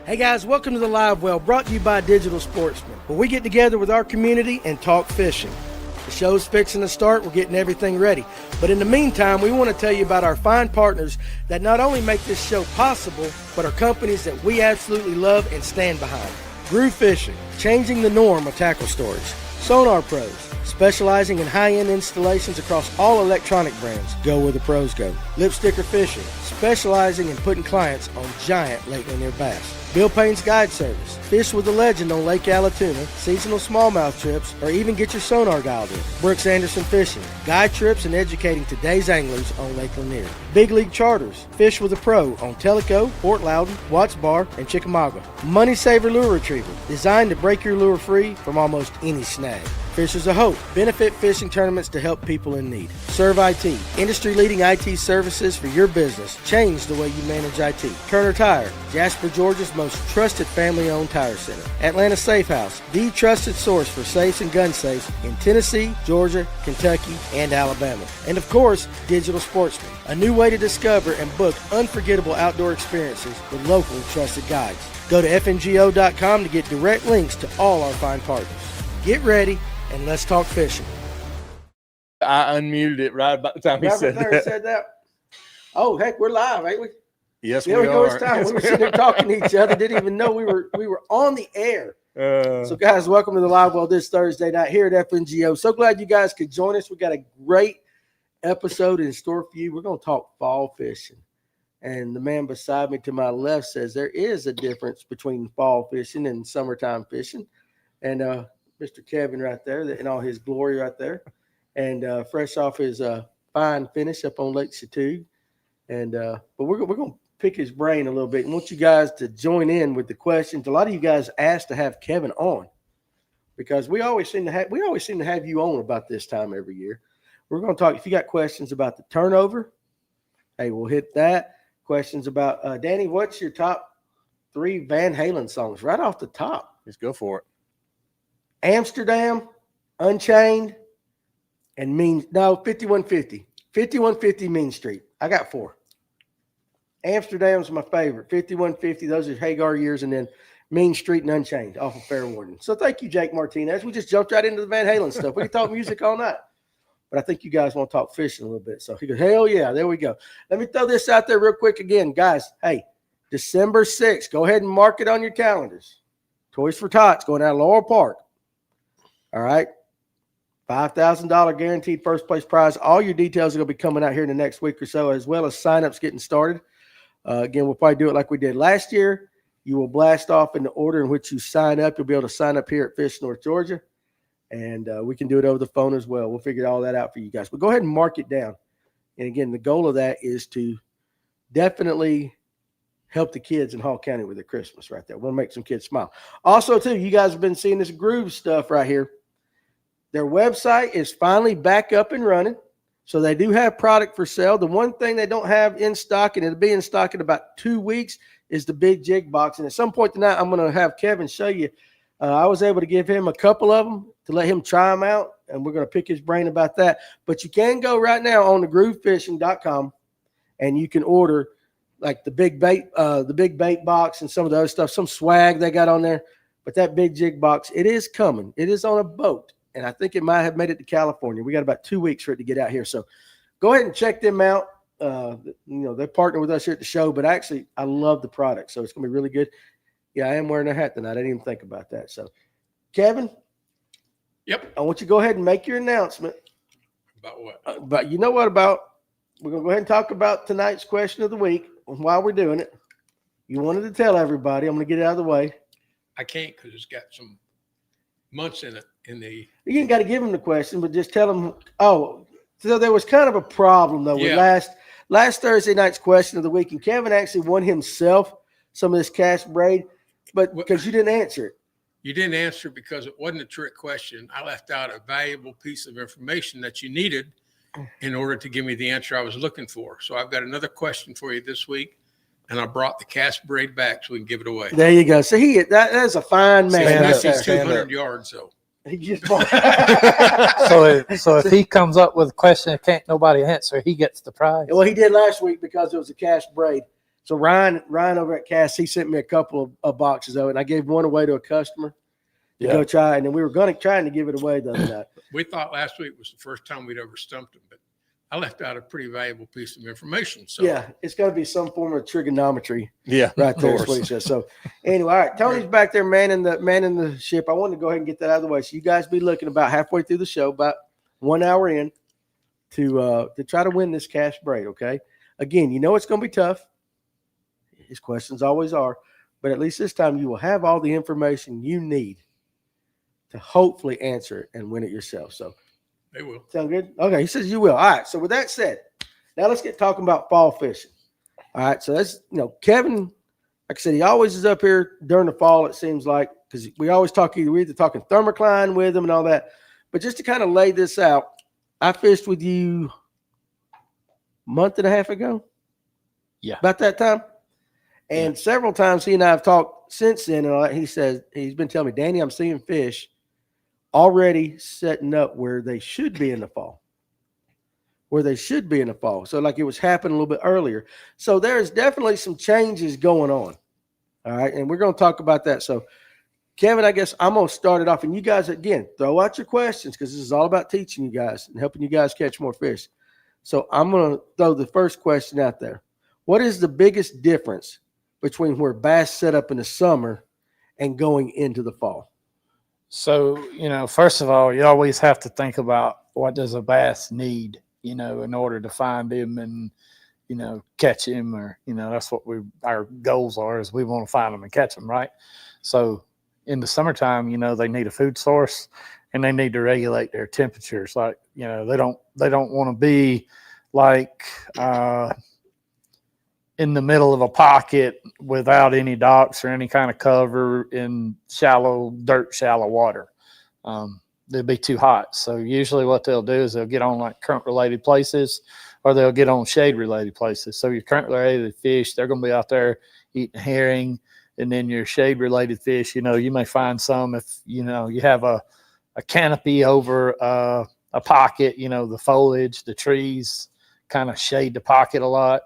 Hey guys, welcome to the Live Well, brought to you by Digital Sportsman, where we get together with our community and talk fishing. The show's fixing to start, we're getting everything ready. But in the meantime, we want to tell you about our fine partners that not only make this show possible, but are companies that we absolutely love and stand behind. Groove Fishing, changing the norm of tackle storage. Sonar Pros, specializing in high-end installations across all electronic brands. Go where the pros go. Lipsticker Fishing, specializing in putting clients on giant Lake Lanier bass. Bill Payne's Guide Service, fish with a legend on Lake Allatoona, seasonal smallmouth trips, or even get your sonar dialed in. Brooks Anderson Fishing, guide trips and educating today's anglers on Lake Lanier. Big League Charters, fish with a pro on Tellico, Fort Loudon, Watts Bar, and Chickamauga. Money Saver Lure Retriever, designed to break your lure free from almost any snag. Fishers of Hope, benefit fishing tournaments to help people in need. Serve IT, industry-leading IT services for your business. Change the way you manage IT. Turner Tire, Jasper, Georgia's most trusted family-owned tire center. Atlanta Safe House, the trusted source for safes and gun safes in Tennessee, Georgia, Kentucky, and Alabama. And of course, Digital Sportsman, a new way to discover and book unforgettable outdoor experiences with local trusted guides. Go to fngo.com to get direct links to all our fine partners. Get ready and let's talk fishing. I unmuted it right about the time he said that. Oh, heck, we're live, ain't we? Yes, there we go. It's time. We were sitting there talking to each other. Didn't even know we were on the air. So, guys, welcome to the Live Well this Thursday night here at FNGO. So glad you guys could join us. We got a great episode in store for you. We're going to talk fall fishing. And the man beside me to my left says there is a difference between fall fishing and summertime fishing. And Mr. Kevin right there in all his glory right there. And fresh off his fine finish up on Lake Chatuge. And but we're going to pick his brain a little bit. And want you guys to join in with the questions. A lot of you guys asked to have Kevin on because we always seem to have you on about this time every year. We're going to talk. If you got questions about the turnover, hey, we'll hit that. Questions about Danny, what's your top 3 Van Halen songs right off the top? Let's go for it. Amsterdam, Unchained, and 5150. 5150 Mean Street. I got 4. Amsterdam's my favorite. 5150, those are Hagar years, and then Mean Street and Unchained off of Fair Warden. So thank you, Jake Martinez. We just jumped right into the Van Halen stuff. We can talk music all night. But I think you guys want to talk fishing a little bit. So he goes, hell yeah, there we go. Let me throw this out there real quick again. Guys, hey, December 6th, go ahead and mark it on your calendars. Toys for Tots going out of Laurel Park. All right. $5,000 guaranteed first place prize. All your details are going to be coming out here in the next week or so, as well as signups getting started. Again, we'll probably do it like we did last year. You will blast off in the order in which you sign up. You'll be able to sign up here at Fish North Georgia, and we can do it over the phone as well. We'll figure all that out for you guys. But go ahead and mark it down. And again, the goal of that is to definitely help the kids in Hall County with their Christmas right there. We'll make some kids smile. Also, too, you guys have been seeing this Groove stuff right here. Their website is finally back up and running. So they do have product for sale. The one thing they don't have in stock, and it'll be in stock in about 2 weeks, is the big jig box. And at some point tonight, I'm going to have Kevin show you. I was able to give him a couple of them to let him try them out, and we're going to pick his brain about that. But you can go right now on the groovefishing.com, and you can order like the big bait box and some of the other stuff, some swag they got on there. But that big jig box, it is coming. It is on a boat. And I think it might have made it to California. We got about 2 weeks for it to get out here. So go ahead and check them out. They partner with us here at the show, but actually I love the product. So it's going to be really good. Yeah, I am wearing a hat tonight. I didn't even think about that. So, Kevin. Yep. I want you to go ahead and make your announcement. About what? We're going to go ahead and talk about tonight's question of the week while we're doing it. You wanted to tell everybody. I'm going to get it out of the way. I can't because it's got some months in it. You ain't got to give them the question, but just tell them. Oh, so there was kind of a problem though with last Thursday night's question of the week, and Kevin actually won himself some of this cash braid, but because you didn't answer it. You didn't answer because it wasn't a trick question. I left out a valuable piece of information that you needed in order to give me the answer I was looking for. So I've got another question for you this week, and I brought the cast braid back so we can give it away. There you go. So that's a fine man. That's 200 yards, so. He just so if he comes up with a question that can't nobody answer, he gets the prize. Well, he did last week because it was a cash braid. So Ryan over at Cass, he sent me a couple of boxes of it, and I gave one away to a customer to go try, and then we were trying to give it away the other night. We thought last week was the first time we'd ever stumped him, but I left out a pretty valuable piece of information. So yeah, it's got to be some form of trigonometry. Yeah, right there is what he says. So anyway, all right, Tony's back there manning the ship. I wanted to go ahead and get that out of the way. So you guys be looking about halfway through the show, about 1 hour in, to try to win this cash braid. Okay, again, you know it's going to be tough. His questions always are, but at least this time you will have all the information you need to hopefully answer it and win it yourself. So they will. Sound good? Okay, he says you will. All right, so with that said, now let's get talking about fall fishing. All right, so that's, Kevin, like I said, he always is up here during the fall, it seems like, because we always talk, we're either talking thermocline with him and all that. But just to kind of lay this out, I fished with you a month and a half ago. Yeah. About that time. And several times he and I have talked since then, and he says, he's been telling me, Danny, I'm seeing fish already setting up where they should be in the fall. So like it was happening a little bit earlier. So there's definitely some changes going on. All right. And we're going to talk about that. So Kevin, I guess I'm going to start it off, and you guys, again, throw out your questions, because this is all about teaching you guys and helping you guys catch more fish. So I'm going to throw the first question out there. What is the biggest difference between where bass set up in the summer and going into the fall? So, first of all, you always have to think about, what does a bass need, in order to find him and, catch him, or, that's what our goals are, is we want to find them and catch them. Right. So in the summertime, they need a food source, and they need to regulate their temperatures. Like, they don't want to be like, in the middle of a pocket without any docks or any kind of cover in shallow water. They'll be too hot. So usually what they'll do is they'll get on like current related places, or they'll get on shade related places. So your current related fish, they're going to be out there eating herring, and then your shade related fish, you may find some, if, you have a canopy over a pocket, the foliage, the trees kind of shade the pocket a lot.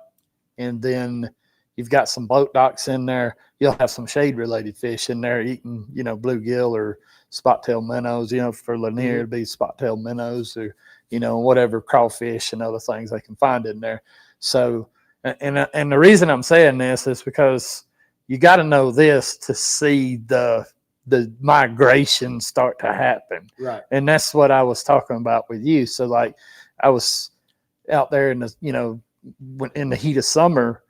And then you've got some boat docks in there. You'll have some shade-related fish in there eating, bluegill or spot-tailed minnows. For Lanier, it'd be spot-tailed minnows, or, whatever crawfish and other things they can find in there. So, and the reason I'm saying this is because you got to know this to see the migration start to happen. Right. And that's what I was talking about with you. So, like, I was out there in the, in the heat of summer,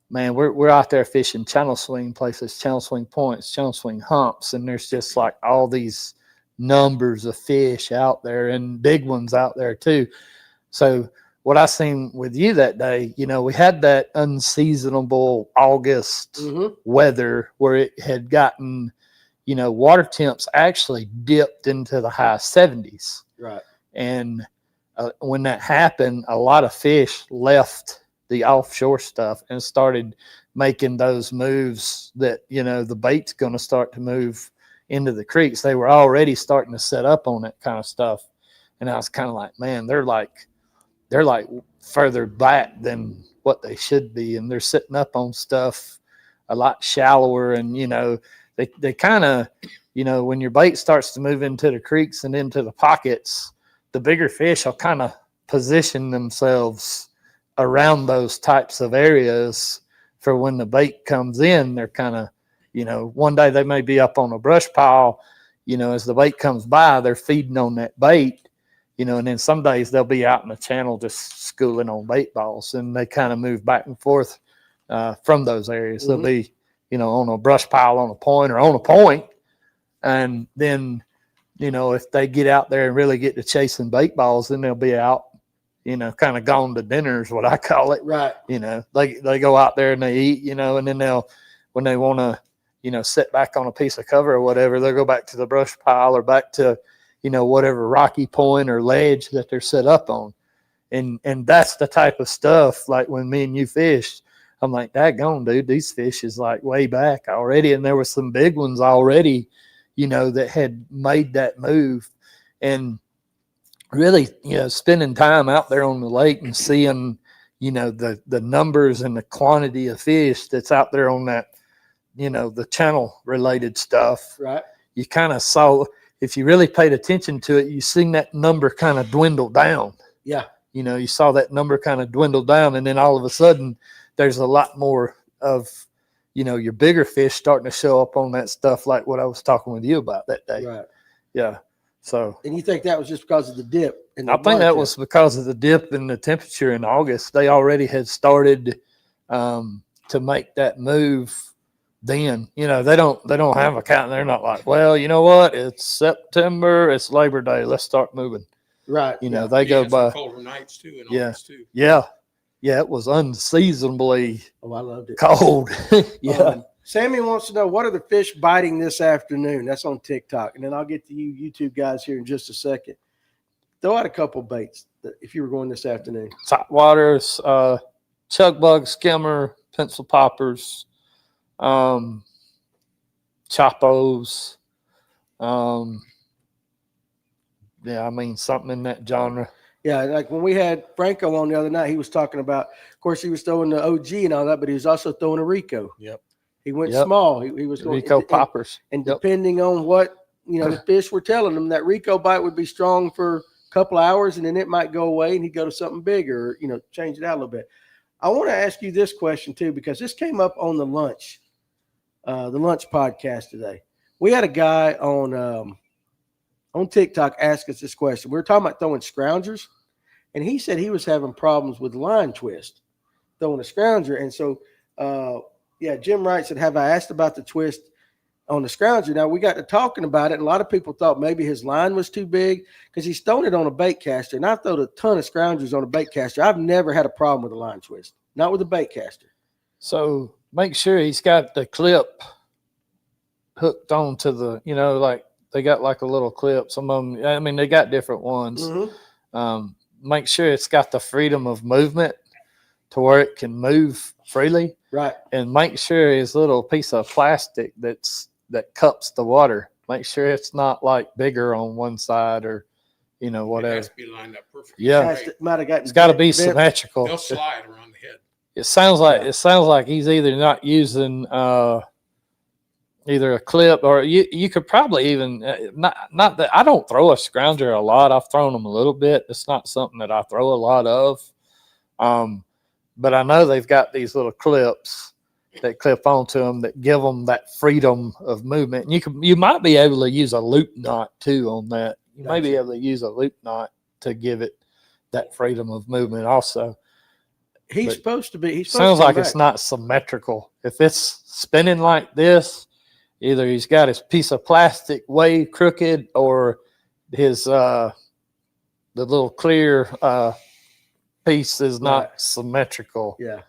man, we're out there fishing channel swing places, channel swing points, channel swing humps, and there's just like all these numbers of fish out there, and big ones out there too. So what I seen with you that day, we had that unseasonable August weather where it had gotten, water temps actually dipped into the high 70s. Right. And when that happened, a lot of fish left the offshore stuff and started making those moves that, the bait's going to start to move into the creeks. They were already starting to set up on that kind of stuff. And I was kind of like, man, they're like further back than what they should be. And they're sitting up on stuff a lot shallower. And, they kind of, when your bait starts to move into the creeks and into the pockets, the bigger fish will kind of position themselves around those types of areas for when the bait comes in. They're kind of, one day they may be up on a brush pile, as the bait comes by, they're feeding on that bait, and then some days they'll be out in the channel just schooling on bait balls, and they kind of move back and forth from those areas. They'll be, on a brush pile on a point, or on a point, and then, if they get out there and really get to chasing bait balls, then they'll be out, kind of gone to dinner is what I call it. Right. They go out there and they eat, and then when they want to, sit back on a piece of cover or whatever, they'll go back to the brush pile or back to, whatever rocky point or ledge that they're set up on. And that's the type of stuff, like when me and you fished, I'm like, daggone, dude, these fish is like way back already. And there were some big ones already, that had made that move. And really, spending time out there on the lake and seeing, the numbers and the quantity of fish that's out there on that, the channel related stuff. Right. You kind of saw, if you really paid attention to it, you seen that number kind of dwindle down. Yeah. You saw that number kind of dwindle down, and then all of a sudden there's a lot more of, your bigger fish starting to show up on that stuff, like what I was talking with you about that day. Right. Yeah. So, and you think that was just because of the dip? I think that was because of the dip in the temperature in August. They already had started to make that move. Then, they don't have a count. They're not like, well, you know what? It's September. It's Labor Day. Let's start moving. Right. They go by colder nights too. In Yeah. August too. Yeah. Yeah. It was unseasonably Oh, I loved it. cold. Yeah. Sammy wants to know, what are the fish biting this afternoon? That's on TikTok. And then I'll get to you YouTube guys here in just a second. Throw out a couple baits if you were going this afternoon. Top waters, chug bug, skimmer, pencil poppers, choppos. Something in that genre. Yeah, like when we had Franco on the other night, he was talking about, of course, he was throwing the OG and all that, but he was also throwing a Rico. Yep. He went small. He was going Rico poppers. And depending on what, the fish were telling him, that Rico bite would be strong for a couple hours and then it might go away and he'd go to something bigger, change it out a little bit. I want to ask you this question too, because this came up on the lunch podcast today. We had a guy on TikTok ask us this question. We were talking about throwing scroungers, and he said he was having problems with line twist throwing a scrounger. And so, Jim Wright said, have I asked about the twist on the scrounger? Now, we got to talking about it, and a lot of people thought maybe his line was too big because he's thrown it on a bait caster, and I've thrown a ton of scroungers on a bait caster. I've never had a problem with a line twist, not with a bait caster. So make sure he's got the clip hooked onto the, like they got like a little clip. Some of them, they got different ones. Mm-hmm. Make sure it's got the freedom of movement to where it can move freely. Right. And make sure his little piece of plastic that cups the water. Make sure it's not like bigger on one side or, whatever. It has to be lined up perfectly. Yeah. It's got to be symmetrical. They'll slide around the head. It sounds like he's either not using either a clip or you could probably even not that I don't throw a scrounger a lot. I've thrown them a little bit. It's not something that I throw a lot of. But I know they've got these little clips that clip onto them that give them that freedom of movement. And you might be able to use a loop knot too on that. You may be able to use a loop knot to give it that freedom of movement also. He's supposed to be. Sounds like it's not symmetrical. If it's spinning like this, either he's got his piece of plastic way crooked or his the little clear piece is not symmetrical. Yeah,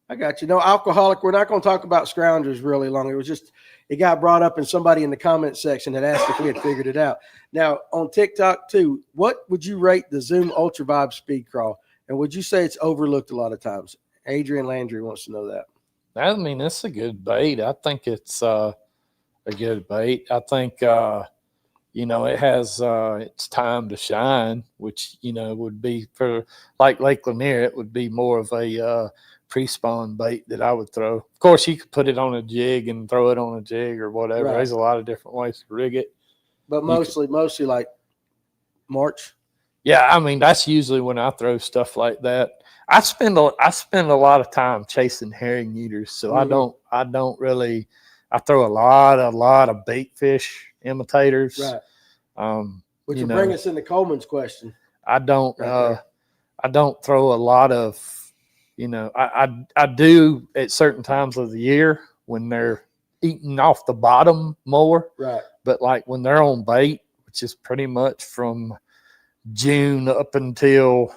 I got you. No, alcoholic. We're not going to talk about scroungers really long. It was just it got brought up and somebody in the comment section had asked if we had figured it out. Now on TikTok too, what would you rate the Zoom Ultra Vibe Speed Crawl? And would you say it's overlooked a lot of times? Adrian Landry wants to know that. It's a good bait. I think it's a good bait. I think, it has its time to shine, which, would be for like Lake Lanier, it would be more of a pre-spawn bait that I would throw. Of course, you could put it on a jig and throw it on a jig or whatever. Right. There's a lot of different ways to rig it. But mostly like March. Yeah, that's usually when I throw stuff like that. I spend a lot of time chasing herring eaters, so I don't really. I throw a lot of bait fish imitators. Right. Which will bring us into Coleman's question. I don't throw a lot of. I do at certain times of the year when they're eating off the bottom more. Right. But like when they're on bait, which is pretty much from June up until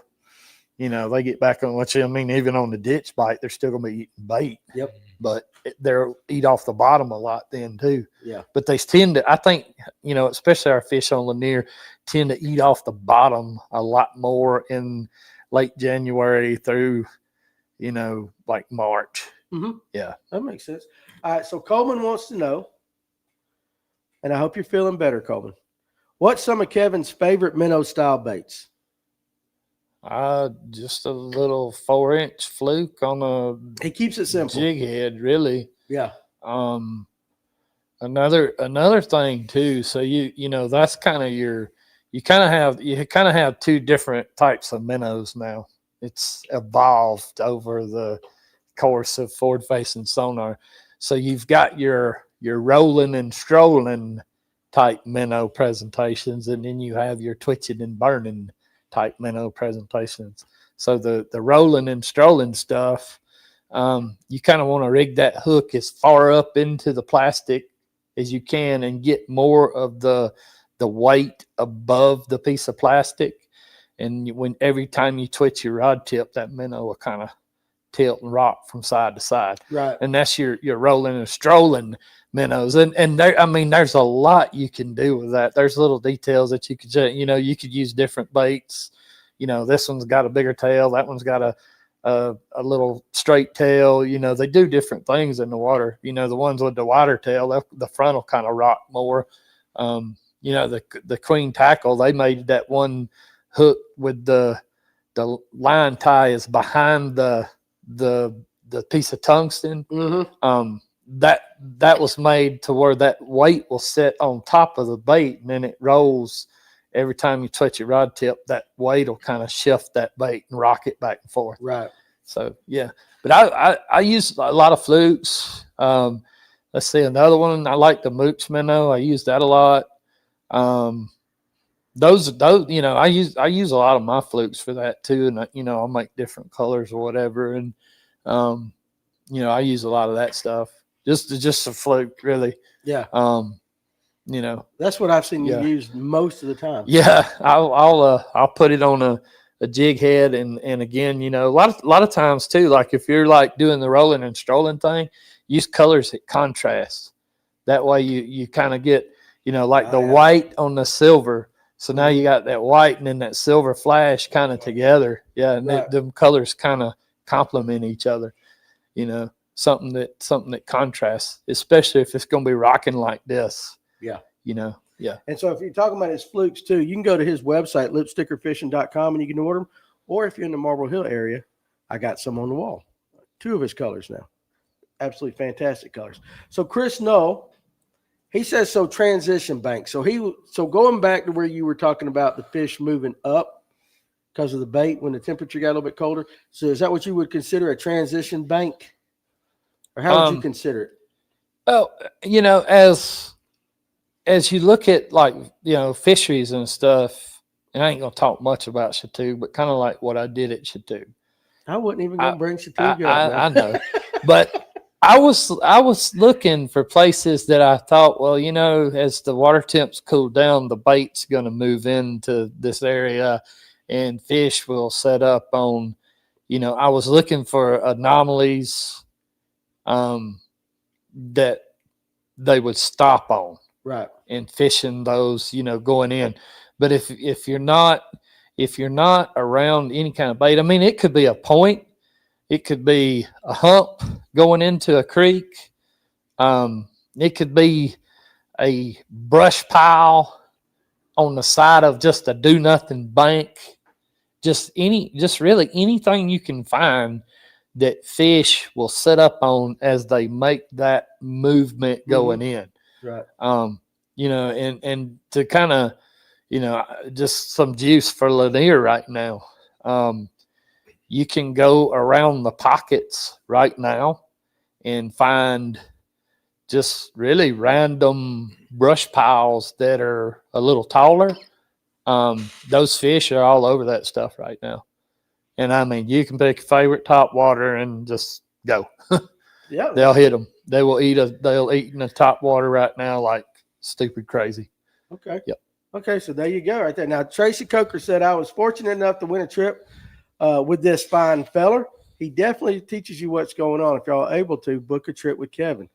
they get back on even on the ditch bite, they're still gonna be eating bait. Yep. But they'll eat off the bottom a lot then too. Yeah. But they tend to, I think, especially our fish on Lanier tend to eat off the bottom a lot more in late January through, like March. Mm-hmm. Yeah. That makes sense. All right. So Coleman wants to know, and I hope you're feeling better, Coleman. What's some of Kevin's favorite minnow style baits? Just a little 4-inch fluke on a He keeps it simple. jig head, really. Yeah. Another thing too. So that's kind of you kind of have two different types of minnows now. It's evolved over the course of forward facing sonar. So you've got your rolling and strolling type minnow presentations, and then you have your twitching and burning type minnow presentations. So the rolling and strolling stuff, you kind of want to rig that hook as far up into the plastic as you can and get more of the weight above the piece of plastic. And when every time you twitch your rod tip, that minnow will kind of tilt and rock from side to side. Right. And that's your rolling and strolling minnows. And there, I mean, there's a lot you can do with that. There's little details that you could, you could use different baits. This one's got a bigger tail. That one's got a little straight tail. They do different things in the water. The ones with the wider tail, the front will kind of rock more. The queen tackle, they made that one hook with the line tie is behind the piece of tungsten. Mm-hmm. That was made to where that weight will sit on top of the bait, and then it rolls every time you touch your rod tip. That weight will kind of shift that bait and rock it back and forth. Right. So yeah, but I use a lot of flukes. Let's see, another one. I like the mooch minnow. I use that a lot. Those I use a lot of my flukes for that too, and I'll make different colors or whatever, and I use a lot of that stuff. Just a fluke, really. Yeah. That's what I've seen you use most of the time. Yeah, I'll put it on a jig head, and again, a lot of times too, like if you're like doing the rolling and strolling thing, use colors that contrast. That way you kind of get the white on the silver. So now you got that white and then that silver flash kind of together. Yeah, and them colors kind of complement each other. Something that contrasts, especially if it's going to be rocking like this. Yeah. Yeah. And so if you're talking about his flukes too, you can go to his website, lipstickerfishing.com, and you can order them. Or if you're in the Marble Hill area, I got some on the wall. 2 of his colors now. Absolutely fantastic colors. So Chris Null, he says, so transition bank. So going back to where you were talking about the fish moving up because of the bait when the temperature got a little bit colder. So is that what you would consider a transition bank? Or how would you consider it? Well, as you look at fisheries and stuff, and I ain't gonna talk much about Chateau, but kind of like what I did at Chateau. I wasn't even gonna bring Chateau up. I know, but I was looking for places that I thought, well, as the water temps cool down, the bait's gonna move into this area, and fish will set up on. I was looking for anomalies that they would stop on. Right. And fishing those, going in. But if you're not around any kind of bait, I mean, it could be a point, it could be a hump going into a creek, it could be a brush pile on the side of just a do nothing bank, just really anything you can find that fish will set up on as they make that movement going in. Right. And to kind of, just some juice for Lanier right now. You can go around the pockets right now and find just really random brush piles that are a little taller. Those fish are all over that stuff right now. And I mean, you can pick your favorite top water and just go. Yeah. They'll hit them. They'll eat in the top water right now like stupid crazy. Okay. Yep. Okay, so there you go right there. Now, Tracy Coker said, I was fortunate enough to win a trip with this fine feller. He definitely teaches you what's going on. If y'all able to, book a trip with Kevin.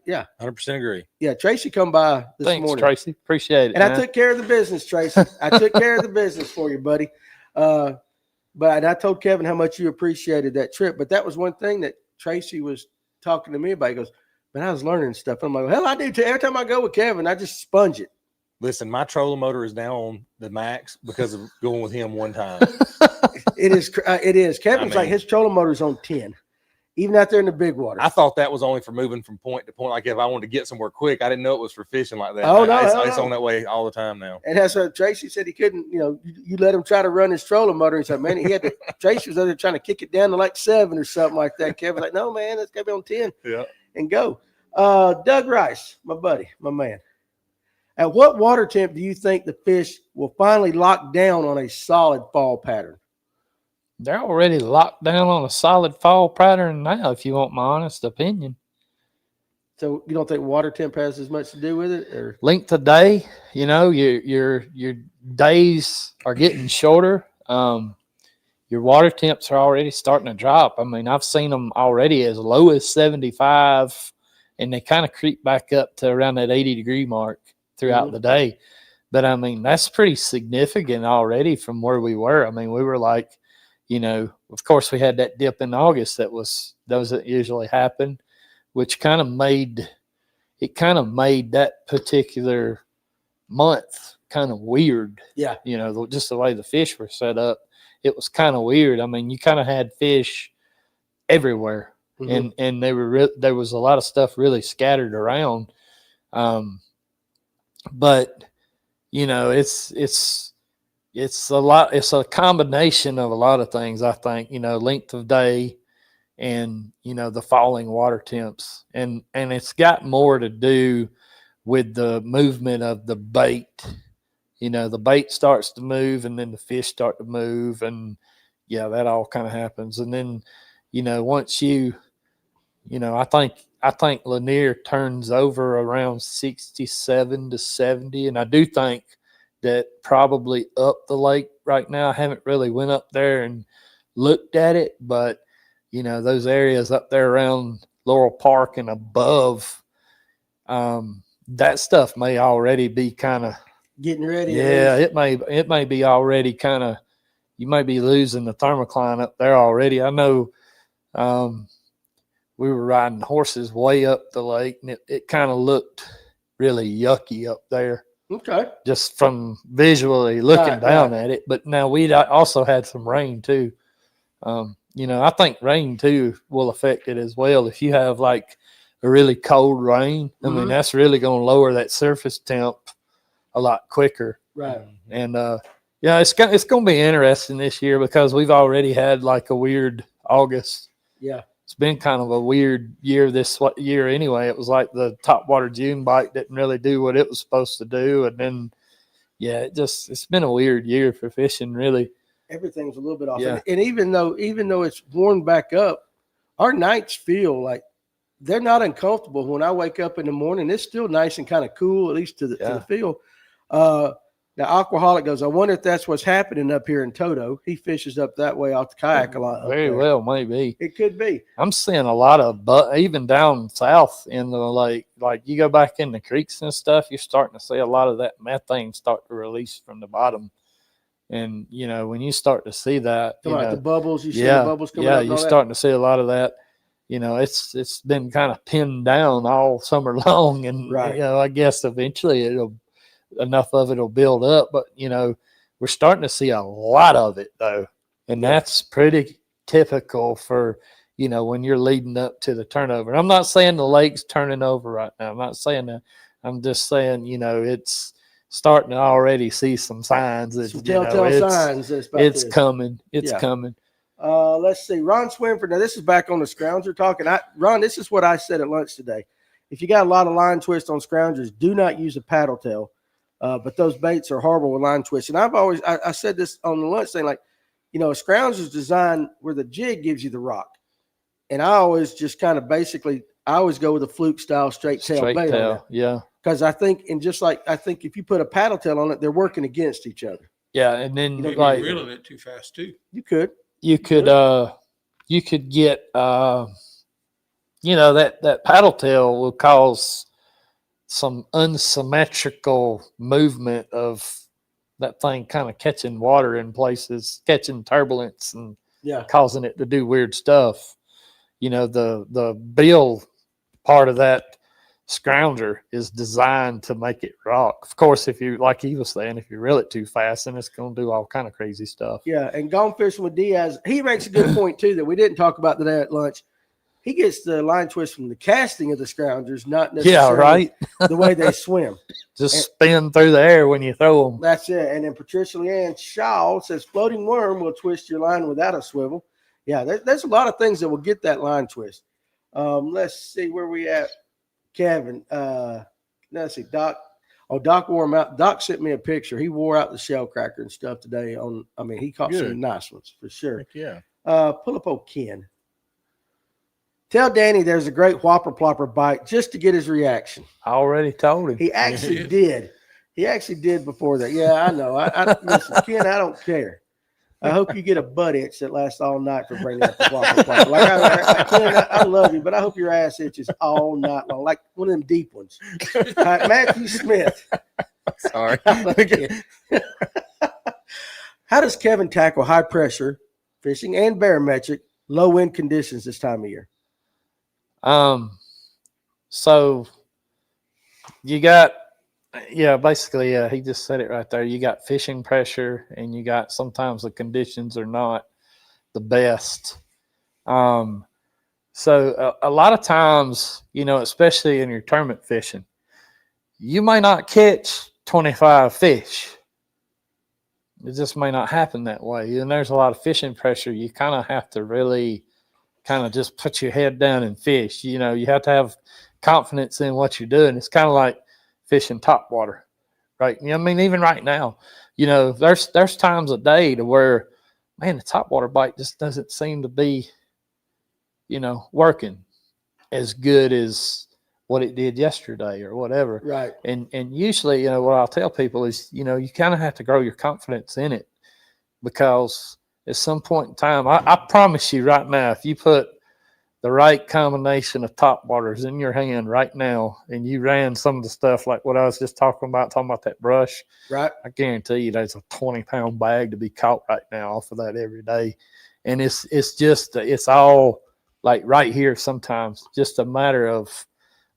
Yeah. 100% agree. Yeah, Tracy come by this morning. Thanks, Tracy. Appreciate it. And I took care of the business, Tracy. I took care of the business for you, buddy. But I told Kevin how much you appreciated that trip. But that was one thing that Tracy was talking to me about. He goes, man, I was learning stuff. I'm like, hell, I do too. Every time I go with Kevin, I just sponge it. Listen, my trolling motor is now on the max because of going with him one time. It is. It is. Kevin's like mean- his trolling motor's on 10, even out there in the big water. I thought that was only for moving from point to point. Like if I wanted to get somewhere quick, I didn't know it was for fishing like that. Oh, no, It's no. on that way all the time now. And that's what Tracy said. He couldn't. You let him try to run his trolling motor. He said, "Man, he had to." Tracy was there trying to kick it down to like 7 or something like that. Kevin's like, "No, man, it's got to be on 10 Yeah. and go." Doug Rice, my buddy, my man. At what water temp do you think the fish will finally lock down on a solid fall pattern? They're already locked down on a solid fall pattern now, if you want my honest opinion. So you don't think water temp has as much to do with it, or Length of day, your days are getting shorter. Your water temps are already starting to drop. I mean, I've seen them already as low as 75, and they kind of creep back up to around that 80-degree mark throughout the day. But I mean, that's pretty significant already from where we were. I mean, we were like, of course we had that dip in August that doesn't usually happen, which kind of made that particular month kind of weird. Yeah. Just the way the fish were set up, it was kind of weird. I mean, you kind of had fish everywhere, and there was a lot of stuff really scattered around. But it's a lot. It's a combination of a lot of things. I think length of day, and the falling water temps, and it's got more to do with the movement of the bait. The bait starts to move, and then the fish start to move, and that all kind of happens. And then once I think Lanier turns over around 67 to 70, and I do think that probably up the lake right now. I haven't really went up there and looked at it, but those areas up there around Laurel Park and above, that stuff may already be kind of getting ready? Yeah, it may be already kind of. You may be losing the thermocline up there already. I know. We were riding horses way up the lake, and it kind of looked really yucky up there. Okay. Just from visually looking down at it. But now we also had some rain too. I think rain too will affect it as well. If you have like a really cold rain, I mean, that's really going to lower that surface temp a lot quicker. Right. And it's going to be interesting this year because we've already had like a weird August. Yeah. It's been kind of a weird year this year anyway. It was like the topwater June bite didn't really do what it was supposed to do. And then, it's been a weird year for fishing, really. Everything's a little bit off. Yeah. And even though it's warmed back up, our nights feel like they're not uncomfortable. When I wake up in the morning, it's still nice and kind of cool, at least to the feel. Now, Aquaholic goes, I wonder if that's what's happening up here in Toto. He fishes up that way off the kayak a lot. Very well, maybe. It could be. I'm seeing a lot of, even down south in the lake, like you go back in the creeks and stuff, you're starting to see a lot of that methane start to release from the bottom. And, when you start to see that, like the bubbles, you see the bubbles coming out. Yeah, you're starting to see a lot of that. It's been kind of pinned down all summer long. And, I guess eventually enough of it will build up, but we're starting to see a lot of it though, and that's pretty typical for when you're leading up to the turnover. And I'm not saying the lake's turning over right now. I'm not saying that. I'm just saying it's starting to already see some signs that some telltale signs that it's coming. It's coming. Let's see, Ron Swinford. Now this is back on the scrounger talking. Ron, this is what I said at lunch today. If you got a lot of line twist on scroungers, do not use a paddle tail. But those baits are horrible with line twists. And I've always, I said this on the lunch thing, like, a scrounger is designed where the jig gives you the rock. And I always just kind of I always go with a fluke style straight tail bait. Yeah. Because I think if you put a paddle tail on it, they're working against each other. Yeah. And then Maybe you're reeling it too fast too. You could get, that paddle tail will cause some unsymmetrical movement of that thing kind of catching water in places, catching turbulence and causing it to do weird stuff. The bill part of that scrounger is designed to make it rock. Of course, if you, like he was saying, if you reel it too fast, then it's going to do all kind of crazy stuff. Yeah, and gone fishing with Diaz, he makes a good point too that we didn't talk about today at lunch. He gets the line twist from the casting of the scroungers, not necessarily the way they swim. Just spin through the air when you throw them. That's it. And then Patricia Leanne Shaw says floating worm will twist your line without a swivel. Yeah, there's a lot of things that will get that line twist. Let's see where we at. Kevin, let's see, Doc. Oh, Doc wore him out. Doc sent me a picture. He wore out the shell cracker and stuff today. He caught some nice ones for sure. Heck yeah. Pull up old Ken. Tell Danny there's a great whopper plopper bite just to get his reaction. I already told him. He actually did. He actually did before that. Yeah, I know. Listen, Ken, I don't care. I hope you get a butt itch that lasts all night for bringing up the whopper plopper. Like Ken, I love you, but I hope your ass itches all night long, like one of them deep ones. All right, Matthew Smith. Sorry. How does Kevin tackle high pressure fishing and barometric low wind conditions this time of year? So you got, basically, he just said it right there. You got fishing pressure, and you got sometimes the conditions are not the best. So a lot of times, especially in your tournament fishing, you may not catch 25 fish. It just may not happen that way. And there's a lot of fishing pressure. You kind of have to really kind of just put your head down and fish. You have to have confidence in what you're doing. It's kind of like fishing top water, right? Even right now, there's times a day to where, man, the top water bite just doesn't seem to be, working as good as what it did yesterday or whatever. Right. And usually, what I'll tell people is, you kind of have to grow your confidence in it, because at some point in time, I promise you right now, if you put the right combination of top waters in your hand right now, and you ran some of the stuff like what I was just talking about that brush, right? I guarantee you there's a 20-pound bag to be caught right now off of that every day. And it's all like right here sometimes, just a matter of,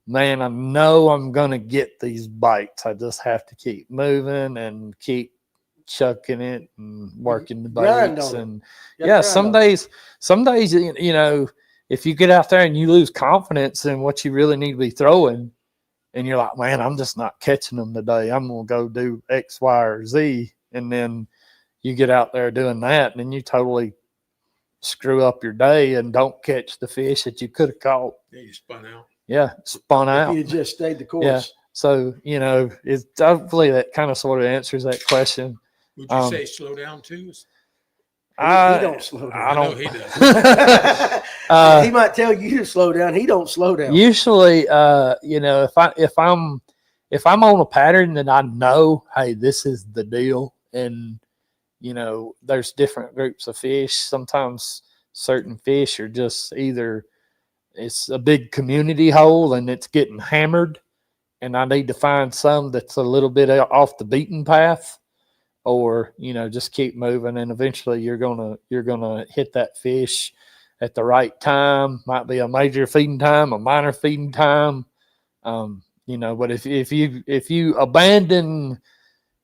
man, I know I'm going to get these bites. I just have to keep moving and keep chucking it and working the baits. And some days, if you get out there and you lose confidence in what you really need to be throwing, and you're like, man, I'm just not catching them today, I'm going to go do X, Y, or Z. And then you get out there doing that, and then you totally screw up your day and don't catch the fish that you could have caught. Yeah, you spun out. Yeah, spun out. You just stayed the course. Yeah. So, it's hopefully that kind of sort of answers that question. Would you say slow down too? He don't slow down. I know he does. He might tell you to slow down. He don't slow down. Usually, if I'm on a pattern that I know, hey, this is the deal, and there's different groups of fish. Sometimes certain fish are just either it's a big community hole and it's getting hammered, and I need to find some that's a little bit off the beaten path, or just keep moving, and eventually you're gonna hit that fish at the right time. Might be a major feeding time, a minor feeding time, but if you abandon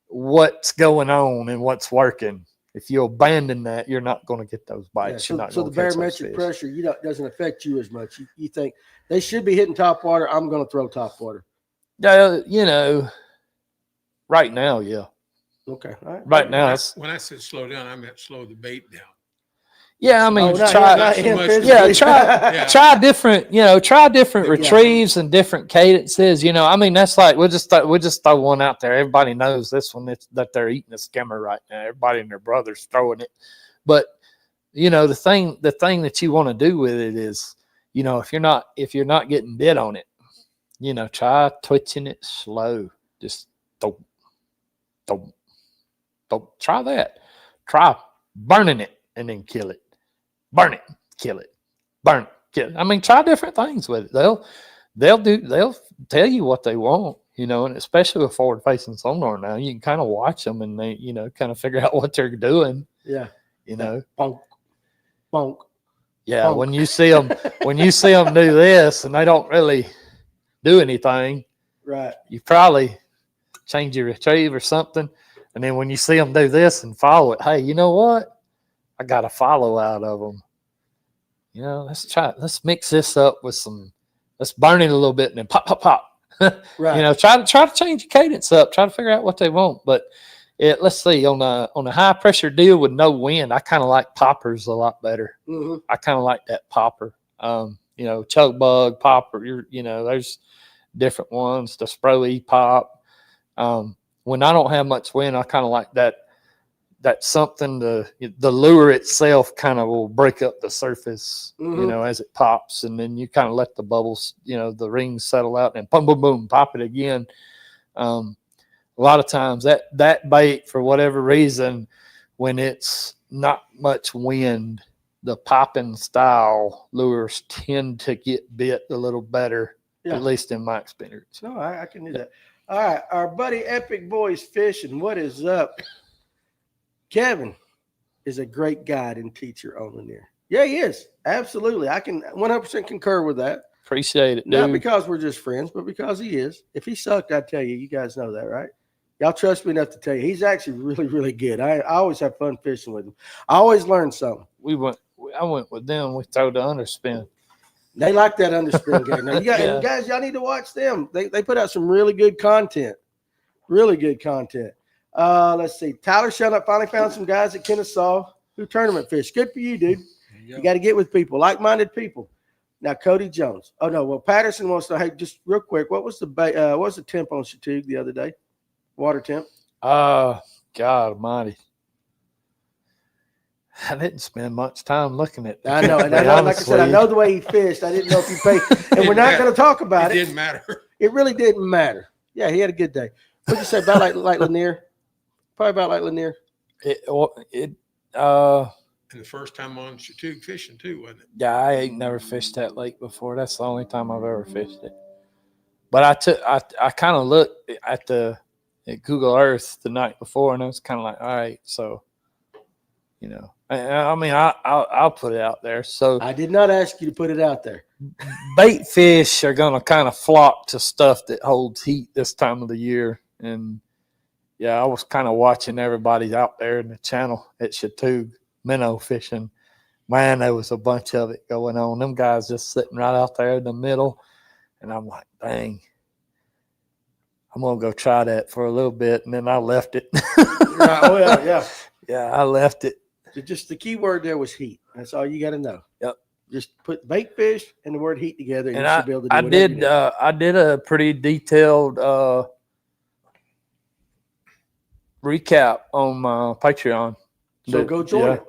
what's going on and what's working, if you abandon that, you're not going to get those bites. So the barometric pressure doesn't affect you as much. You think they should be hitting top water, I'm going to throw top water. Right now, yeah. Okay. All right. Right now, when I said slow down, I meant slow the bait down. Yeah, try different retrieves and different cadences. That's like we'll just throw one out there. Everybody knows this one that they're eating a skimmer right now. Everybody and their brother's throwing it, but the thing that you want to do with it is, if you're not getting bit on it, try twitching it slow. Just don't try that. Try burning it and then kill it. Burn it, kill it, burn it, kill it. Try different things with it. They'll tell you what they want, and especially with forward facing sonar now, you can kind of watch them and they, kind of figure out what they're doing. Yeah. Bonk, bonk. Yeah. Bonk. When you see them do this and they don't really do anything. Right. You probably change your retrieve or something. And then when you see them do this and follow it, hey, you know what? I got a follow out of them. You know, let's mix this up with let's burn it a little bit and then pop, pop, pop. Right. You know, try to change your cadence up, try to figure out what they want. But let's see, on a high pressure deal with no wind, I kind of like poppers a lot better. Mm-hmm. I kind of like that popper. You know, choke bug, popper, you know, there's different ones, the Spro-E pop. When I don't have much wind, I kind of like that something, the lure itself kind of will break up the surface, you know, as it pops, and then you kind of let the bubbles, you know, the rings settle out and boom, boom, boom, pop it again. A lot of times that bait, for whatever reason, when it's not much wind, the popping style lures tend to get bit a little better, at least in my experience. No, I can do that. All right, our buddy Epic Boys Fishing, what is up? Kevin is a great guide and teacher on Lanier. Yeah, he is. Absolutely. I can 100% concur with that. Appreciate it, dude. Not because we're just friends, but because he is. If he sucked, I'd tell you. You guys know that, right? Y'all trust me enough to tell you. He's actually really, really good. I always have fun fishing with him. I always learn something. I went with them. We throw the underspin. They like that underspin game. Now, and guys, y'all need to watch them. They put out some really good content. Really good content. Let's see. Tyler showed up, finally found some guys at Kennesaw who tournament fish. Good for you, dude. You got to get with people, like-minded people. Now, Cody Jones. Oh, no. Well, Patterson wants to, hey, just real quick, what was the temp on Chattanooga the other day? Water temp? God almighty. I didn't spend much time looking at that. I know. And I know, like I said, I know the way he fished. I didn't know if he paid. And we're not going to talk about it. It didn't matter. It really didn't matter. Yeah, he had a good day. What'd you say, about like Lanier? Probably about like Lanier. And the first time on Chattanooga fishing too, wasn't it? Yeah, I ain't never fished that lake before. That's the only time I've ever fished it. But I kind of looked at Google Earth the night before, and I was kind of like, all right, so, you know, I mean, I'll put it out there. So I did not ask you to put it out there. Bait fish are going to kind of flock to stuff that holds heat this time of the year. And yeah, I was kind of watching everybody out there in the channel at Chattanooga minnow fishing. Man, there was a bunch of it going on. Them guys just sitting right out there in the middle. And I'm like, dang, I'm going to go try that for a little bit. And then I left it. Right. Oh, yeah. Yeah, I left it. Just the key word there was heat. That's all you got to know. Yep. Just put bait fish and the word heat together, and you should be able to do I did a pretty detailed recap on my Patreon. So go join it.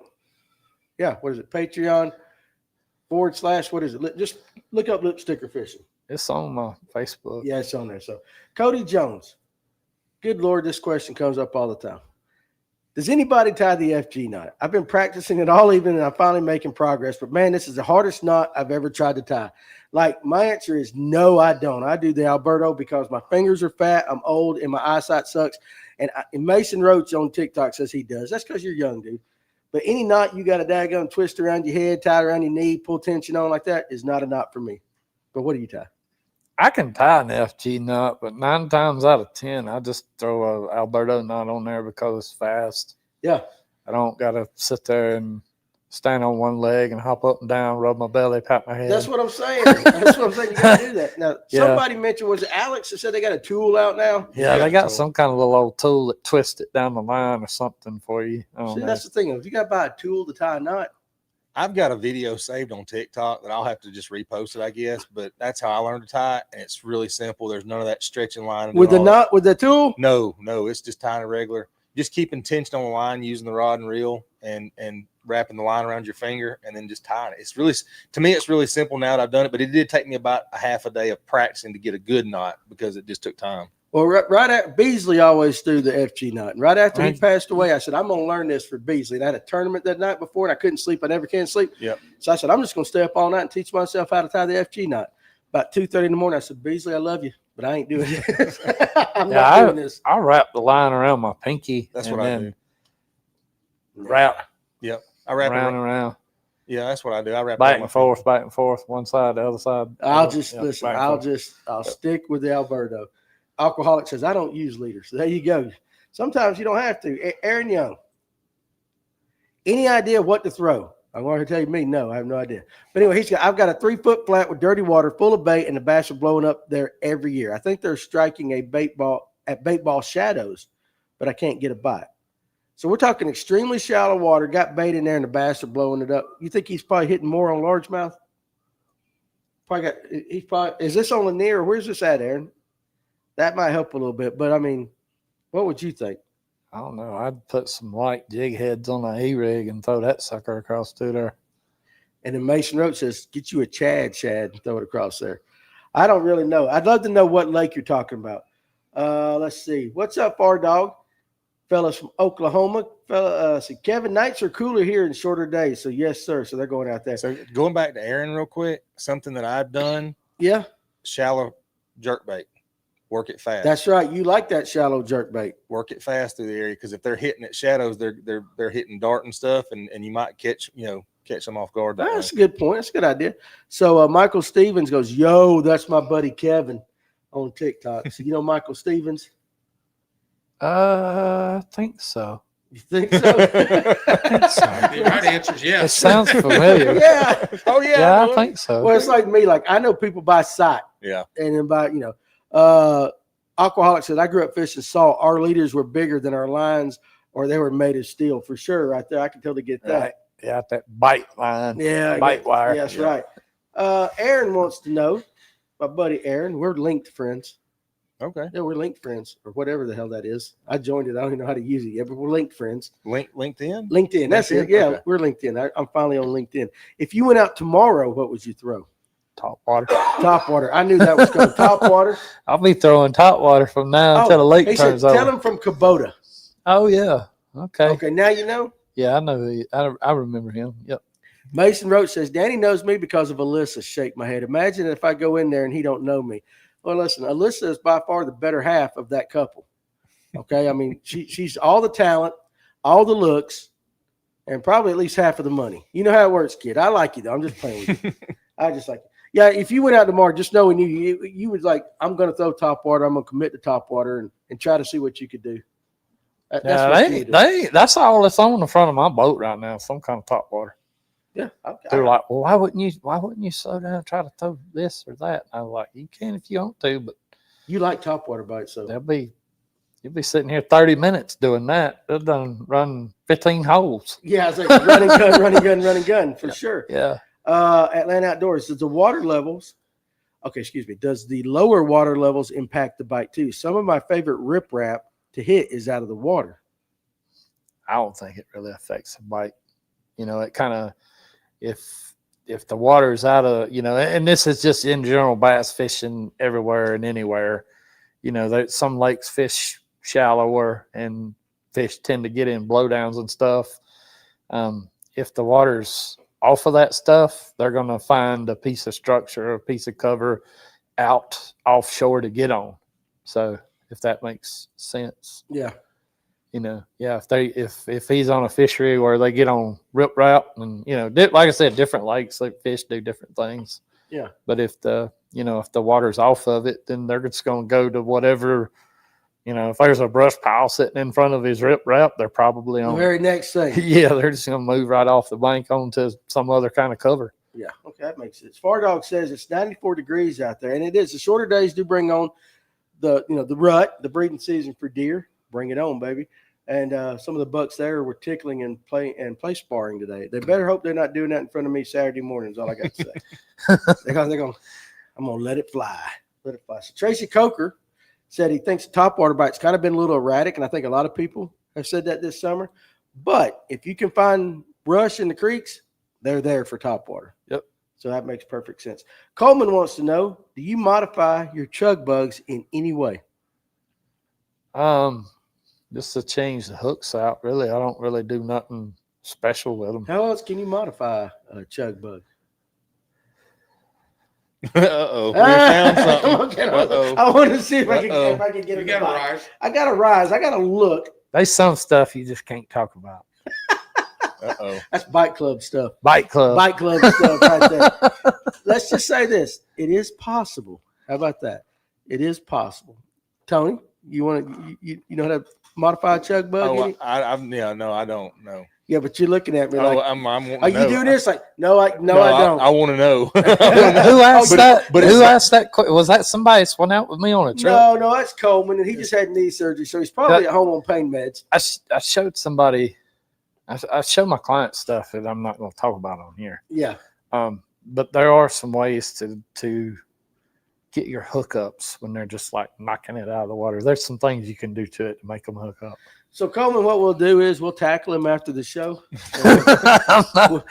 Yeah, what is it? Patreon / what is it? Just look up lip sticker fishing. It's on my Facebook. Yeah, it's on there. So Cody Jones. Good Lord, this question comes up all the time. Does anybody tie the FG knot? I've been practicing it all evening, and I'm finally making progress. But, man, this is the hardest knot I've ever tried to tie. Like, my answer is no, I don't. I do the Alberto because my fingers are fat, I'm old, and my eyesight sucks. And Mason Roach on TikTok says he does. That's because you're young, dude. But any knot you got a daggone twist around your head, tie around your knee, pull tension on like that is not a knot for me. But what do you tie? I can tie an FG knot, but 9 times out of 10, I just throw a Alberto knot on there because it's fast. Yeah. I don't got to sit there and stand on one leg and hop up and down, rub my belly, pat my head. That's what I'm saying. That's what I'm saying. You got to do that. Now, somebody mentioned, was it Alex that said they got a tool out now? Yeah, they got some kind of little old tool that twists it down the line or something for you. See, that's the thing. If you got to buy a tool to tie a knot. I've got a video saved on TikTok that I'll have to just repost it, I guess. But that's how I learned to tie it, and it's really simple. There's none of that stretching line. With the knot, with the tool? No, it's just tying a regular. Just keeping tension on the line, using the rod and reel, and wrapping the line around your finger, and then just tying it. It's really, to me, it's really simple now that I've done it. But it did take me about a half a day of practicing to get a good knot because it just took time. Well, right after Beasley always threw the FG knot. And right after he passed away, I said, I'm going to learn this for Beasley. And I had a tournament that night before, and I couldn't sleep. I never can sleep. Yep. So I said, I'm just going to stay up all night and teach myself how to tie the FG knot. About 2:30 in the morning, I said, Beasley, I love you, but I ain't doing this. I'm not doing this. I wrap the line around my pinky. That's what I do. Wrap. Yep. I wrap around. Yeah, that's what I do. I wrap it back on my and forth, one side, the other side. I'll just Yeah, listen. back and forth. I'll stick with the Alberto. Alcoholic says I don't use leaders. So there you go. Sometimes you don't have to. Aaron Young. Any idea what to throw? I'm going to tell you me. No, I have no idea. But anyway, I've got a 3-foot flat with dirty water full of bait, and the bass are blowing up there every year. I think they're striking a bait ball at bait ball shadows, but I can't get a bite. So we're talking extremely shallow water, got bait in there, and the bass are blowing it up. You think he's probably hitting more on largemouth? Is this on the near, or where's this at, Aaron? That might help a little bit, but I mean, what would you think? I don't know. I'd put some light jig heads on the E-rig and throw that sucker across through there. And then Mason Roach says, get you a shad, and throw it across there. I don't really know. I'd love to know what lake you're talking about. Let's see. What's up, R-Dog? Fellas from Oklahoma. See, Kevin, nights are cooler here in shorter days. So, yes, sir. So, they're going out there. So going back to Aaron real quick, something that I've done. Yeah. Shallow jerkbait. Work it fast. That's right. You like that shallow jerkbait. Work it fast through the area, because if they're hitting at shadows, they're hitting dart and stuff, and you might catch them off guard. That's a good point. That's a good idea. So Michael Stevens goes, yo, that's my buddy Kevin on TikTok. So you know Michael Stevens? I think so. You think so? The right answer is It yes. sounds familiar. Yeah. Oh yeah. Yeah, I think so. Well, it's like me. Like I know people by sight. Yeah. And then by, Alcoholic said, I grew up fishing salt. Our leaders were bigger than our lines, or they were made of steel for sure. Right there. I can totally get that. Right. Yeah, that bite line. Yeah. Bite wire. Yeah, that's right. Aaron wants to know, my buddy Aaron, we're linked friends. Okay. Yeah, we're linked friends, or whatever the hell that is. I joined it. I don't even know how to use it yet, but we're linked friends. LinkedIn. LinkedIn. That's it. LinkedIn? Yeah, Okay. we're LinkedIn. I'm finally on LinkedIn. If you went out tomorrow, what would you throw? Top water. Top water. I knew that was coming. Top water. I'll be throwing top water from now until the lake he said, turns tell over. him from Kubota. Oh yeah. Okay. Okay, now you know. Yeah, I know. I remember him. Yep. Mason Roach says, Danny knows me because of Alyssa. Shake my head. Imagine if I go in there and he don't know me. Well, listen, Alyssa is by far the better half of that couple. Okay, I mean, she's all the talent, all the looks, and probably at least half of the money. You know how it works, kid. I like you, though. I'm just playing with you. I just like you. Yeah, if you went out tomorrow, just knowing you would like, I'm going to throw top water. I'm going to commit to top water and try to see what you could do. That's what you would do. That's all that's on the front of my boat right now. Some kind of top water. Yeah. They're like, well, why wouldn't you slow down and try to throw this or that? And I was like, you can if you want to, but you like top water bites, so you'll be sitting here 30 minutes doing that. They're done run 15 holes. yeah, it's like running gun for sure. Yeah. Atlanta Outdoors, does the lower water levels impact the bite too? Some of my favorite riprap to hit is out of the water. I don't think it really affects the bite. It kind of, if the water is out of, and this is just in general bass fishing everywhere and anywhere, some lakes fish shallower and fish tend to get in blowdowns and stuff. If the water's off of that stuff, they're going to find a piece of structure or a piece of cover out offshore to get on. So if that makes sense. Yeah. If he's on a fishery where they get on riprap and, like I said, different lakes, like fish do different things. Yeah. But if the water's off of it, then they're just going to go to whatever, if there's a brush pile sitting in front of his riprap, they're probably The on. very next thing. Yeah, they're just going to move right off the bank onto some other kind of cover. Yeah. Okay. That makes sense. Far Dog says it's 94 degrees out there, and it is. The shorter days do bring on the rut, the breeding season for deer. Bring it on, baby. And some of the bucks there were tickling and play sparring today. They better hope they're not doing that in front of me Saturday morning is all I got to say. I'm going to let it fly. Let it fly. So Tracy Coker said he thinks top water bite's kind of been a little erratic, and I think a lot of people have said that this summer. But if you can find brush in the creeks, they're there for top water. Yep. So that makes perfect sense. Coleman wants to know, do you modify your chug bugs in any way? Just to change the hooks out, really. I don't really do nothing special with them. How else can you modify a chug bug? Uh-oh. We found something. Okay, I want to see if I can get You it. got to rise. I got to rise. I got to look. There's some stuff you just can't talk about. Uh-oh. That's bike club stuff. Bike club. Bike club stuff right there. Let's just say this: it is possible. How about that? It is possible. Tony, you want to you know how to modify a chug bug? Oh, I don't know. Yeah, but you're looking at me Oh, like, I'm wanting are to you know. doing this? Like, no, I don't. I want to know. Who asked Oh, that? but Who it's- asked that? Was that somebody that went out with me on a trip? No, that's Coleman, and he just had knee surgery, so he's probably at home on pain meds. I showed somebody. I show my clients stuff that I'm not going to talk about on here. Yeah, But there are some ways to get your hookups when they're just like knocking it out of the water. There's some things you can do to it to make them hook up. so Coleman, what we'll do is we'll tackle him after the show.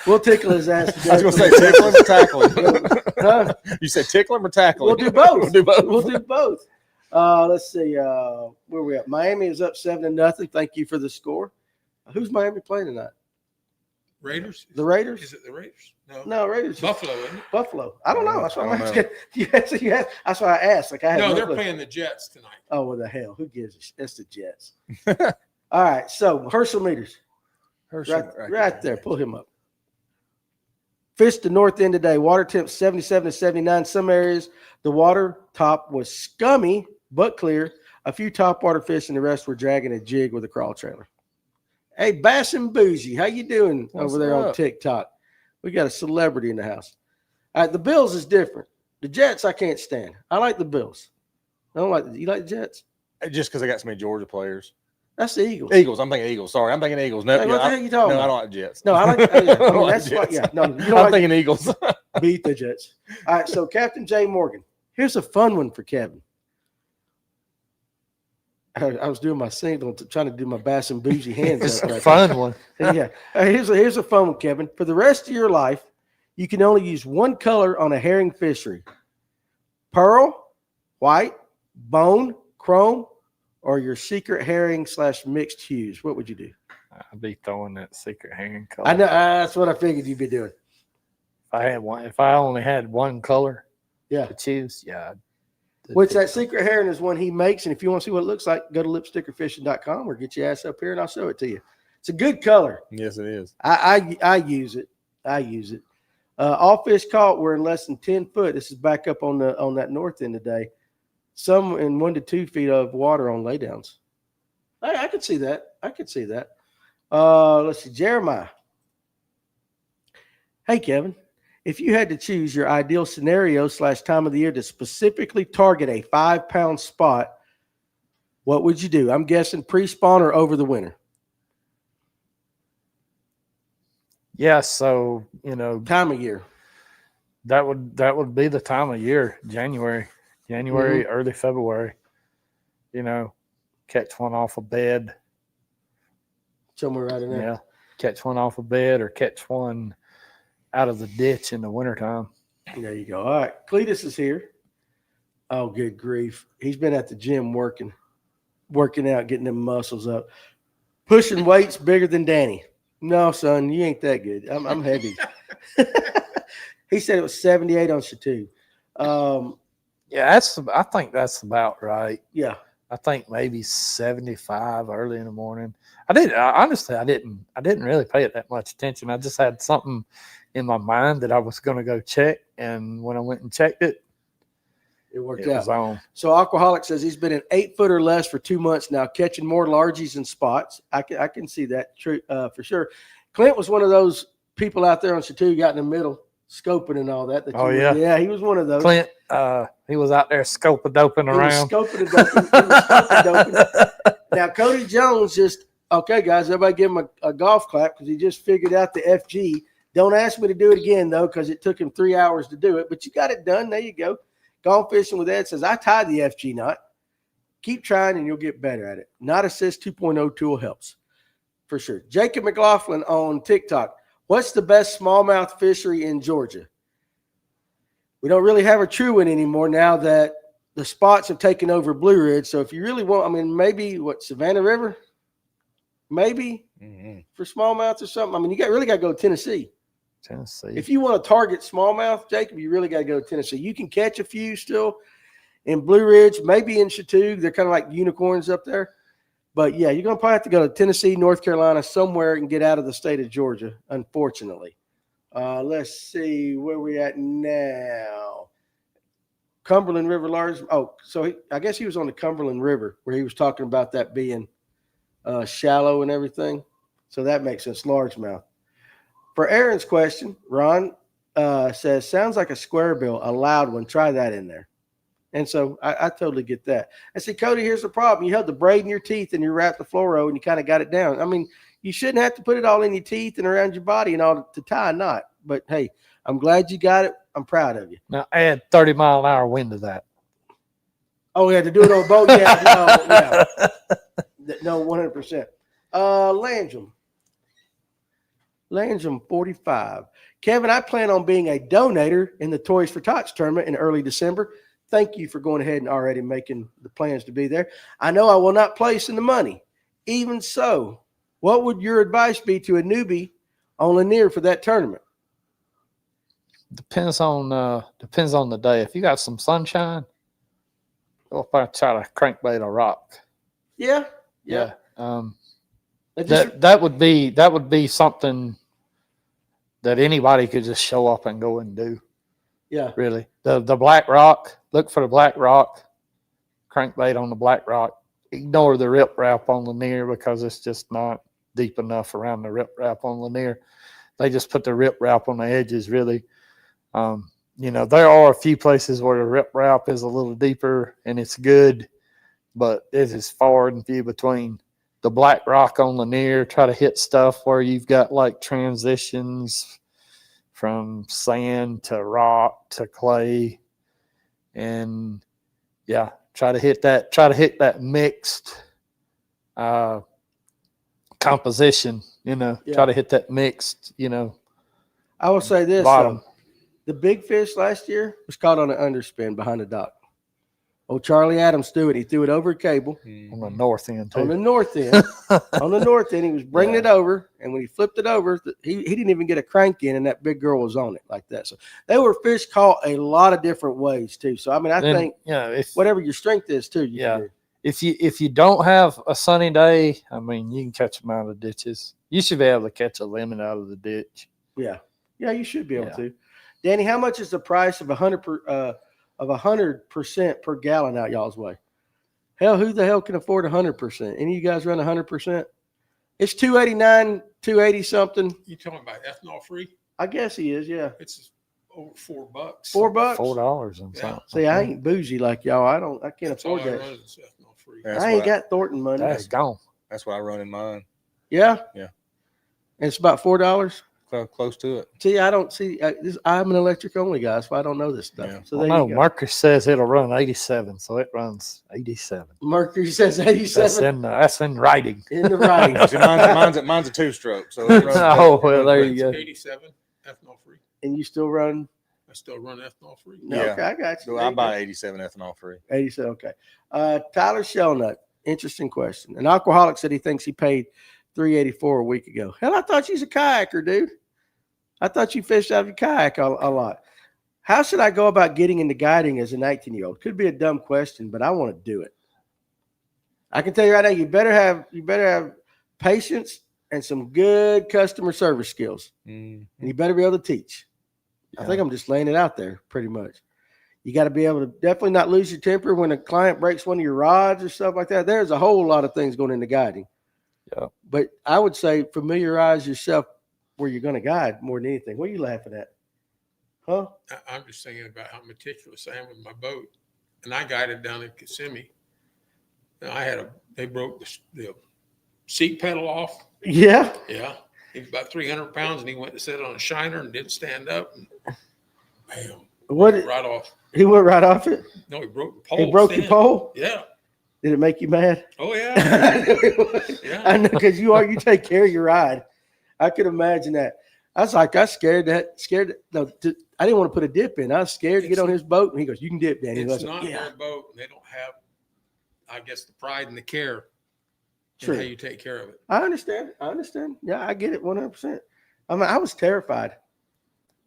We'll tickle his ass. To I was death. going to say tickle him or tackle him. Huh? You said tickle him or tackle We'll him? do both. We'll do both. We'll do both. Let's see. Where we at? Miami is up 7-0. Thank you for the score. Who's Miami playing tonight? Raiders? The Raiders? Is it the Raiders? No, Raiders. Buffalo, isn't it? Buffalo. I don't know. That's why I I'm don't asking. Yes. That's why I asked. Like I had No, they're clue. playing the Jets tonight. Oh, what the hell? Who gives a shit? That's the Jets. All right. So Herschel meters. Right there. Pull him up. Fish the north end today. Water temp 77 to 79. Some areas the water top was scummy but clear. A few topwater fish and the rest were dragging a jig with a crawl trailer. Hey, Bass and Bougie, how you doing over there on TikTok? We got a celebrity in the house. All right, the Bills is different. The Jets I can't stand. I like the Bills. I don't like you like the Jets? Just because I got so many Georgia players. That's the Eagles. Eagles. I'm thinking Eagles. Sorry, I'm thinking Eagles. No, Hey, what the hell you talking no, I about? don't like Jets. No, I like that's Jets. what, yeah. No, you don't I'm like thinking Eagles. beat the Jets. All right, so Captain Jay Morgan. Here's a fun one for Kevin. I was doing my signal trying to do my Bass and Bougie hands It's up. a right fun one. there. Yeah. Here's a fun one, Kevin. For the rest of your life, you can only use one color on a herring fishery: pearl, white, bone, chrome, or your secret herring / mixed hues. What would you do? I'd be throwing that secret herring color. I know that's what I figured you'd be doing. If I had one, if I only had one color Yeah. to choose, yeah. Which that secret herring is one he makes, and if you want to see what it looks like, go to lipstickerfishing.com or get your ass up here and I'll show it to you. It's a good color. Yes, it is. I use it. All fish caught were in less than 10 foot. This is back up on that north end today. Some in 1 to 2 feet of water on laydowns. I could see that. Let's see, Jeremiah. Hey, Kevin. If you had to choose your ideal scenario / time of the year to specifically target a 5-pound spot, what would you do? I'm guessing pre-spawn or over the winter. Yeah, so Time of year. that would be the time of year, January, early February. Catch one off a bed. Somewhere right in there. Yeah, catch one off a bed or catch one out of the ditch in the wintertime. There you go. All right. Cletus is here. Oh, good grief. He's been at the gym working out, getting them muscles up. Pushing weights bigger than Danny. No, son, you ain't that good. I'm heavy. He said it was 78 on Chateau. Yeah, I think that's about right. Yeah. I think maybe 75 early in the morning. Honestly, I didn't really pay it that much attention. I just had something in my mind that I was going to go check, and when I went and checked it, It worked it was out. on. So Aquaholic says he's been an 8 foot or less for 2 months now, catching more largies and spots. I can see that for sure. Clint was one of those people out there on Chateau, got in the middle, scoping and all that. Oh, yeah. Yeah, he was one of those. Clint, he was out there doping He was around. scoping and doping. Now, Cody Jones okay, guys, everybody give him a golf clap because he just figured out the FG. Don't ask me to do it again, though, because it took him 3 hours to do it. But you got it done. There you go. Gone Fishing with Ed says, I tied the FG knot. Keep trying and you'll get better at it. Knot Assist 2.0 tool helps for sure. Jacob McLaughlin on TikTok. What's the best smallmouth fishery in Georgia? We don't really have a true one anymore now that the spots have taken over Blue Ridge. So if you really want, maybe Savannah River? Maybe for smallmouth or something. You really got to go to Tennessee. If you want to target smallmouth, Jacob, you really got to go to Tennessee. You can catch a few still in Blue Ridge, maybe in Chateau. They're kind of like unicorns up there. But yeah, you're gonna probably have to go to Tennessee, North Carolina, somewhere and get out of the state of Georgia, unfortunately. Let's see where we at now. Cumberland River large. Oh, so I guess he was on the Cumberland River where he was talking about that being shallow and everything. So that makes sense. Largemouth. For Aaron's question, Ron says, sounds like a square bill, a loud one. Try that in there. And so I totally get that. I see, Cody, here's the problem. You held the braid in your teeth and you wrapped the fluoro and you kind of got it down. I mean, you shouldn't have to put it all in your teeth and around your body and all to tie a knot. But hey, I'm glad you got it. I'm proud of you. Now add 30-mile-an-hour wind to that. Oh, yeah, to do it on a boat? Yeah, no, 100%. Landrum 45. Kevin, I plan on being a donator in the Toys for Tots tournament in early December. Thank you for going ahead and already making the plans to be there. I know I will not place in the money. Even so, what would your advice be to a newbie on Lanier for that tournament? Depends on the day. If you got some sunshine, I'll probably try to crankbait a rock. Yeah. That would be something that anybody could just show up and go and do. Yeah. Really. The black rock, look for the black rock, crankbait on the black rock. Ignore the riprap on Lanier because it's just not deep enough around the riprap on Lanier. They just put the riprap on the edges, really. There are a few places where the riprap is a little deeper and it's good, but it is far and few between. The black rock on Lanier, try to hit stuff where you've got like transitions from sand to rock to clay, and yeah, try to hit that mixed composition. Try to hit that mixed. I will say this: bottom. The big fish last year was caught on an underspin behind the dock. Oh, Charlie Adams threw it. He threw it over a cable. On the north end, too. On the north end. On the north end, he was bringing it over. And when he flipped it over, he didn't even get a crank in, and that big girl was on it like that. So they were fish caught a lot of different ways, too. So, I mean, I think whatever your strength is, too. If you don't have a sunny day, I mean, you can catch them out of ditches. You should be able to catch a lemon out of the ditch. Yeah. Yeah, you should be able to. Danny, how much is the price of 100% per gallon out y'all's way? Hell, who the hell can afford 100%? Any of you guys run 100%? It's $289, $280 something. You talking about ethanol free? I guess he is, yeah. It's over $4. $4? $4 and something. See, I ain't bougie like y'all. I can't afford that. Ethanol free. I ain't got Thornton money. That's gone. That's what I run in mine. Yeah? Yeah. And it's about $4? Close to it. See, I don't see. I'm an electric only guy, so I don't know this stuff. Yeah. So there you go. Marcus says it'll run 87, so it runs 87. Mercury says 87. That's in writing. In the writing. mine's a two-stroke. So it runs there you go. 87 ethanol free. And you still run? I still run ethanol free. No, yeah. Okay, I got you. So I buy 87 ethanol free. 87. Okay. Tyler Shellnut. Interesting question. An alcoholic said he thinks he paid $384 a week ago. Hell, I thought she's a kayaker, dude. I thought you fished out of your kayak a lot. How should I go about getting into guiding as a 19-year-old? Could be a dumb question, but I want to do it. I can tell you right now, you better have patience and some good customer service skills. And you better be able to teach. I think I'm just laying it out there pretty much. You got to be able to definitely not lose your temper when a client breaks one of your rods or stuff like that. There's a whole lot of things going into guiding. Yeah. But I would say familiarize yourself where you're going to guide more than anything. What are you laughing at? Huh? I'm just thinking about how meticulous I am with my boat. And I guided down in Kissimmee. And they broke the seat pedal off. Yeah. Yeah. He was about 300 pounds and he went to sit on a shiner and didn't stand up. And bam. Right off. He went right off it? No, he broke the pole. He broke your pole? Yeah. Did it make you mad? Oh, yeah. Yeah. I know, because you take care of your ride. I could imagine that. I was like, I scared. I didn't want to put a dip in. I was scared to get on his boat. And he goes, you can dip, Danny. It's not their boat. And they don't have, I guess, the pride and the care in how you take care of it. I understand. Yeah, I get it 100%. I mean, I was terrified.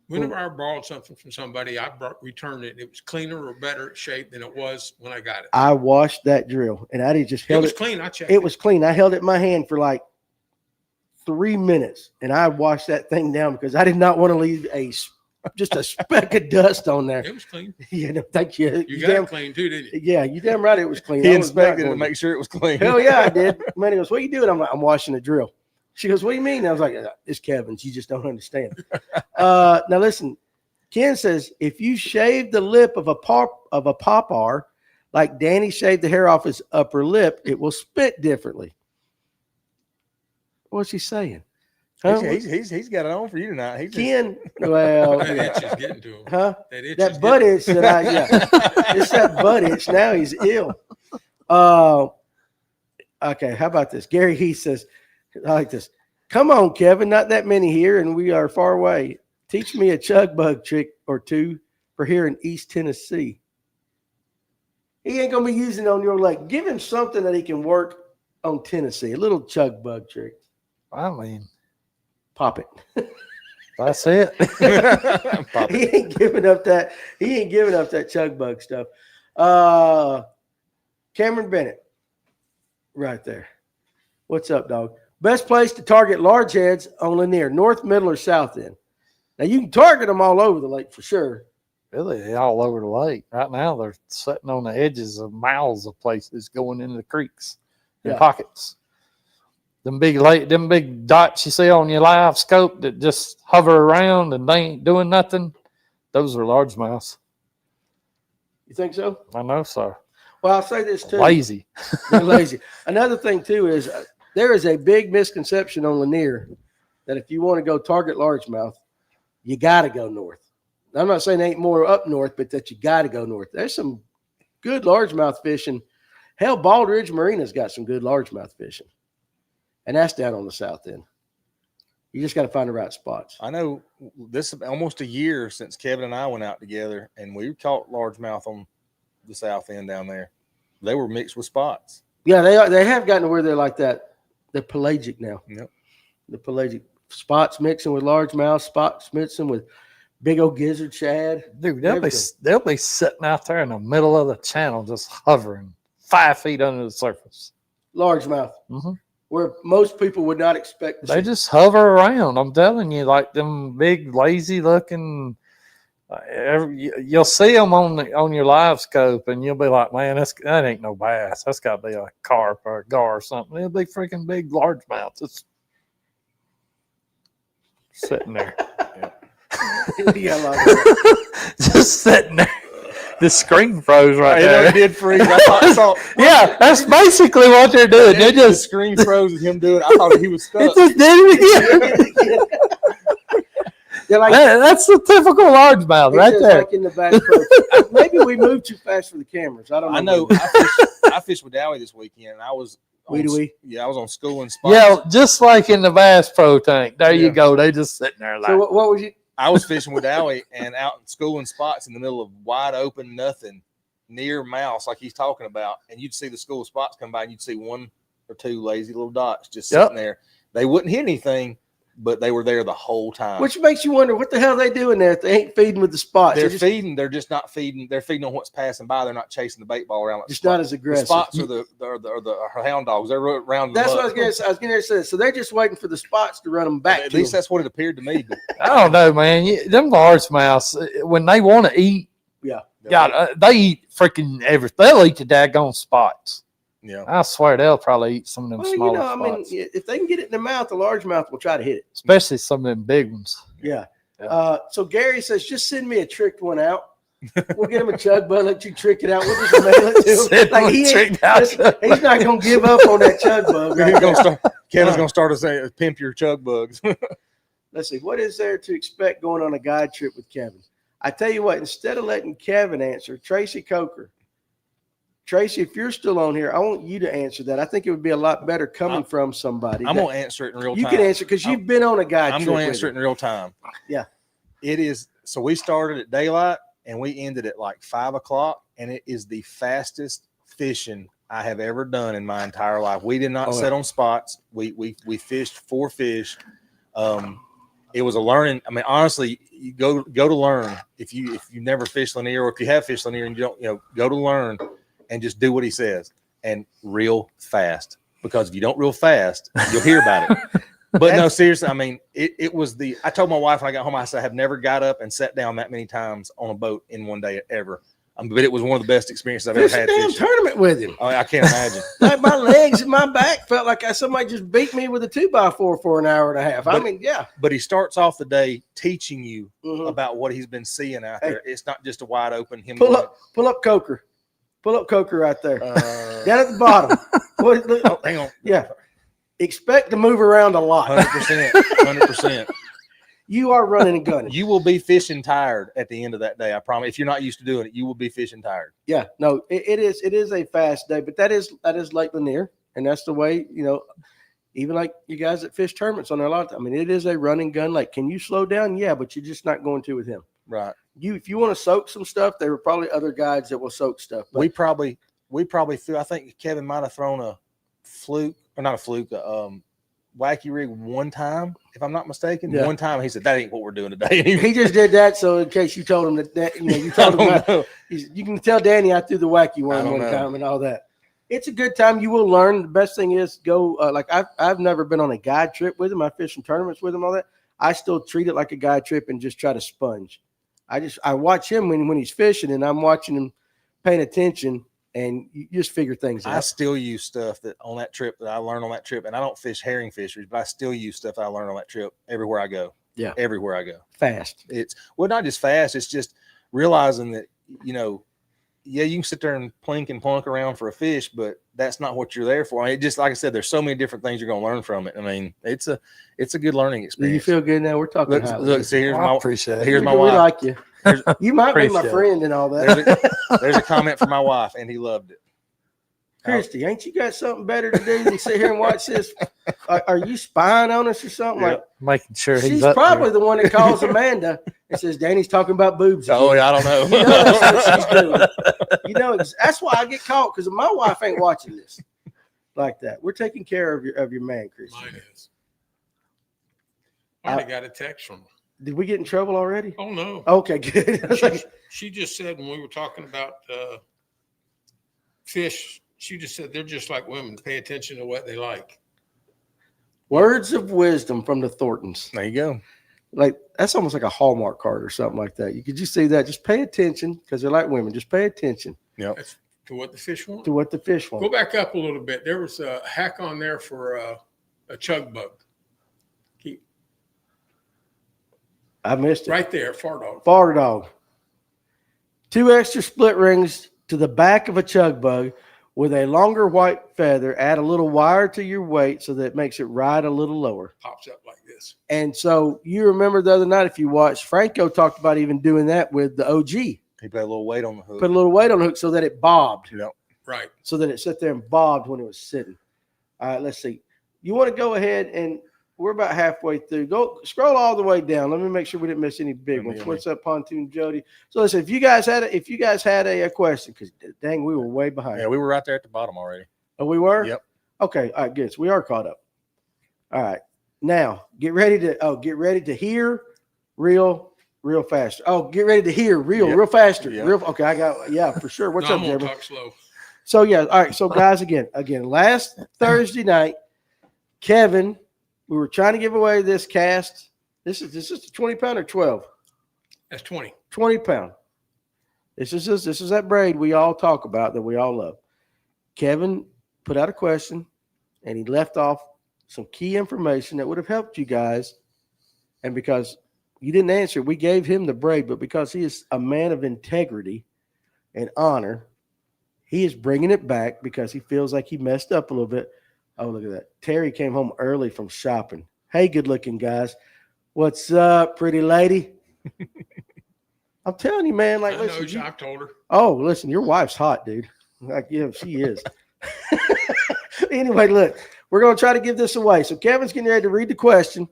Whenever I borrowed something from somebody, returned it. It was cleaner or better shape than it was when I got it. I washed that drill, and I did just It held was it. clean. I checked. It was clean. I held it in my hand for like 3 minutes, and I washed that thing down because I did not want to leave just a speck of dust on there. It was clean. Yeah, no, thank you. You got it clean too, didn't you? Yeah, you damn right it was clean. He I was not inspected it to going make sure it was clean. Hell yeah, I did. Manny goes, "What are you doing?" I'm like, "I'm washing the drill." She goes, "What do you mean?" I was like, "It's Kevin's. You just don't understand." Now listen, Ken says if you shave the lip of a popar, like Danny shaved the hair off his upper lip, it will spit differently. What's he saying? Huh? He's got it on for you tonight. He's Ken, well, That yeah. itch is getting to him. Huh? That itch That is butt getting itch it's that butt itch. Now he's ill. Okay, how about this? Gary Heath says, I like this. Come on, Kevin, not that many here, and we are far away. Teach me a chug bug trick or two for here in East Tennessee. He ain't gonna be using it on your lake. Give him something that he can work on Tennessee. A little chug bug trick. I mean, Pop it. that's it. He ain't giving up that. He ain't giving up that chug bug stuff. Cameron Bennett, right there. What's up, dog? Best place to target large heads on Lanier, north, middle, or south end. Now you can target them all over the lake for sure. Really, all over the lake. Right now, they're sitting on the edges of miles of places going into the creeks and Yeah. pockets. Them big dots you see on your live scope that just hover around and they ain't doing nothing. Those are largemouths. You think so? I know, sir. Well, I'll say this too. Lazy. They're lazy. Another thing too is there is a big misconception on Lanier that if you want to go target largemouth, you got to go north. I'm not saying there ain't more up north, but that you got to go north. There's some good largemouth fishing. Hell, Bald Ridge Marina's got some good largemouth fishing, and that's down on the south end. You just got to find the right spots. I know this is almost a year since Kevin and I went out together, and we caught largemouth on the south end down there. They were mixed with spots. Yeah, they are. They have gotten to where they're like that. They're pelagic now. Yep. The pelagic spots mixing with largemouth, spots mixing with big old gizzard shad. Dude, Everything. they'll be sitting out there in the middle of the channel just hovering 5 feet under the surface. Largemouth, Mm-hmm. where most people would not expect to They see. just hover around. I'm telling you, like them big, lazy looking. You'll see them on your live scope, and you'll be like, "Man, that ain't no bass. That's got to be a carp or a gar or something." It'll be freaking big largemouth. It's sitting there, Yeah, like just sitting there. The screen froze right It there. did freeze. I thought, Yeah, that's basically what they're doing. They the just screen froze with him doing it. I thought he was it stuck. just did it again. they're like, That's the typical largemouth it right says there. like in the back. Maybe we moved too fast for the cameras. I don't know. I know. I fished with Dowie this weekend. And I was on, Yeah, I was on school and spots. Yeah, just like in the Bass Pro Tank. There you Yeah. go. They just sitting there like. So what was you? I was fishing with Dowie and out in school and spots in the middle of wide open nothing near mouse like he's talking about, and you'd see the school spots come by and you'd see 1 or 2 lazy little dots just sitting there. They wouldn't hit anything, but they were there the whole time. Which makes you wonder what the hell they doing there if they ain't feeding with the spots. They're feeding. They're just not feeding. They're feeding on what's passing by. They're not chasing the bait ball around. Like just the not spots. as aggressive. The spots are the hound dogs. They're around. That's what I was going to say. So they're just waiting for the spots to run them back. At to least them. that's what it appeared to me. But I don't know, man. Them largemouths, when they want to eat, God, they eat freaking everything. They'll eat the daggone spots. Yeah, I swear they'll probably eat some of them Well, smaller I mean, spots, if they can get it in the mouth, the largemouth will try to hit it. especially some of them big ones. Yeah. Yeah. So Gary says, just send me a tricked one out. We'll get him a chug bug, let you trick it out. We'll just mail it to him. Send Like, them he a ain't- tricked out listen, chug he's not going to give up on that chug bug. Right now. Kevin's gonna start to say, "Pimp your chug bugs." Let's see. What is there to expect going on a guide trip with Kevin? I tell you what, instead of letting Kevin answer, Tracy Coker. Tracy, if you're still on here, I want you to answer that. I think it would be a lot better coming from somebody. I'm that- gonna answer it in real time. You can answer because you've been on a guide I'm trip. going to with answer it him. in real time. Yeah. It is. So we started at daylight and we ended at like 5 o'clock, and it is the fastest fishing I have ever done in my entire life. We did not set on spots. We fished 4 fish. it was a learning. I mean, honestly, you go to learn. If you never fished linear, or if you have fished linear and you don't, go to learn and just do what he says and reel fast. Because if you don't reel fast, you'll hear about it. But no, seriously, I mean, it was I told my wife when I got home, I said, I have never got up and sat down that many times on a boat in one day ever. But it was one of the best experiences I've ever had. Damn tournament with him. Oh, I can't imagine. Like my legs and my back felt like somebody just beat me with a 2x4 for an hour and a half. But, I mean, yeah. But he starts off the day teaching you Mhm. about what he's been seeing out there. It's not just a wide open. Pull up Coker. Pull up Coker right there. Down at the bottom. Hang on. Yeah. Expect to move around a lot. 100%. 100%. You are running and gunning. You will be fishing tired at the end of that day. I promise. If you're not used to doing it, you will be fishing tired. Yeah, no, it is a fast day, but that is Lake Lanier, and that's the way, even like you guys that fish tournaments on there a lot. I mean, it is a run and gun lake. Can you slow down? Yeah, but you're just not going to with him. Right. If you want to soak some stuff, there are probably other guides that will soak stuff. But We probably threw. I think Kevin might have thrown a fluke, or not a fluke, wacky rig one time, if I'm not mistaken. Yeah. One time he said, that ain't what we're doing today. he just did that, so in case you told him that you told him you can tell Danny I threw the wacky one time and all that. It's a good time. You will learn. The best thing is go like I've never been on a guide trip with him. I fish some tournaments with him, all that. I still treat it like a guide trip and just try to sponge. I watch him when he's fishing, and I'm watching him paying attention, and you just figure things out. I still use stuff that I learned on that trip, and I don't fish herring fisheries, but I still use stuff I learned on that trip everywhere I go. Yeah. Everywhere I go. Fast. It's not just fast. It's just realizing that, you can sit there and plink and plunk around for a fish, but that's not what you're there for. I mean, just like I said, there's so many different things you're going to learn from it. I mean, it's a good learning Do experience. you feel good now? We're talking. Look, see, Appreciate it. here's my We wife. like you. You might be my Appreciate friend and all that. There's a comment from my wife, and he loved it. Christy, ain't you got something better to do than sit here and watch this? Are you spying on us or something? Yeah. Like Making sure he's she's up probably there. the one that calls Amanda and says Danny's talking about boobs. Oh, again." yeah, I don't know. You know that's what she's doing. That's why I get caught, because my wife ain't watching this like that. We're taking care of your man, Christy. Mine is. I already got a text from her. Did we get in trouble already? Oh, no. Okay, good. I was like, She just said when we were talking about fish, she just said they're just like women. Pay attention to what they like. words of wisdom from the Thorntons. There you go. Like that's almost like a Hallmark card or something like that. You could just see that. Just pay attention, because they're like women. Just pay attention That's to what the fish want. to what the fish want. Go back up a little bit. There was a hack on there for a chug bug. I missed it. Right there, far dog. Far dog. 2 extra split rings to the back of a chug bug with a longer white feather. Add a little wire to your weight so that it makes it ride a little lower. Pops up like this. And so you remember the other night, if you watched, Franco talked about even doing that with the OG. He put a little weight on the hook. Put a little weight on the hook so that it bobbed. Right. So that it sat there and bobbed when it was sitting. All right, let's see. You want to go ahead, and we're about halfway through. Go scroll all the way down. Let me make sure we didn't miss any big ones. What's up, Pontoon Jody? So listen, if you guys had a question, because dang, we were way behind. Yeah, we were right there at the bottom already. Oh, we were? Yep. Okay, all right, good. So we are caught up. All right. Now get ready to hear real faster. Oh, get ready to hear real faster. Yep. Okay, I got for sure. What's No, up, I'm gonna Jeremy? talk slow. So yeah, all right. So guys, again, last Thursday night, Kevin, we were trying to give away this cast. This is a 20 pound or 12? That's 20. 20 pound. This is that braid we all talk about that we all love. Kevin put out a question, and he left off some key information that would have helped you guys. And because you didn't answer, we gave him the braid, but because he is a man of integrity and honor, he is bringing it back because he feels like he messed up a little bit. Oh, look at that. Terry came home early from shopping. Hey, good looking guys. What's up, pretty lady? I'm telling you, man. Like, I know, listen. I've told her. Oh, listen, your wife's hot, dude. Like, yeah, she is. Anyway, look, we're going to try to give this away. So Kevin's getting ready to read the question,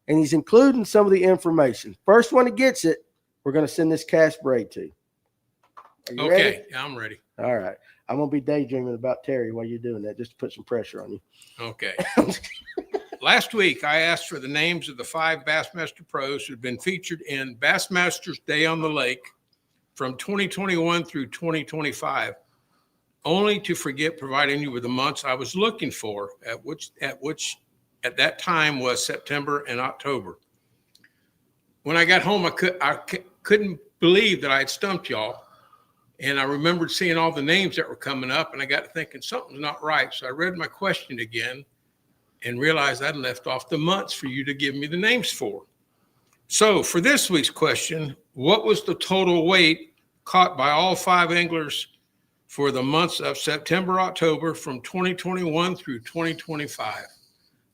and he's including some of the information. First one that gets it, we're going to send this cast braid to. Are you ready? Okay, I'm ready. All right. I'm going to be daydreaming about Terry while you're doing that, just to put some pressure on you. Okay. Last week, I asked for the names of the 5 Bassmaster pros who'd been featured in Bassmasters Day on the Lake from 2021 through 2025, only to forget providing you with the months I was looking for, at which at that time was September and October. When I got home, I couldn't believe that I had stumped y'all. And I remembered seeing all the names that were coming up, and I got to thinking something's not right. So I read my question again and realized I'd left off the months for you to give me the names for. So for this week's question, what was the total weight caught by all 5 anglers for the months of September, October from 2021 through 2025?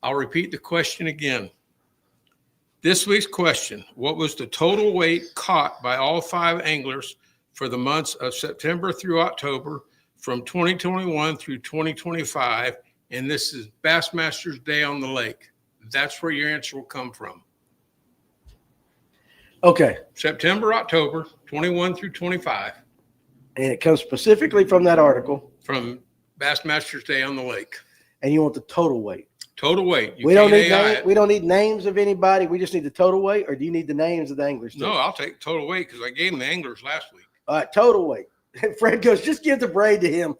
I'll repeat the question again. This week's question, what was the total weight caught by all 5 anglers for the months of September through October from 2021 through 2025? And this is Bassmasters Day on the Lake. That's where your answer will come from. Okay. September, October, 21 through 25. And it comes specifically from that article. From Bassmasters Day on the Lake. And you want the total weight. Total weight. We don't need names of anybody. We just need the total weight, or do you need the names of the anglers too? No, I'll take total weight because I gave them the anglers last week. All right, total weight. Fred goes, just give the braid to him.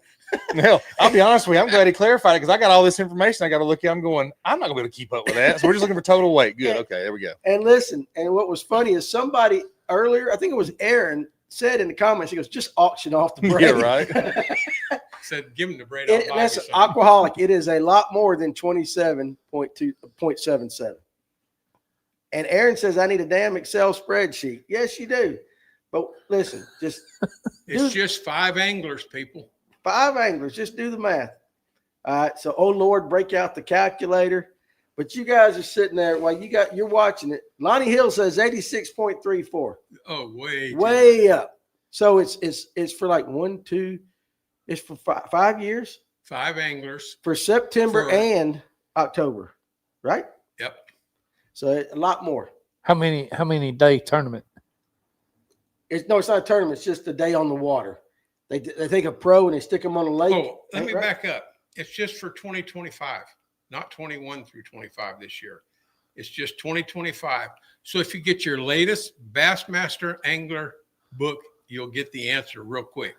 Hell, I'll be honest with you. I'm glad he clarified it because I got all this information I got to look at. I'm going, I'm not going to be able to keep up with that. So we're just looking for total weight. Good. Okay, there we go. And listen, and what was funny is somebody earlier, I think it was Aaron, said in the comments, he goes, just auction off the braid. Yeah, right. Said, give them the braid. That's Aquaholic. It is a lot more than 27.77. And Aaron says, I need a damn Excel spreadsheet. Yes, you do. But listen, it's just 5 anglers, people. 5 anglers. Just do the math. All right. So, oh Lord, break out the calculator. But you guys are sitting there while you're watching it. Lonnie Hill says 86.34. Oh, way up. So it's for like 1, 2. It's for 5 years. 5 anglers for September and October, right? Yep. So a lot more. How many day tournament? It's not a tournament. It's just a day on the water. They take a pro and they stick them on a lake. Oh, let me back up. It's just for 2025, not 21 through 25 this year. It's just 2025. So if you get your latest Bassmaster Angler book, you'll get the answer real quick.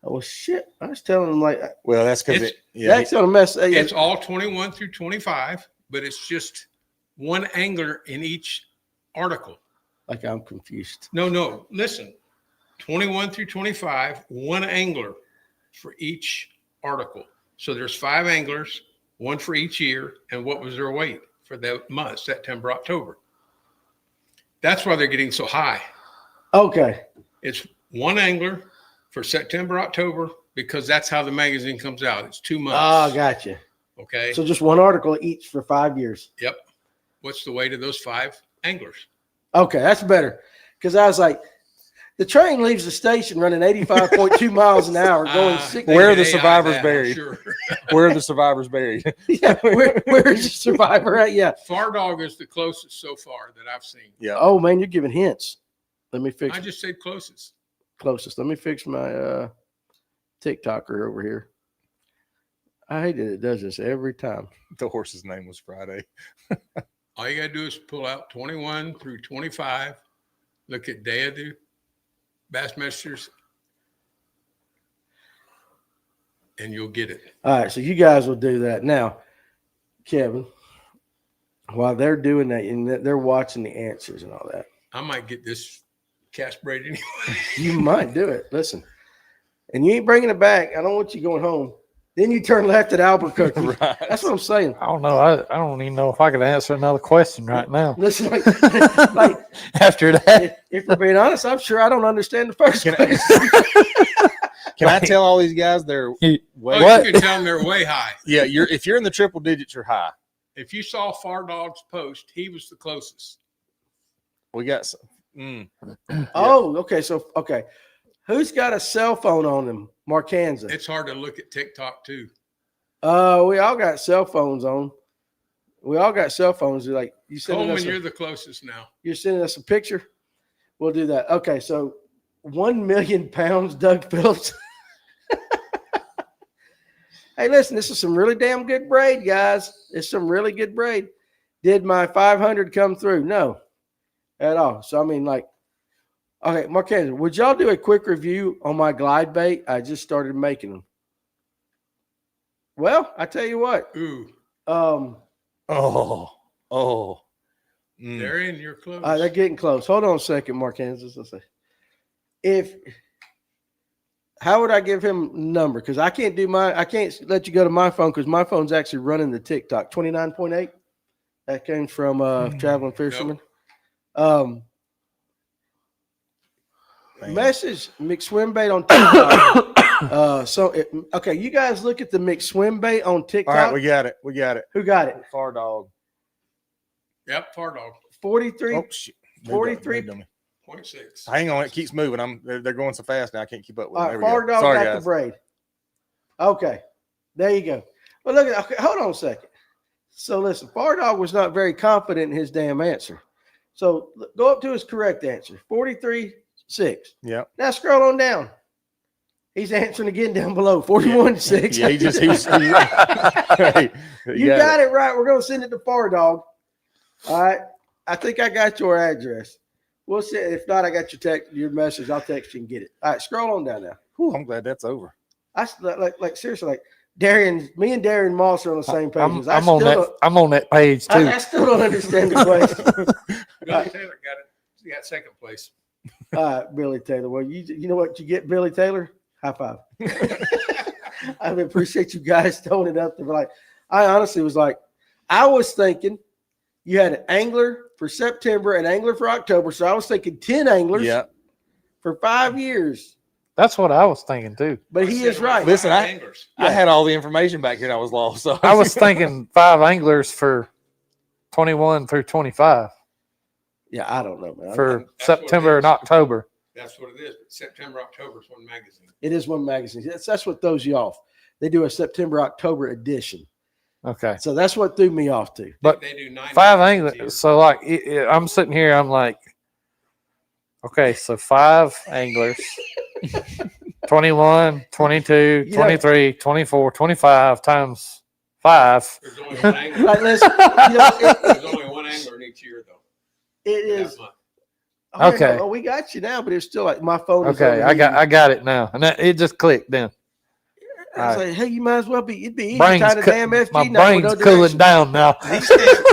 Oh shit! I was telling them like, well, that's because that's gonna mess. It's all 21 through 25, but it's just one angler in each article. Like I'm confused. No. Listen, 21 through 25, one angler for each article. So there's 5 anglers, one for each year, and what was their weight for the month, September, October. That's why they're getting so high. Okay. It's one angler for September, October, because that's how the magazine comes out. It's 2 months. Oh, gotcha. Okay. So just one article each for 5 years. Yep. What's the weight of those 5 anglers? Okay, that's better. Because I was like, the train leaves the station running 85.2 miles an hour, going 60. Where are the survivors buried? Sure. Where are the survivors buried? Yeah, where is the survivor at? Yeah. Far Dog is the closest so far that I've seen. Yeah. Oh man, you're giving hints. Let me fix. I just said closest. Let me fix my TikToker over here. I hate that it does this every time. The horse's name was Friday. All you got to do is pull out 21 through 25. Look at Day of the Bassmasters, and you'll get it. All right, so you guys will do that. Now, Kevin, while they're doing that, and they're watching the answers and all that. I might get this cast braid anyway. You might do it. Listen, and you ain't bringing it back. I don't want you going home. Then you turn left at Albuquerque. Right. That's what I'm saying. I don't know. I don't even know if I could answer another question right now. Listen, like After that, if we're being honest, I'm sure I don't understand the first place. Can I tell all these guys they're way? Oh, you can tell them they're way high. Yeah, if you're in the triple digits, you're high. If you saw Far Dog's post, he was the closest. We got some. Oh, okay. So, okay. Who's got a cell phone on them? Marcanza. It's hard to look at TikTok too. We all got cell phones on. We all got cell phones. Like you sending Coleman, us you're the closest now. you're sending us a picture. We'll do that. Okay, so 1 million pounds, Doug Phillips. Hey, listen, this is some really damn good braid, guys. It's some really good braid. Did my 500 come through? No, at all. So, I mean, like, okay, Marquez, would y'all do a quick review on my glide bait? I just started making them. Well, I tell you what. Ooh, they're in your clothes. They're getting close. Hold on a second, Marquez. Let's see. How would I give him a number? Because I can't let you go to my phone because my phone's actually running the TikTok. 29.8. That came from Traveling Fisherman. Message McSwim bait on TikTok. Okay, you guys look at the McSwim bait on TikTok. All right, we got it. Who got it? Far dog. Yep, far dog. 43. Oh, shit. 43. 26. Hang on, it keeps moving. They're going so fast now I can't keep up with it. All There right, we far go. dog Sorry, got guys. the braid. Okay, there you go. Well, look at. Okay, hold on a second. So listen, far dog was not very confident in his damn answer. So go up to his correct answer. 43.6. Yep. Now scroll on down. He's answering again down below. 41.6. Yeah, You got it right. We're gonna send it to far dog. All right. I think I got your address. We'll see. If not, I got your message. I'll text you and get it. All right, scroll on down now. Whew, I'm glad that's over. I like seriously, like me and Darian Moss are on the same page. I'm on that page too. I still don't understand the question. Billy Taylor got it. He got second place. All right, Billy Taylor. Well, you know what you get, Billy Taylor? High five. I appreciate you guys throwing it up there. But like, I honestly was like, I was thinking you had an angler for September, an angler for October. So I was thinking 10 anglers for 5 years. That's what I was thinking too. But he is right. Listen, I had all the information back here and I was lost. So I was thinking 5 anglers for 21 through 25 Yeah, I don't know, man. for September and October. That's what it is. But September, October is one magazine. It is one magazine. That's what throws you off. They do a September, October edition. Okay. So that's what threw me off too. But they do 9 5 magazines anglers. So like I'm sitting here, I'm like, okay, so 5 anglers, 21, 22, 23, 24, 25 times 5. There's only one angler. Like, listen, There's only one angler in each year, though. it is. Okay. Well, we got you now, but it's still like my phone. Okay, I got it now, and it just clicked then. I was like, hey, you might as well be. It'd be easy Brain's to tie the damn FG. my now with brain's no cooling direction. down now.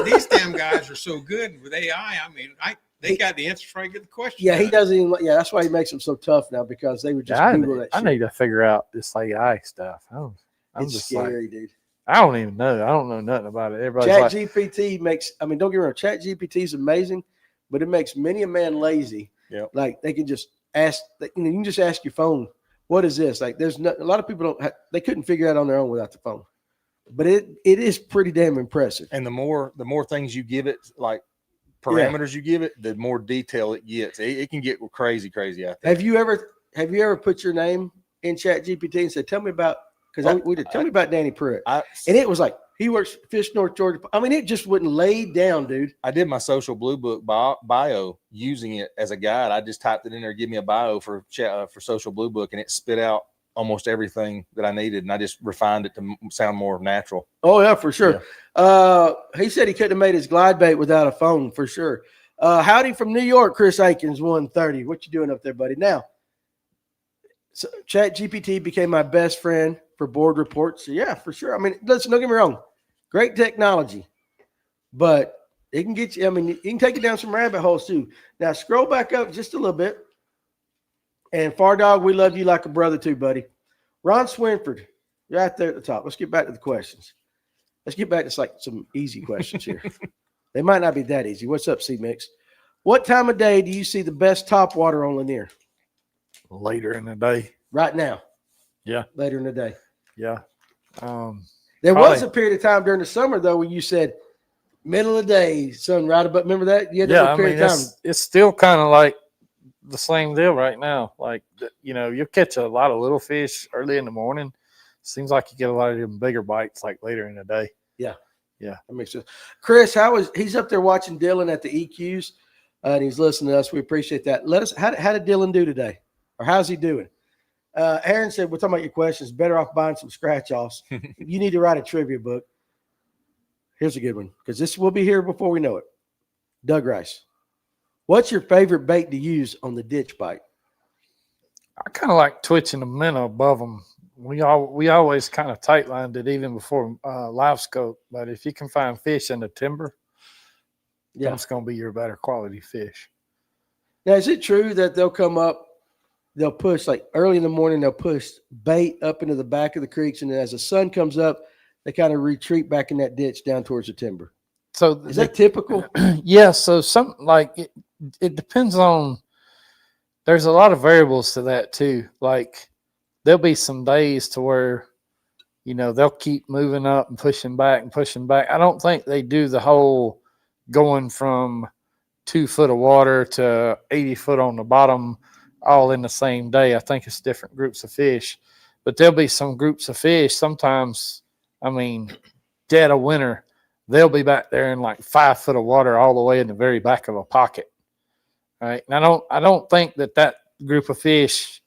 These damn guys are so good with AI. I mean, they got the answers before I get the question. Yeah, he doesn't even. Yeah, that's why he makes them so tough now because they would just Google that I shit. need to figure out this AI stuff. I'm It's just scary, like, dude. I don't even know. I don't know nothing about it. Everybody's Chat like, GPT makes. I mean, don't get me wrong. Chat GPT is amazing, but it makes many a man lazy. Yep. Like they can just ask. You can just ask your phone, "What is this?" Like there's a lot of people don't. They couldn't figure it out on their own without the phone. But it is pretty damn impressive. And the more things you give it, like parameters you give it, the more detail it gets. It can get crazy out there. Have you ever put your name in Chat GPT and said, "Tell me about"? Because tell me about Danny Pruitt, and it was like he works Fish North Georgia. I mean, it just wouldn't lay down, dude. I did my social blue book bio using it as a guide. I just typed it in there, give me a bio for social blue book, and it spit out almost everything that I needed, and I just refined it to sound more natural. Oh yeah, for sure. Yeah. He said he couldn't have made his glide bait without a phone for sure. Howdy from New York, Chris Aikens, 130. What you doing up there, buddy? Now, so Chat GPT became my best friend for board reports. So yeah, for sure. I mean, listen, don't get me wrong. Great technology, but it can get you. I mean, you can take it down some rabbit holes too. Now, scroll back up just a little bit. And Far Dog, we love you like a brother too, buddy. Ron Swinford, right there at the top. Let's get back to the questions. Let's get back to like some easy questions here. They might not be that easy. What's up, C-Mix? What time of day do you see the best top water on Lanier? later in the day. Right now. Yeah. Later in the day. Yeah. There was a period of time during the summer, though, when you said middle of the day, sun right above. Remember that? You had that I period mean, of time. it's still kind of like the same deal right now. Like, you'll catch a lot of little fish early in the morning. Seems like you get a lot of them bigger bites like later in the day. Yeah. Yeah. That makes sense. Chris, he's up there watching Dylan at the EQs, and he's listening to us. We appreciate that. How did Dylan do today? Or how's he doing? Aaron said, we're talking about your questions. Better off buying some scratch offs. You need to write a trivia book. Here's a good one because this will be here before we know it. Doug Rice, what's your favorite bait to use on the ditch bite? I kind of like twitching the minnow above them. We always kind of tight lined it even before live scope. But if you can find fish in the timber, that's going to be your better quality fish. Now, is it true that they'll come up, they'll push like early in the morning, they'll push bait up into the back of the creeks, and then as the sun comes up, they kind of retreat back in that ditch down towards the timber? So is that typical? Yeah. So something like it depends on. There's a lot of variables to that too. Like there'll be some days to where, they'll keep moving up and pushing back and pushing back. I don't think they do the whole going from 2 foot of water to 80 foot on the bottom all in the same day. I think it's different groups of fish, but there'll be some groups of fish. Sometimes, dead of winter, they'll be back there in like 5 foot of water all the way in the very back of a pocket. Right. And I don't think that group of fish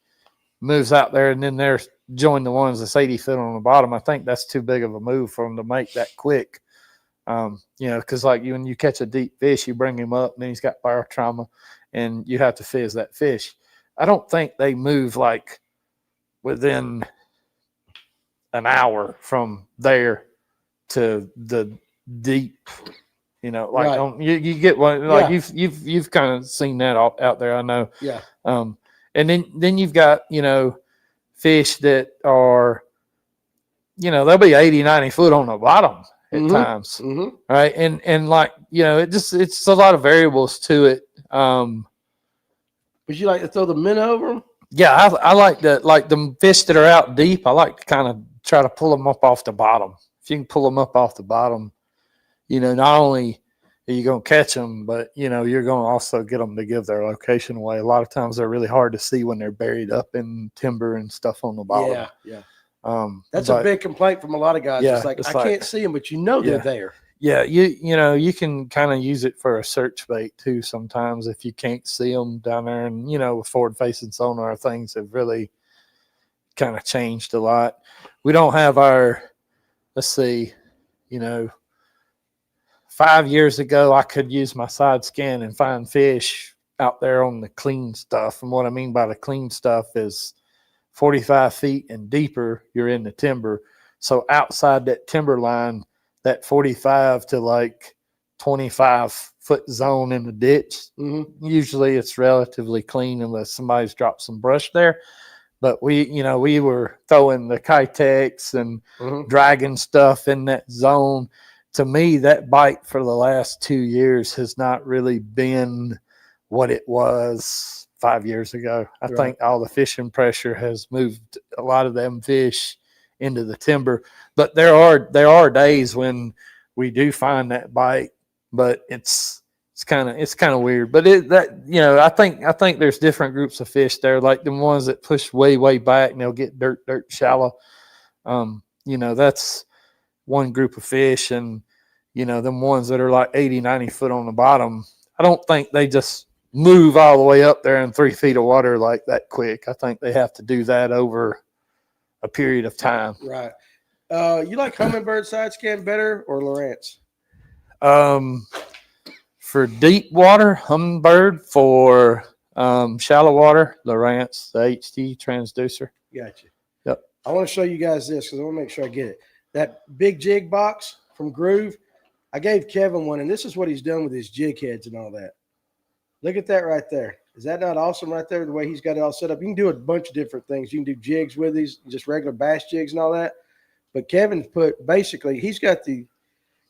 moves out there and then they're join the ones that's 80 foot on the bottom. I think that's too big of a move for them to make that quick. Because like when you catch a deep fish, you bring him up and then he's got barotrauma and you have to fizz that fish. I don't think they move like within an hour from there to the deep. Right. You get one like you've kind of seen that out there. I know. Yeah. And then you've got fish that are they'll be 80, 90 foot on the bottom at times, right? And like it's a lot of variables to it. Would you like to throw the minnow over them? Yeah, I like the fish that are out deep. I like to kind of try to pull them up off the bottom. If you can pull them up off the bottom. Not only are you going to catch them, but, you're going to also get them to give their location away. A lot of times they're really hard to see when they're buried up in timber and stuff on the bottom. Yeah. That's a big complaint from a lot of guys. Yeah, it's like, I can't see them, but they're there. Yeah, you can kind of use it for a search bait too sometimes if you can't see them down there. And, with forward-facing sonar, things have really kind of changed a lot. We don't have our, let's see, 5 years ago, I could use my side scan and find fish out there on the clean stuff. And what I mean by the clean stuff is 45 feet and deeper, you're in the timber. So outside that timber line, that 45 to like 25 foot zone in the ditch, usually it's relatively clean unless somebody's dropped some brush there. But we were throwing the Kitex and dragging stuff in that zone. To me, that bite for the last 2 years has not really been what it was 5 years ago. I think all the fishing pressure has moved a lot of them fish into the timber. But there are days when we do find that bite, but it's kind of weird. But I think there's different groups of fish there, like the ones that push way back and they'll get dirt shallow. That's one group of fish, and them ones that are like 80, 90 foot on the bottom, I don't think they just move all the way up there in 3 feet of water like that quick. I think they have to do that over a period of time. Right. You like hummingbird side scan better or Lowrance? For deep water, hummingbird. For shallow water, Lowrance, the HT transducer. Gotcha. Yep. I want to show you guys this because I want to make sure I get it. That big jig box from Groove, I gave Kevin one, and this is what he's done with his jig heads and all that. Look at that right there. Is that not awesome right there, the way he's got it all set up? You can do a bunch of different things. You can do jigs with these, just regular bass jigs and all that. But Kevin's he's got the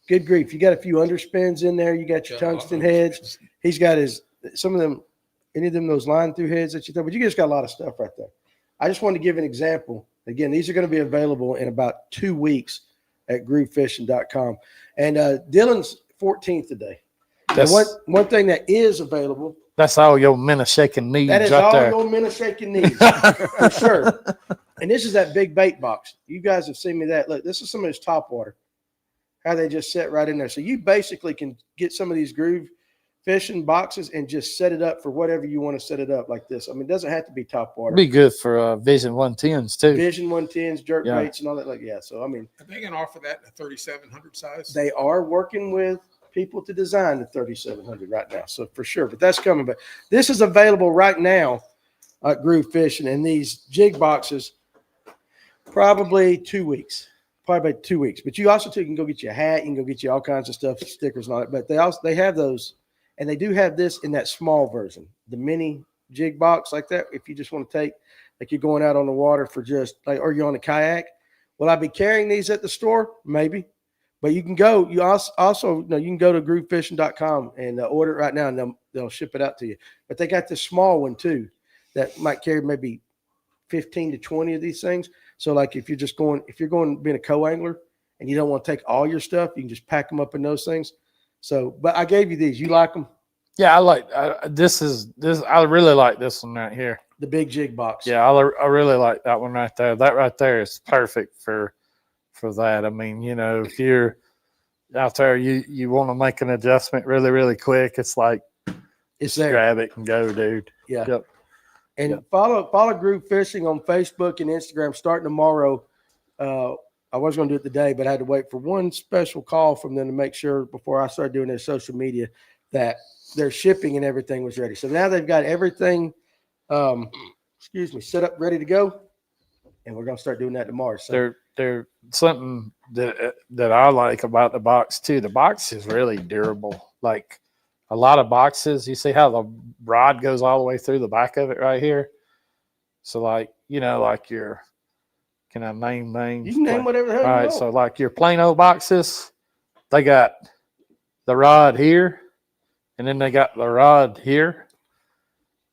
good grief. You got a few underspins in there. You got your tungsten heads. He's got some of them, any of them, those line through heads that you throw. But you just got a lot of stuff right there. I just wanted to give an example. Again, these are going to be available in about 2 weeks at groovefishing.com. And Dylan's 14th today. And one thing that is available. That's all your minnow shaking needs. That is right all there. your minnow shaking needs for sure. And this is that big bait box. You guys have seen me that. Look, this is some of his top water. How they just set right in there. So you basically can get some of these Groove fishing boxes and just set it up for whatever you want to set it up like this. I mean, it doesn't have to be top water. It'd be good for Vision 110s too. Vision 110s, jerk Yeah. baits, and all that. Like, yeah. So I mean, Are they going to offer that in a 3700 size? they are working with people to design the 3700 right now, so for sure. But that's coming. But this is available right now at Groove Fishing, and these jig boxes probably 2 weeks. Probably about 2 weeks. But you also too can go get you a hat. You can go get you all kinds of stuff, stickers and all that. But they have those, and they do have this in that small version, the mini jig box like that. If you just want to take, like you're going out on the water for just like, or you're on a kayak. Will I be carrying these at the store? Maybe. But you can go. You also you know, you can go to groovefishing.com and order it right now, and they'll ship it out to you. But they got this small one too that might carry maybe 15 to 20 of these things. So like if you're going being a co-angler and you don't want to take all your stuff, you can just pack them up in those things. So, but I gave you these. You like them? Yeah, this. I really like this one right here. The big jig box. Yeah, I really like that one right there. That right there is perfect for that. I mean, you know, if you're out there, you want to make an adjustment really, really quick. It's like It's just there. grab it and go, dude. Yeah. Yep. And Yep. follow Groove Fishing on Facebook and Instagram starting tomorrow. I was going to do it today, but I had to wait for one special call from them to make sure before I started doing their social media that their shipping and everything was ready. So now they've got everything, set up, ready to go, and we're going to start doing that tomorrow. So They're something that I like about the box too. The box is really durable. Like a lot of boxes, you see how the rod goes all the way through the back of it right here. So like, you know, like your, can I name names? you can name whatever the hell All you right, want. so like your plain old boxes, they got the rod here, and then they got the rod here,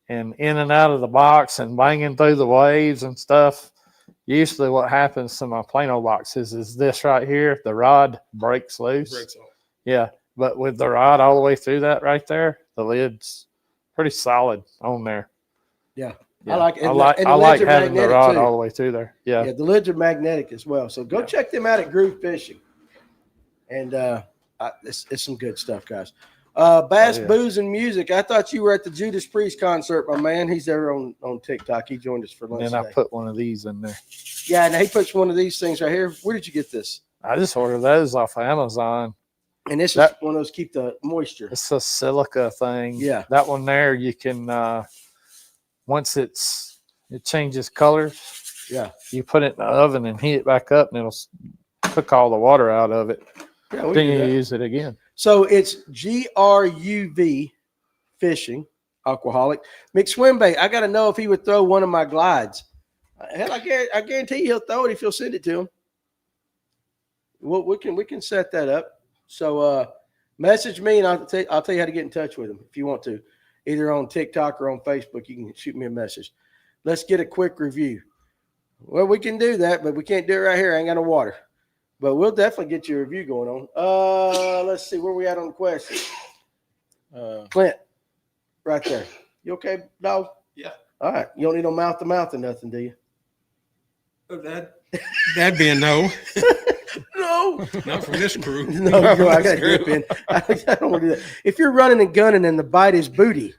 and in and out of the box and banging through the waves and stuff. Usually what happens to my plain old boxes is this right here, the rod breaks loose. Breaks off. Yeah, but with the rod all the way through that right there, the lid's pretty solid on there. Yeah. Yeah. I like it. I And like, the I like lids are having the magnetic, rod too. all the way through there. Yeah. Yeah, the lids are magnetic as well. So go Yeah. check them out at Groove Fishing. And it's some good stuff, guys. Bass, Oh, yeah. Booze, and Music. I thought you were at the Judas Priest concert, my man. He's there on TikTok. He joined us for And lunch then I today. put one of these in there. Yeah, and he puts one of these things right here. Where did you get this? I just ordered those off of Amazon. And this is That- one of those keep the moisture. It's a silica thing. Yeah. That one there, you can, once it changes colors, Yeah. you put it in the oven and heat it back up and it'll cook all the water out of it. Yeah, we Then do you that. use it again. So it's GRUV Fishing, Aquaholic. McSwimbait, I got to know if he would throw one of my glides. Hell, I guarantee he'll throw it if you'll send it to him. Well, we can set that up. So message me and I'll tell you how to get in touch with him if you want to. Either on TikTok or on Facebook, you can shoot me a message. Let's get a quick review. Well, we can do that, but we can't do it right here. I ain't got no water. But we'll definitely get your review going on. Let's see where we at on the question. Clint, right there. You okay, dog? Yeah. All right. You don't need no mouth to mouth or nothing, do you? Oh, that'd be a no. No. Not from this crew. No, bro, I got to grip in. I don't want to do that. If you're running and gunning and the bite is booty,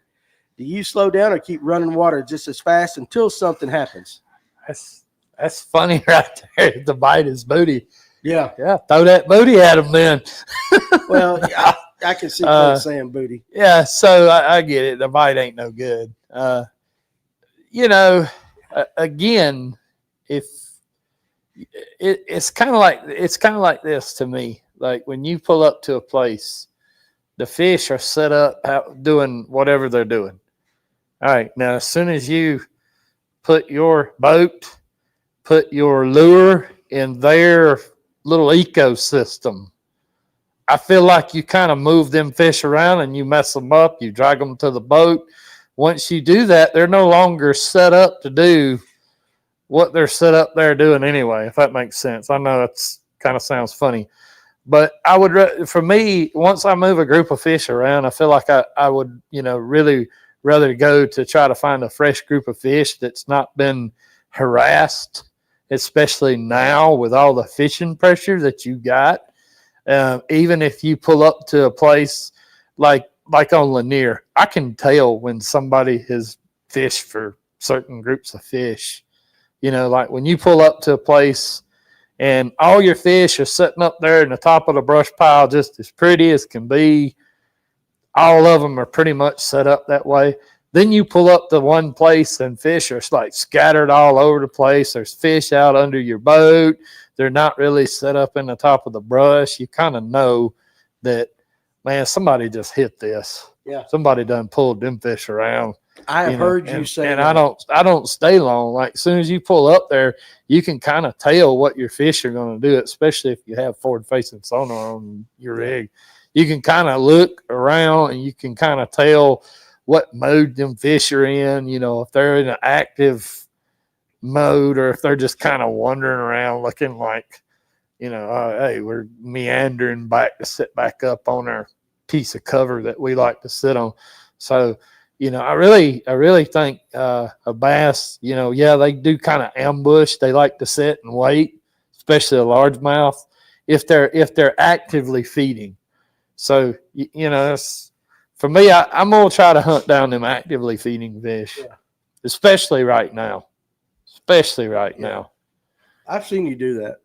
do you slow down or keep running water just as fast until something happens? That's funny right there. The bite is booty. Yeah. Yeah, throw that booty at him then. Well, I can see Clint saying booty. Yeah, so I get it. The bite ain't no good. You know, again, if it's kind of like this to me. Like when you pull up to a place, the fish are set up out doing whatever they're doing. All right, now as soon as you put your boat, put your lure in their little ecosystem, I feel like you kind of move them fish around and you mess them up. You drag them to the boat. Once you do that, they're no longer set up to do what they're set up there doing anyway, if that makes sense. I know it's kind of sounds funny, but I would, for me, once I move a group of fish around, I feel like I would, really rather go to try to find a fresh group of fish that's not been harassed, especially now with all the fishing pressure that you got. Even if you pull up to a place like like on Lanier, I can tell when somebody has fished for certain groups of fish. You know, like when you pull up to a place and all your fish are sitting up there in the top of the brush pile, just as pretty as can be. All of them are pretty much set up that way. Then you pull up to one place and fish are like scattered all over the place. There's fish out under your boat. They're not really set up in the top of the brush. You kind of know that, man, somebody just hit this. Yeah. Somebody done pulled them fish around. I have heard you and, say and that. I don't stay long. Like as soon as you pull up there, you can kind of tell what your fish are going to do, especially if you have forward facing sonar on your rig. You can kind of look around and you can kind of tell what mode them fish are in, you know, if they're in an active mode or if they're just kind of wandering around looking like, you know, hey, we're meandering back to sit back up on our piece of cover that we like to sit on. So, you know, I really think a bass, you know, yeah, they do kind of ambush. They like to sit and wait, especially a largemouth, if they're actively feeding. So, you know, for me, I'm going to try to hunt down them actively feeding fish, especially right now. Now. I've seen you do that.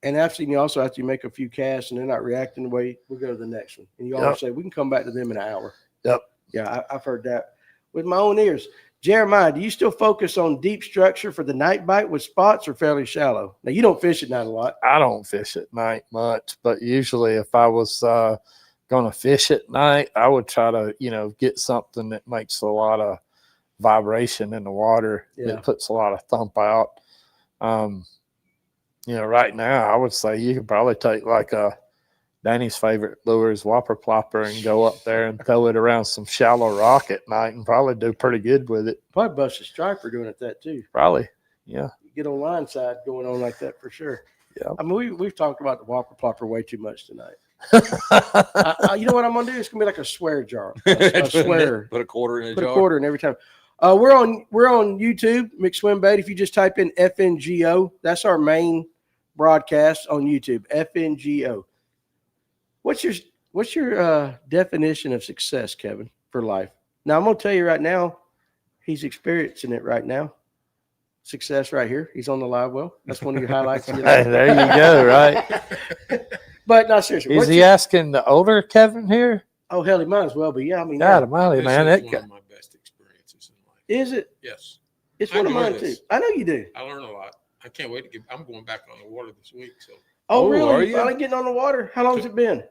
And I've seen you also after you make a few casts and they're not reacting the way, we'll go to the next one. And you always say, we can come back to them in an hour. Yep. Yeah, I've heard that with my own ears. Jeremiah, do you still focus on deep structure for the night bite with spots or fairly shallow? Now, you don't fish at night a lot. I don't fish at night much, but usually if I was going to fish at night, I would try to, you know, get something that makes a lot of vibration in the water. That puts a lot of thump out. You know, right now I would say you could probably take like Danny's favorite lure is whopper plopper and go up there and throw it around some shallow rock at night and probably do pretty good with it. Probably bust a striper doing it that too. Probably, yeah. You get on line side going on like that for sure. Yeah. I mean, we've talked about the whopper plopper way too much tonight. You know what I'm gonna do? It's gonna be like a swear jar. A swear. Put a quarter in a Put jar. a quarter in every time. We're on YouTube, McSwim Bait. If you just type in FNGO, that's our main broadcast on YouTube. FNGO. What's your definition of success, Kevin, for life? Now I'm gonna tell you right now, he's experiencing it right now. Success right here. He's on the live well. That's one of your highlights. Hey, there you go, right? But no, seriously. Is he asking the older Kevin here? Oh, hell, he might as well be. Yeah, I mean, God almighty, man. This is That one guy. of my best experiences in life. is it? Yes. It's I one of enjoy mine too. this. I know you do. I learn a lot. I can't wait to get. I'm going back on the water this week. So Oh, Oh, really? are You you? finally getting on the water? How long has it been?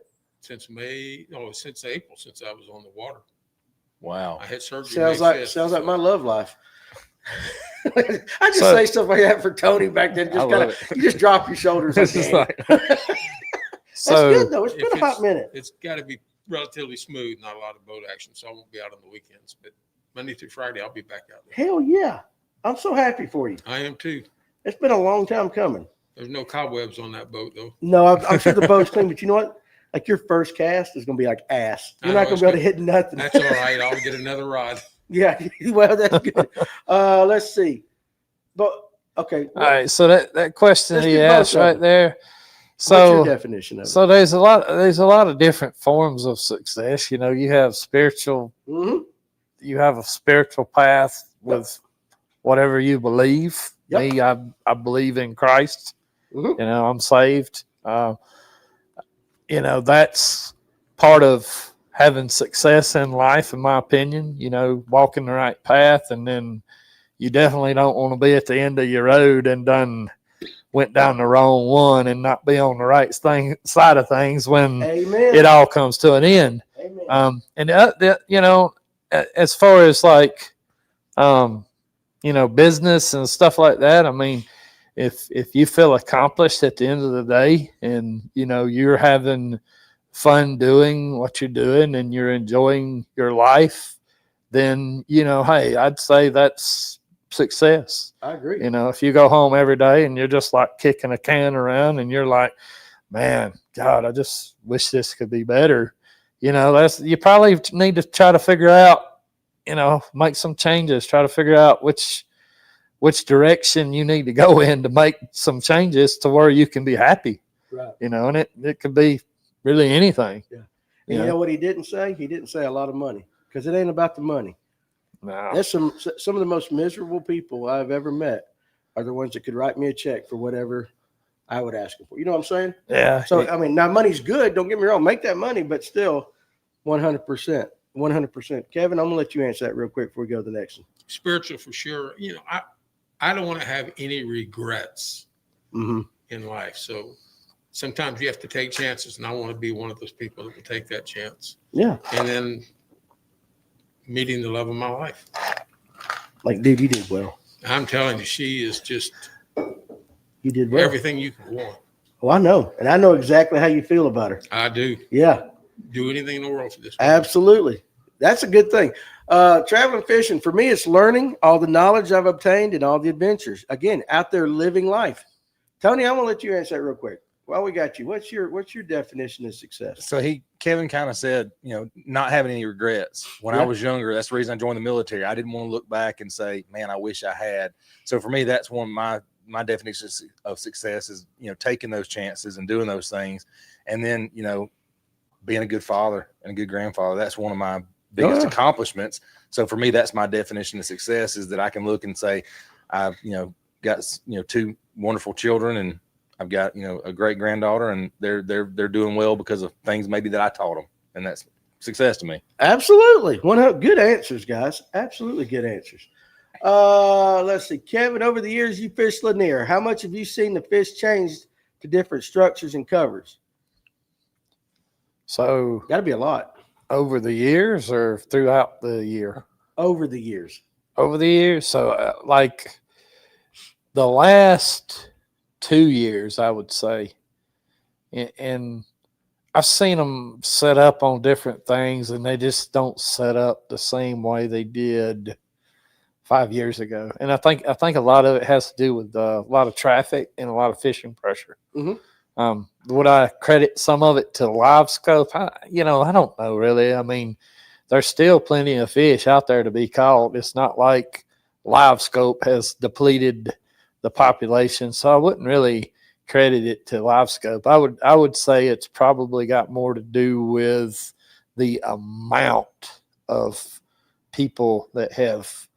since April, since I was on the water. Wow. I had surgery. Sounds May like 5th, my love life. I just So- say stuff like that for Tony back then. I Just love kind of you just drop your shoulders. This Like, is that. like That's So good though. It's been If a hot minute. It's got to be relatively smooth, not a lot of boat action, so I won't be out on the weekends. But Monday through Friday, I'll be back out there. Hell yeah! I'm so happy for you. I am too. It's been a long time coming. There's no cobwebs on that boat though. No, I'm sure the boat's clean, but you know what? Like your first cast is going to be like ass. You're I not know, going it's to be able to good. hit nothing. That's all right. I'll get another rod. Yeah, well, that's good. Let's see. But okay, all right, so that question Let's he get both asked of right them. there. what's your So definition of it? so there's a lot of different forms of success. You know, you have spiritual, Mhm. you have a spiritual path with whatever you believe. Yep. Me, I believe in Christ. Mhm. You know, I'm saved. You know, that's part of having success in life, in my opinion. You know, walking the right path, and then you definitely don't want to be at the end of your road and went down the wrong one and not be on the right side of things when Amen. it all comes to an end. Amen. And you know, as far as like, you know, business and stuff like that, I mean, if you feel accomplished at the end of the day and, you know, you're having fun doing what you're doing and you're enjoying your life, then, you know, hey, I'd say that's success. I agree. You know, if you go home every day and you're just like kicking a can around and you're like, man, God, I just wish this could be better. You know, you probably need to try to figure out, you know, make some changes, try to figure out which direction you need to go in to make some changes to where you can be happy, Right. you know, and it could be really anything. And you know what he didn't say? He didn't say a lot of money, because it ain't about the money. No. There's some of the most miserable people I've ever met are the ones that could write me a check for whatever I would ask them for. You know what I'm saying? Yeah. So, I mean, now money's good. Don't get me wrong. Make that money, but still 100%. 100%. Kevin, I'm going to let you answer that real quick before we go to the next one. Spiritual for sure. You know, I don't want to have any regrets Mm-hmm. in life. So sometimes you have to take chances, and I want to be one of those people that will take that chance. Yeah. And then meeting the love of my life. Like, dude, you did well. I'm telling you, she is just You did well. everything you can want. Oh, I know. And I know exactly how you feel about her. I do. Yeah, Do anything in the world for this woman. absolutely. That's a good thing. Traveling fishing, for me, it's learning all the knowledge I've obtained and all the adventures. Again, out there living life. Tony, I'm going to let you answer that real quick. While we got you, what's your definition of success? So Kevin kind of said, not having any regrets. When I Yeah. was younger, that's the reason I joined the military. I didn't want to look back and say, man, I wish I had. So for me, that's one of my definitions of success is, taking those chances and doing those things. And then, being a good father and a good grandfather. That's one of my biggest accomplishments. So for me, that's my definition of success, is that I can look and say, I've, got, 2 wonderful children, and I've got, a great granddaughter, and they're doing well because of things maybe that I taught them. And that's success to me. Absolutely. Good answers, guys. Absolutely good answers. Let's see. Kevin, over the years you fished Lanier, how much have you seen the fish change to different structures and covers? So Got to be a lot. over the years or throughout the year? Over the years. Over the years. So like the last 2 years, I would say, and I've seen them set up on different things, and they just don't set up the same way they did 5 years ago. And I think a lot of it has to do with a lot of traffic and a lot of fishing pressure. Mhm. Would I credit some of it to live scope? I don't know really. I mean, there's still plenty of fish out there to be caught. It's not like live scope has depleted the population. So I wouldn't really credit it to live scope. I would say it's probably got more to do with the amount of people that have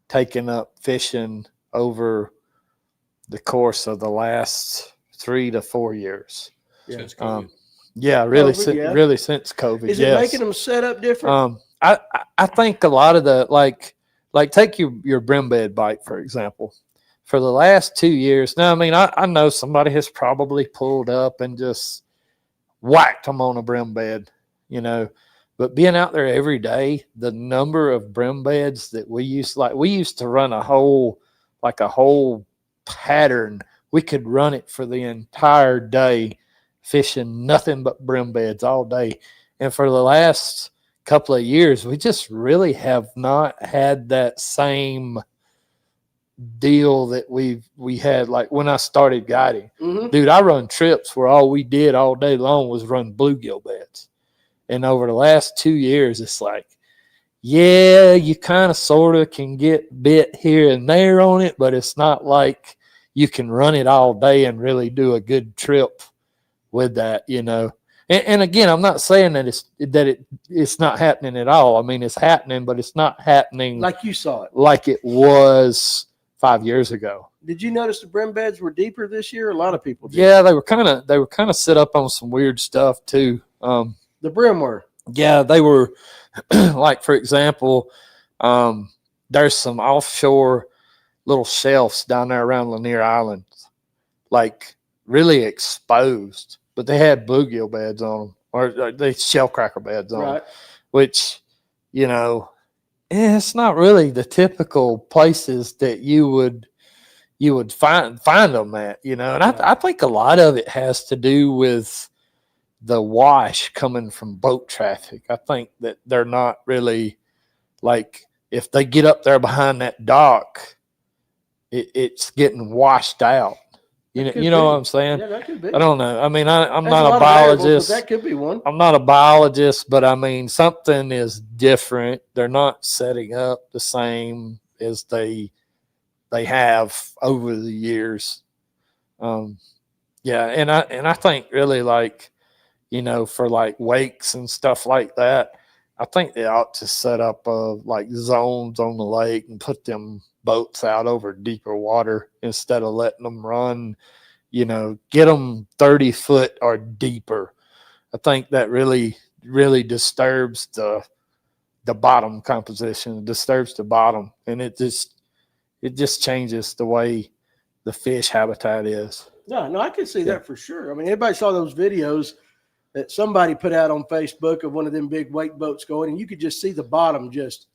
taken up fishing over the course of the last 3 to 4 years. Yeah. Since COVID. Really, COVID, yeah. really since COVID. Is it making them set up different? I think a lot of the like take your brim bed bite, for example. For the last 2 years, now, I mean, I know somebody has probably pulled up and just whacked them on a brim bed, but being out there every day, the number of brim beds that we used to run a whole pattern. We could run it for the entire day, fishing nothing but brim beds all day. And for the last couple of years, we just really have not had that same deal that we had like when I started guiding. Mhm. Dude, I run trips where all we did all day long was run bluegill beds. And over the last 2 years, it's like, yeah, you kind of sort of can get bit here and there on it, but it's not like you can run it all day and really do a good trip with that, And again, I'm not saying that it's not happening at all. I mean, it's happening, but it's not happening Like you saw it. like it was 5 years ago. Did you notice the brim beds were deeper this year? A lot of people did. Yeah, they were kind of set up on some weird stuff too. The brim were. Yeah, they were like, for example, there's some offshore little shelves down there around Lanier Island, like really exposed, but they had bluegill beds on them, or they shellcracker beds on them, Right. which, it's not really the typical places that you would find them at, and I think a lot of it has to do with the wash coming from boat traffic. I think that they're not really, like, if they get up there behind that dock, it's getting washed out. You could know be. what I'm saying? Yeah, that could be. I don't know. I mean, I'm There's not lot a of variables, but biologist. that could be one. I'm not a biologist, but I mean, something is different. They're not setting up the same as they have over the years. And I think really, like, for like wakes and stuff like that. I think they ought to set up like zones on the lake and put them boats out over deeper water instead of letting them run, get them 30 foot or deeper. I think that really, really disturbs the bottom composition, it disturbs the bottom, and it just changes the way the fish habitat is. No, I can see that for sure. I mean, everybody saw those videos that somebody put out on Facebook of one of them big wake boats going, and you could just see the bottom just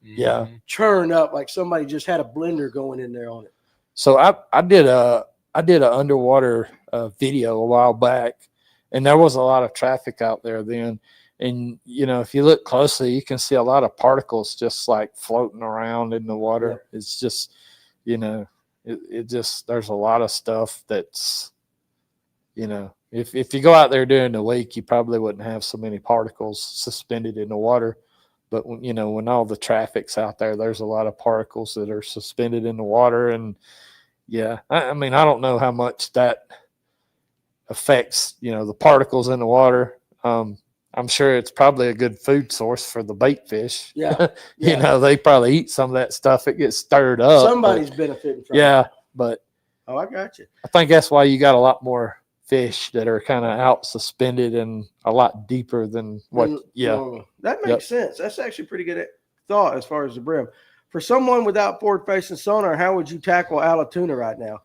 churn up like somebody just had a blender going in there on it. So I did an underwater video a while back, and there was a lot of traffic out there then. And, if you look closely, you can see a lot of particles just like floating around in the water. Yeah. It's just, it just, there's a lot of stuff that's, if you go out there during the week, you probably wouldn't have so many particles suspended in the water. But when all the traffic's out there, there's a lot of particles that are suspended in the water. And I mean, I don't know how much that affects, the particles in the water. I'm sure it's probably a good food source for the bait fish. Yeah. They probably eat some of that stuff. It gets stirred up. Somebody's benefiting from it. Yeah. But oh, I got you. I think that's why you got a lot more fish that are kind of out suspended and a lot deeper than what. That makes sense. That's actually pretty good thought as far as the brim. For someone without forward facing sonar, how would you tackle Alatuna right now?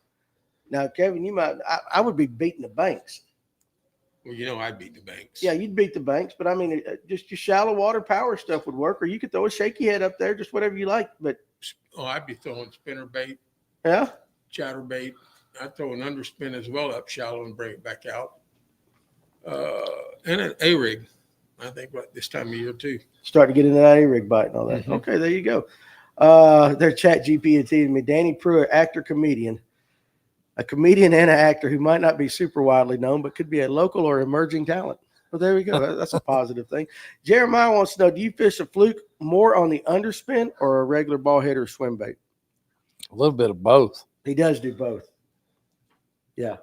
Now, Kevin, I would be beating the banks. Well, I'd beat the banks. Yeah, you'd beat the banks, but I mean, just your shallow water power stuff would work, or you could throw a shaky head up there, just whatever you like. But I'd be throwing spinner bait. Yeah, chatter bait. I'd throw an underspin as well up shallow and bring it back out. And an A-rig, I think, right this time of year too. Start to get into that A-rig bite and all that. Mm-hmm. Okay, there you go. Their chat GPT to me. Danny Pruitt, actor, comedian. A comedian and an actor who might not be super widely known, but could be a local or emerging talent. Well, there we go. That's a positive thing. Jeremiah wants to know, do you fish a fluke more on the underspin or a regular ball head or swim bait? A little bit of both. He does do both. Yeah.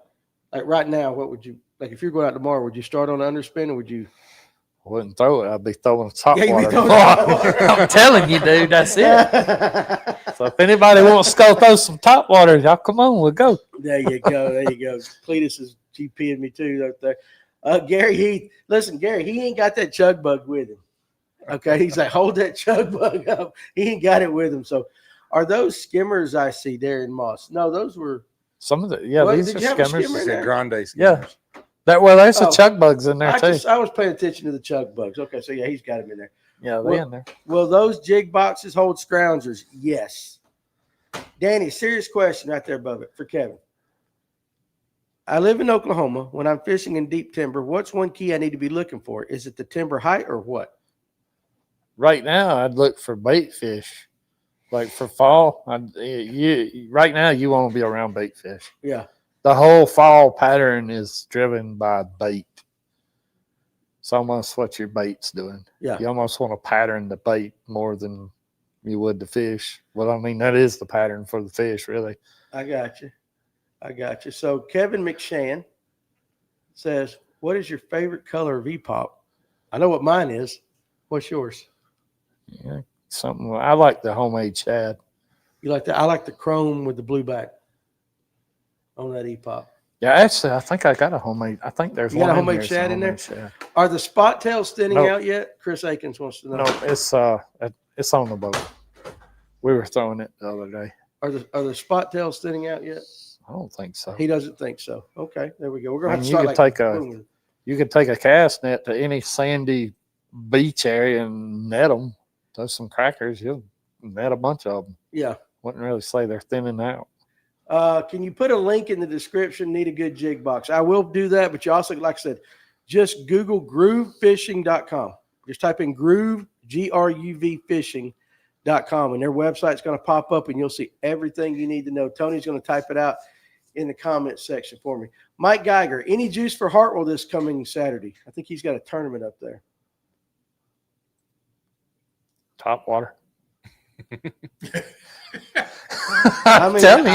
Like right now, what would you, like if you're going out tomorrow, would you start on underspin or would you? I wouldn't throw it. I'd be throwing top water. I'm telling you, dude, that's it. So if anybody wants to go throw some top water, y'all come on, we'll go. There you go. There you go. Cletus is GPing me too out there. Gary Heath. Listen, Gary, he ain't got that chug bug with him. Okay. He's like, hold that chug bug up. He ain't got it with him. So are those skimmers I see there in Moss? No, those were some of the, these are skimmers. Grande skimmers. Yeah. There's some chug bugs in there too. I was paying attention to the chug bugs. Okay, so yeah, he's got them in there. Yeah, they're in there. Will those jig boxes hold scroungers? Yes. Danny, serious question right there above it for Kevin. I live in Oklahoma. When I'm fishing in deep timber, what's one key I need to be looking for? Is it the timber height or what? Right now, I'd look for bait fish. Like for fall, right now you want to be around bait fish. Yeah. The whole fall pattern is driven by bait. It's almost what your bait's doing. Yeah. You almost want to pattern the bait more than you would the fish. Well, I mean, that is the pattern for the fish, really. I got you. So Kevin McShann says, what is your favorite color of EPOP? I know what mine is. What's yours? Yeah, something. I like the homemade shad. You like that? I like the chrome with the blue back on that EPOP. Yeah, actually, I think I got a homemade. I think there's one. You got a homemade shad in there? Shad. Are the spot tails thinning out yet? Chris Akins wants to know. No, it's on the boat. We were throwing it the other day. Are the spot tails thinning out yet? I don't think so. He doesn't think so. Okay, there we go. We're gonna have to start you could take a cast net to any sandy beach area and net them. Throw some crackers, you'll net a bunch of them. Yeah. Wouldn't really say they're thinning out. Can you put a link in the description? Need a good jig box. I will do that, but you also, like I said, just Google groovefishing.com. Just type in groove, GRUV fishing.com, and their website's going to pop up and you'll see everything you need to know. Tony's going to type it out in the comments section for me. Mike Geiger, any juice for Hartwell this coming Saturday? I think he's got a tournament up there. Top water. I mean, tell me.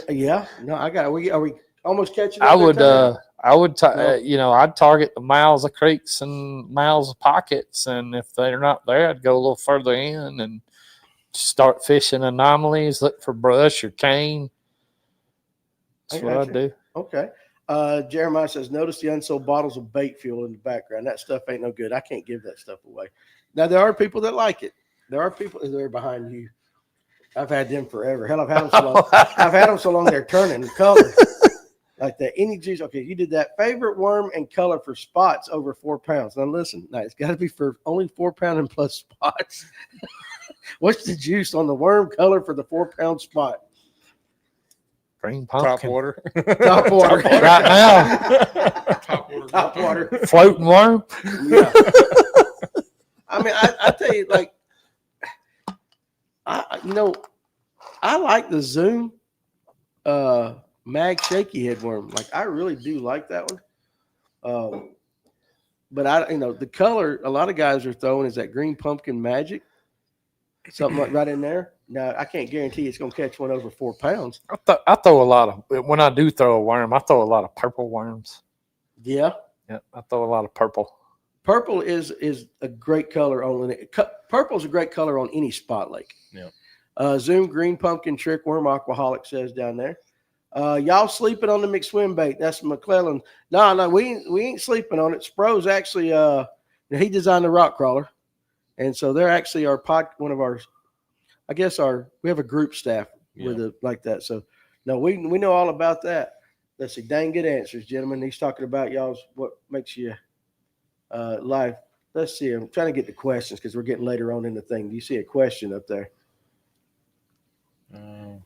yeah. No, I got. Are we almost catch it. I would, No. I'd target the mouths of creeks and mouths of pockets, and if they're not there, I'd go a little further in and start fishing anomalies, look for brush or cane. That's what I do. Okay. Jeremiah says, notice the unsold bottles of bait fuel in the background. That stuff ain't no good. I can't give that stuff away. Now, there are people that like it. There are people that are behind you. I've had them forever. Hell, I've had them so long. I've had them so long they're turning color. Like that. Any juice. Okay, you did that. Favorite worm and color for spots over 4 pounds. Now, listen. Now, it's got to be for only 4 pound and plus spots. What's the juice on the worm color for the 4 pound spot? Green pumpkin. Top water. Top water. Right now. Top water. Floating worm. Yeah. I mean, I tell you, like, I like the Zoom mag shaky head worm. Like, I really do like that one. But the color a lot of guys are throwing is that green pumpkin magic. Something like right in there. Now, I can't guarantee it's going to catch one over 4 pounds. I throw a lot of, when I do throw a worm, I throw a lot of purple worms. Yeah. Yeah, I throw a lot of purple. Purple is a great color on purple is a great color on any spot lake. Yeah. Zoom green pumpkin trick worm aquaholic says down there. Y'all sleeping on the McSwim bait? That's McClellan. No, we ain't sleeping on it. Spro's actually he designed the rock crawler, and so they're actually one of our. I guess we have a group staff with it like that. So no, we know all about that. Let's see, dang good answers, gentlemen. He's talking about y'all's what makes you life. Let's see. I'm trying to get the questions because we're getting later on in the thing. Do you see a question up there?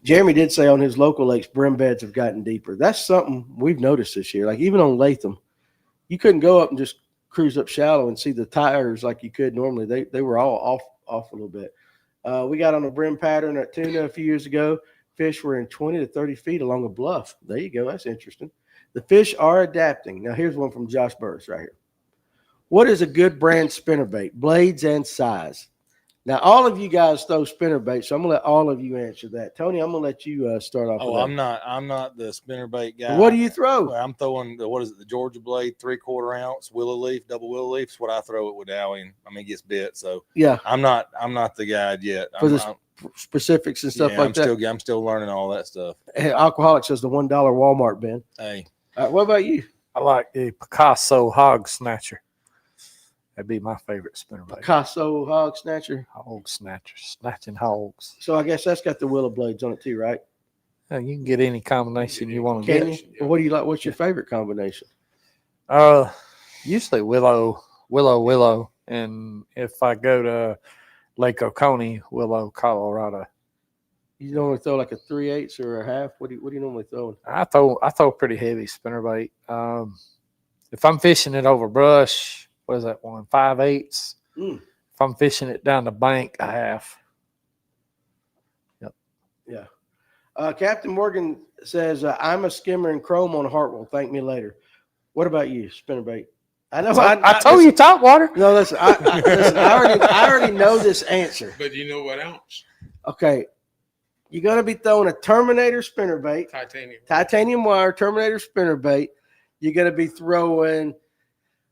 Jeremy did say on his local lakes, brim beds have gotten deeper. That's something we've noticed this year. Like even on Latham, you couldn't go up and just cruise up shallow and see the tires like you could normally. They were all off a little bit. We got on a brim pattern at Tuna a few years ago. Fish were in 20 to 30 feet along a bluff. There you go. That's interesting. The fish are adapting. Now, here's one from Josh Burris right here. What is a good brand spinnerbait? Blades and size. Now, all of you guys throw spinnerbait, so I'm going to let all of you answer that. Tony, I'm going to let you start off with that. I'm not the spinnerbait guy. What do you throw? Well, I'm throwing the Georgia Blade 3/4 ounce willow leaf, double willow leaf. Is what I throw it with Dowie, and it gets bit. So yeah, I'm not the guy yet. For the specifics and stuff like that. I'm still learning all that stuff. Hey, Alcoholic says the $1 Walmart bin. Hey, what about you? I like the Picasso hog snatcher. That'd be my favorite spinnerbait. Picasso hog snatcher. Hog snatcher, snatching hogs. So I guess that's got the willow blades on it too, right? Yeah, you can get any combination you want to Can get. you? Well, what do you like? What's your favorite combination? Usually willow, and if I go to Lake Oconee, willow, Colorado. You normally throw like a 3/8 or a half. What do you normally throw? I throw pretty heavy spinnerbait. If I'm fishing it over brush, what is that one? 5/8. If I'm fishing it down the bank, a half. Yep. Yeah. Captain Morgan says, I'm a skimmer and chrome on Hartwell. Thank me later. What about you, spinnerbait? I know. I told you top water. No, listen. I already know this answer. But you know what ounce? Okay. You're going to be throwing a Terminator spinnerbait. Titanium wire Terminator spinnerbait. You're going to be throwing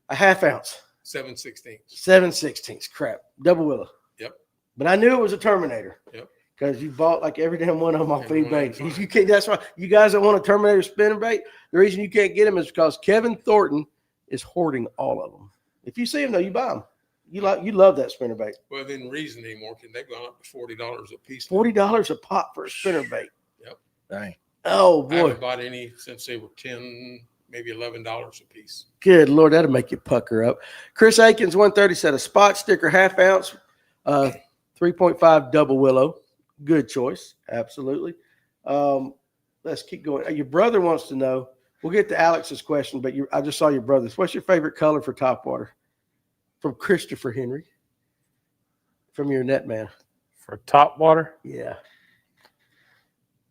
a half ounce. 7/16. 7/16. Crap. Double willow. Yep. But I knew it was a Terminator. Yep. Because you bought like every damn one of them off eBay. You can't. That's why you guys that want a Terminator spinnerbait. The reason you can't get them is because Kevin Thornton is hoarding all of them. If you see them though, you buy them. You love that spinnerbait. Well, then reason anymore. They've gone up to $40 a piece. $40 a pop for a spinnerbait. Yep. dang. Oh I boy. haven't bought any since they were $10, maybe $11 a piece. Good Lord, that'll make you pucker up. Chris Aikens, 130, said a spot sticker, half ounce, 3.5 double willow. Good choice. Absolutely. Let's keep going. Your brother wants to know. We'll get to Alex's question, but I just saw your brother's. What's your favorite color for topwater? From Christopher Henry. From your net man. For top water? Yeah.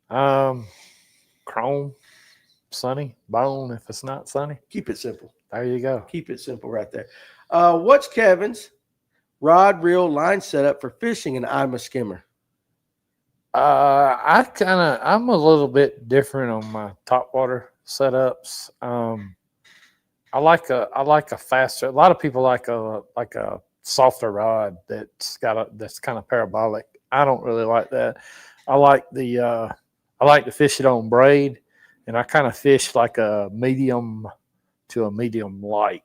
Chrome, sunny, bone if it's not sunny. Keep it simple. There you go. Keep it simple right there. What's Kevin's rod, reel, line setup for fishing an I'm a skimmer? I'm a little bit different on my top water setups. I like a faster. A lot of people like a softer rod that's kind of parabolic. I don't really like that. I like to fish it on braid, and I kind of fish like a medium to a medium light.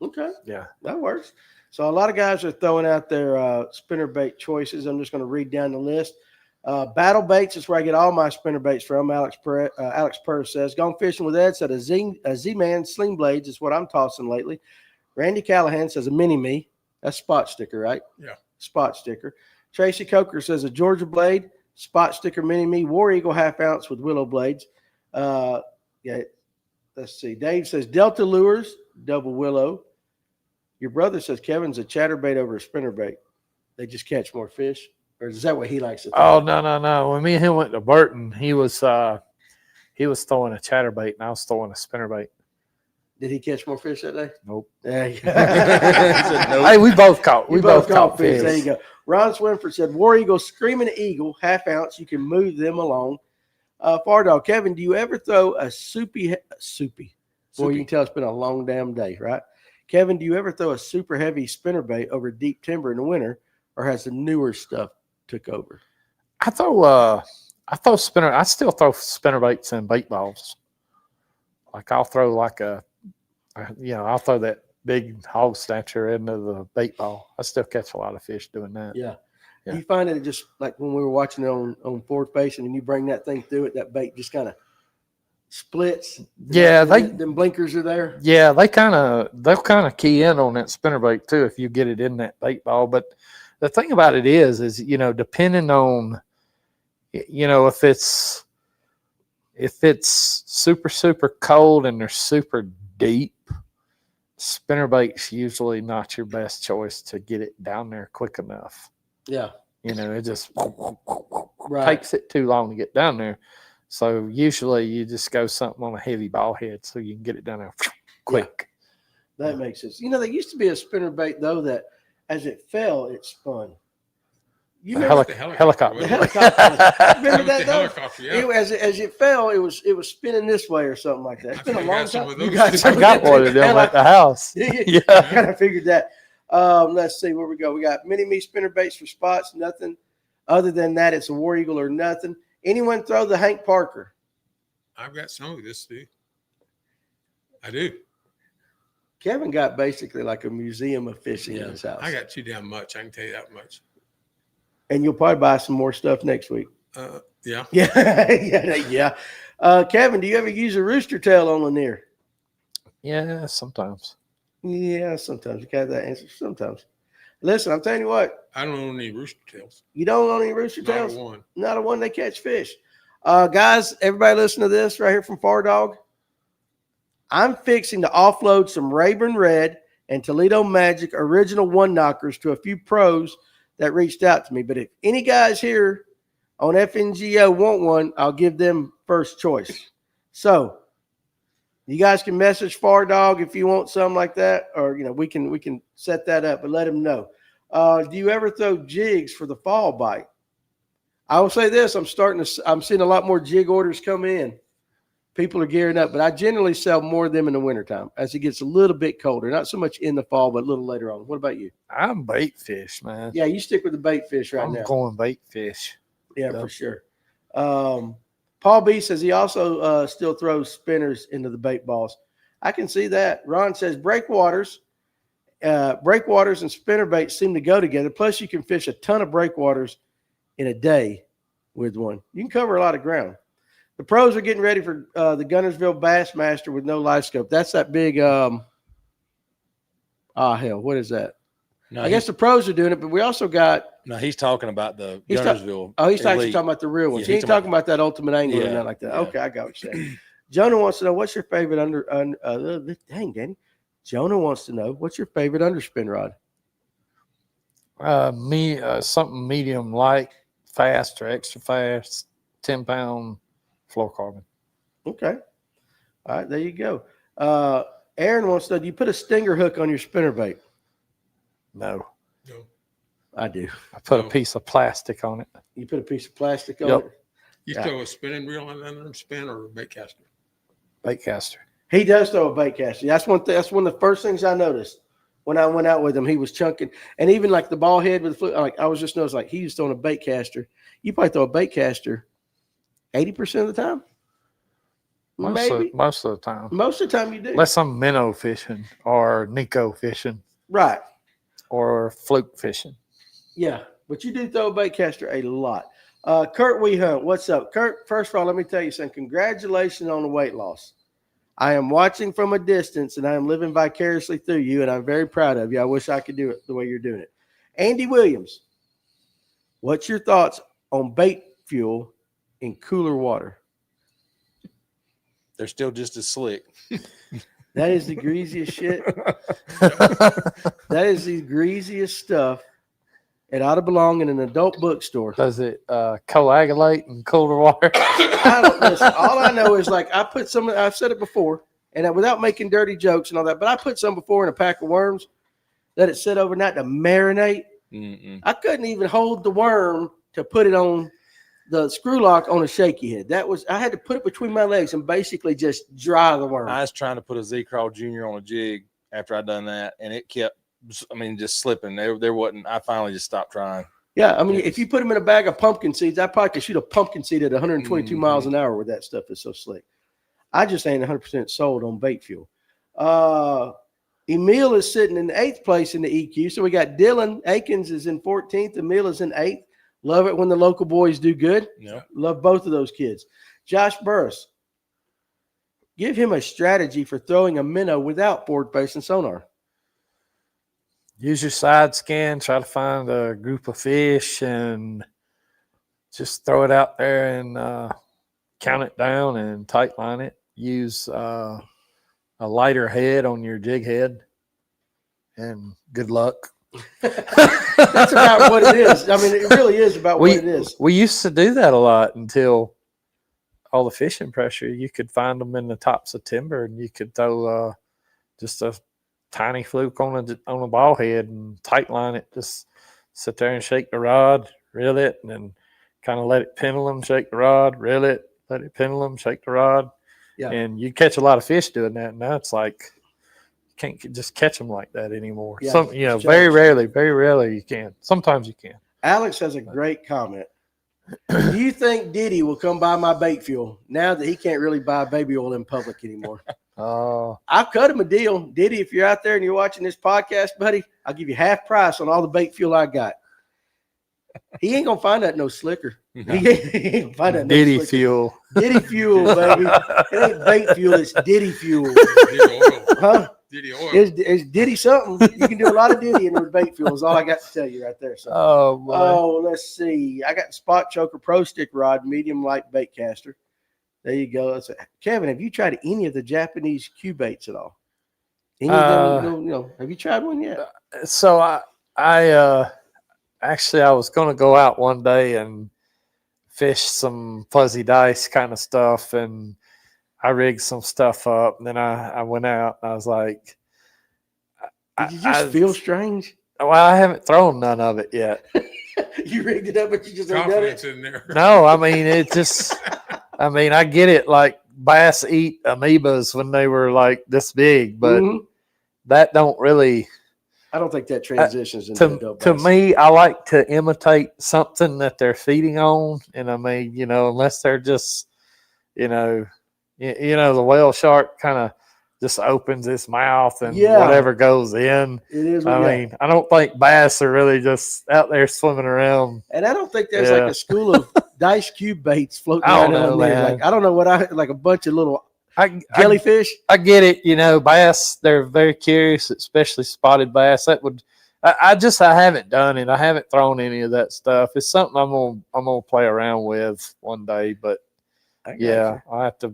Okay. Yeah. That works. So a lot of guys are throwing out their spinnerbait choices. I'm just going to read down the list. Battle baits is where I get all my spinnerbaits from. Alex Purr says, gone fishing with Ed, said a Z-Man sling blades is what I'm tossing lately. Randy Callahan says a mini-me. That's spot sticker, right? Yeah. Spot sticker. Tracy Coker says a Georgia blade, spot sticker mini-me, War Eagle half ounce with willow blades. Yeah. Let's see. Dave says Delta lures, double willow. Your brother says Kevin's a chatterbait over a spinnerbait. They just catch more fish. Or is that what he likes to think? Oh, no. When me and him went to Burton, he was throwing a chatterbait and I was throwing a spinnerbait. Did he catch more fish that day? Nope. Yeah. He said nope. Hey, we both caught. We both caught fish. There you go. Ron Swinford said War Eagle, Screaming Eagle, half ounce. You can move them along. Fardog, Kevin, do you ever throw a soupy? Boy, you can tell it's been a long damn day, right? Kevin, do you ever throw a super heavy spinnerbait over deep timber in the winter, or has the newer stuff took over? I still throw spinnerbaits and bait balls. Like I'll throw I'll throw that big hog snatcher into the bait ball. I still catch a lot of fish doing that. Yeah. Yeah. Do you find that it just like when we were watching it on Ford Facing and you bring that thing through it, that bait just kind of splits? Yeah, them blinkers are there. Yeah, they'll kind of key in on that spinnerbait too if you get it in that bait ball. But the thing about it is depending on, if it's super cold and they're super deep, spinnerbait's usually not your best choice to get it down there quick enough. Yeah. It just Right. takes it too long to get down there. So usually you just go something on a heavy ball head so you can get it down there quick. That makes sense. There used to be a spinnerbait though that as it fell, it spun. You The remember helicopter. the helicopter? Remember that The though? helicopter, yeah. As it fell, it was spinning this way or something like that. It's been a I long got some time. of You those. got some I got one of them at the house. Yeah. Yeah. Kind of figured that. Let's see where we go. We got mini-me spinnerbaits for spots. Nothing other than that. It's a War Eagle or nothing. Anyone throw the Hank Parker? I've got some of this, too. I do. Kevin got basically like a museum of fishing in his house. I got too damn much. I can tell you that much. And you'll probably buy some more stuff next week. Yeah. Yeah. Kevin, do you ever use a rooster tail on Lanier? Yeah, sometimes. Yeah, sometimes. You got that answer. Sometimes. Listen, I'm telling you what. I don't own any rooster tails. You don't own any rooster Not tails? a one. Not a one. They catch fish. Guys, everybody listen to this right here from Far Dog. I'm fixing to offload some Rayburn Red and Toledo Magic original one knockers to a few pros that reached out to me. But if any guys here on FNGO want one, I'll give them first choice. So you guys can message Far Dog if you want something like that, or we can set that up, but let him know. Do you ever throw jigs for the fall bite? I will say this: I'm seeing a lot more jig orders come in. People are gearing up, but I generally sell more of them in the wintertime as it gets a little bit colder. Not so much in the fall, but a little later on. What about you? I'm bait fish, man. Yeah, you stick with the bait fish right I'm now. going bait fish. Yeah, Yep. for sure. Paul B says he also still throws spinners into the bait balls. I can see that. Ron says breakwaters and spinnerbait seem to go together. Plus, you can fish a ton of breakwaters in a day with one. You can cover a lot of ground. The pros are getting ready for the Gunnersville Bassmaster with no live scope. That's that big what is that? No, I guess the pros are doing it, but we also got he's talking about the He's Gunnersville. he's actually Elite. talking about the real ones. Yeah, He ain't he's talking about that ultimate angler or Yeah, nothing like that. yeah. Okay, I got what you're saying. Jonah wants to know what's your favorite dang, Danny. Jonah wants to know what's your favorite underspin rod? Something medium light, fast or extra fast, 10-pound fluorocarbon. Okay. All right, there you go. Aaron wants to know, do you put a stinger hook on your spinnerbait? No, No. I do. I put No. a piece of plastic on it. You put a piece of plastic on Yep. it? You Yeah. throw a spinning reel and let them spin, or a bait caster? Bait caster. He does throw a bait caster. That's one thing. That's one of the first things I noticed when I went out with him. He was chunking, and even like the ball head with the fluke. Like I was just noticing, like he was throwing a bait caster. You probably throw a bait caster 80% of the time. Maybe Most of the time. most of the time you do. Unless I'm minnow fishing or Nico fishing Right. or fluke fishing. Yeah, but you do throw a bait caster a lot. Kurt Wehunt, what's up? Kurt, first of all, let me tell you something. Congratulations on the weight loss. I am watching from a distance, and I am living vicariously through you, and I'm very proud of you. I wish I could do it the way you're doing it. Andy Williams, what's your thoughts on bait fuel in cooler water? They're still just as slick. That is the greasiest shit. That is the greasiest stuff. It ought to belong in an adult bookstore. Does it coagulate in cooler water? I don't listen. All I know is like I put some. I've said it before, and without making dirty jokes and all that, but I put some before in a pack of worms. Let it sit overnight to marinate. Mm-mm. I couldn't even hold the worm to put it on the screw lock on a shaky head. I had to put it between my legs and basically just dry the worm. I was trying to put a Z-Crawl Junior on a jig after I'd done that, and it kept, just slipping. There wasn't. I finally just stopped trying. Yeah, I mean, if you put them in a bag of pumpkin seeds, I probably could shoot a pumpkin seed at 122 miles an hour with that stuff. Is so slick. I just ain't 100% sold on bait fuel. Emil is sitting in 8th place in the EQ. So we got Dylan Akins is in 14th. Emil is in 8th. Love it when the local boys do good. No. Love both of those kids. Josh Burris, give him a strategy for throwing a minnow without forward-facing sonar. Use your side scan, try to find a group of fish, and just throw it out there and count it down and tight line it. Use a lighter head on your jig head, and good luck. That's about what it is. I mean, it really is about what it is. We used to do that a lot until all the fishing pressure. You could find them in the tops of timber, and you could throw just a tiny fluke on a ball head and tight line it. Just sit there and shake the rod, reel it, and then kind of let it pendulum, shake the rod, reel it, let it pendulum, shake the rod. Yeah. And you catch a lot of fish doing that. Now it's like you can't just catch them like that anymore. Yeah, very rarely you can. Sometimes you can. Alex has a great comment. Do you think Diddy will come buy my bait fuel now that he can't really buy baby oil in public anymore? I've cut him a deal. Diddy, if you're out there and you're watching this podcast, buddy, I'll give you half price on all the bait fuel I got. He ain't gonna find that no slicker. No. He ain't gonna find that Diddy no slicker. fuel. Diddy fuel, baby. It ain't bait fuel, it's Diddy fuel. Diddy oil. Huh? Diddy oil. It's Diddy something. You can do a lot of Diddying with bait fuel is all I got to tell you right there. So. Let's see. I got the Spot Choker Pro Stick Rod, medium light bait caster. There you go. Kevin, have you tried any of the Japanese Q baits at all? Any of them, have you tried one yet? So I actually was going to go out one day and fish some fuzzy dice kind of stuff, and I rigged some stuff up, and then I went out and I was like, Did you just feel strange? Well, I haven't thrown none of it yet. You rigged it up, but you just ain't done Confidence it? in there. No, I mean, I get it. Like bass eat amoebas when they were like this big, but that don't really. I don't think that transitions into adult to bass. me, I like to imitate something that they're feeding on, and I mean, unless they're just, the whale shark kind of just opens its mouth and whatever goes in. It is. I mean, I don't think bass are really just out there swimming around. And I don't think there's like a school of dice cube baits floating I around don't know, down there. man. Like I don't know like a bunch of little jellyfish. I get it. Bass, they're very curious, especially spotted bass. I haven't done it. I haven't thrown any of that stuff. It's something I'm gonna play around with one day, but I'll have to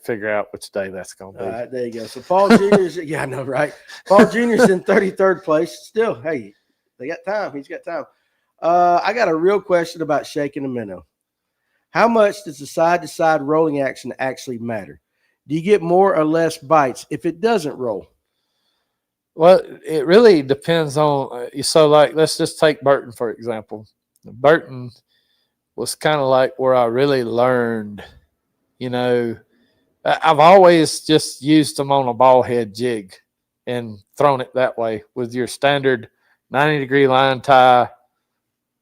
figure out which day that's gonna be. All right, there you go. So Paul Jr.'s, I know, right? Paul Jr.'s in 33rd place. Still, hey, they got time. He's got time. I got a real question about shaking a minnow. How much does the side-to-side rolling action actually matter? Do you get more or less bites if it doesn't roll? Well, it really depends on. So, like, let's just take Burton for example. Burton, was kind of like where I really learned, you know, I've always just used them on a ball head jig and thrown it that way with your standard 90-degree line tie.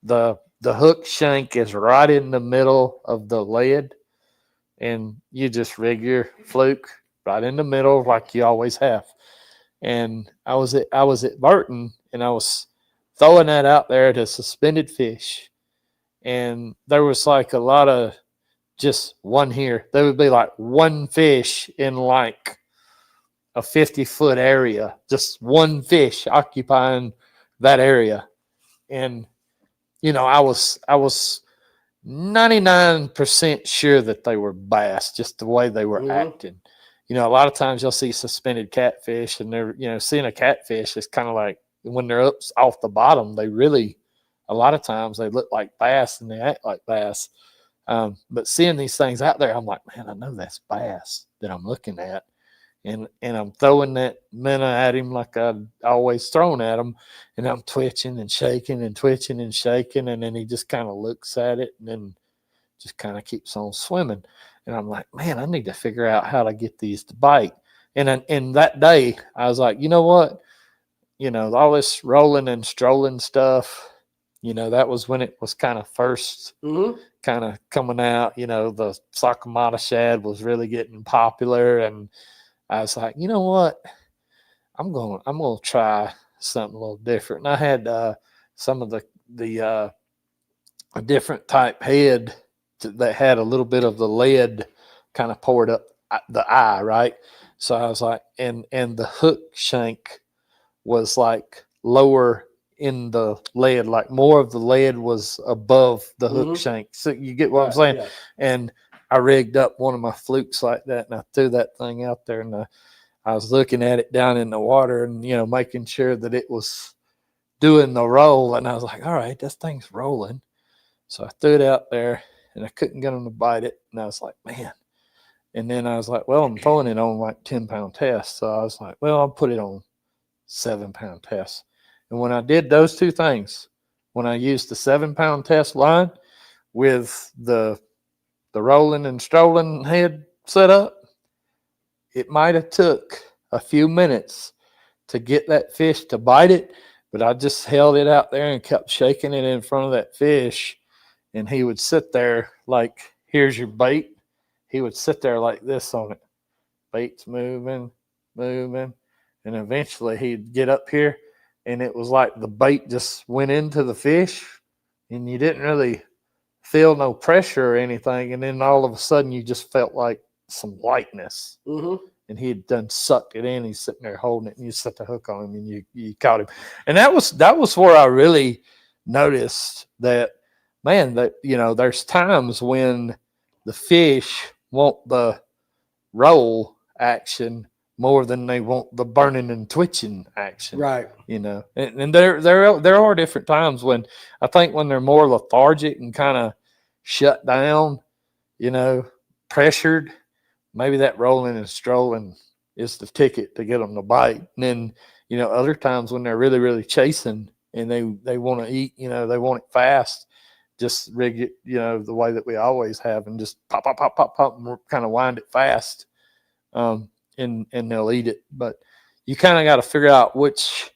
The hook shank is right in the middle of the lead, and you just rig your fluke right in the middle like you always have. And I was at Burton, and I was throwing that out there to suspended fish, and there was like a lot of just one here. There would be like one fish in like a 50-foot area, just one fish occupying that area. And you know, I was 99% sure that they were bass, just the way they were acting. You know, a lot of times you'll see suspended catfish, and they're, you know, seeing a catfish is kind of like when they're up off the bottom, they really, a lot of times they look like bass and they act like bass. But seeing these things out there, I'm like, man, I know that's bass that I'm looking at. And I'm throwing that minnow at him like I'd always thrown at him, and I'm twitching and shaking and twitching and shaking, and then he just kind of looks at it and then just kind of keeps on swimming. And I'm like, man, I need to figure out how to get these to bite. And that day, I was like, you know what? You know, all this rolling and strolling stuff, you know, that was when it was kind of first kind of coming out. You know, the Sakamata shad was really getting popular, and I was like, you know what? I'm going to try something a little different. And I had some of the a different type head that had a little bit of the lead kind of poured up the eye, right? So I was like, and the hook shank was like lower in the lead, like more of the lead was above the hook shank. So you get what I'm saying? Yeah. And I rigged up one of my flukes like that, and I threw that thing out there, and I was looking at it down in the water, and, you know, making sure that it was doing the roll. And I was like, all right, this thing's rolling. So I threw it out there, and I couldn't get them to bite it. And I was like, man. And then I was like, well, I'm throwing it on like 10-pound test. So I was like, well, I'll put it on 7-pound test. And when I did those two things, when I used the 7-pound test line with the rolling and strolling head set up, it might have took a few minutes to get that fish to bite it, but I just held it out there and kept shaking it in front of that fish, and he would sit there like, here's your bait. He would sit there like this on it. Bait's moving, and eventually he'd get up here, and it was like the bait just went into the fish, and you didn't really feel no pressure or anything, and then all of a sudden you just felt like some lightness. And he had done sucked it in. He's sitting there holding it, and you set the hook on him, and you caught him. And that was where I really noticed that, man, that, you know, there's times when the fish want the roll action more than they want the burning and twitching action. Right. You know, and there are different times when I think when they're more lethargic and kind of shut down, you know, pressured, maybe that rolling and strolling is the ticket to get them to bite. And then, you know, other times when they're really, really chasing and they want to eat, you know, they want it fast, just rig it, you know, the way that we always have, and just pop, and kind of wind it fast. And they'll eat it. But you kind of got to figure out which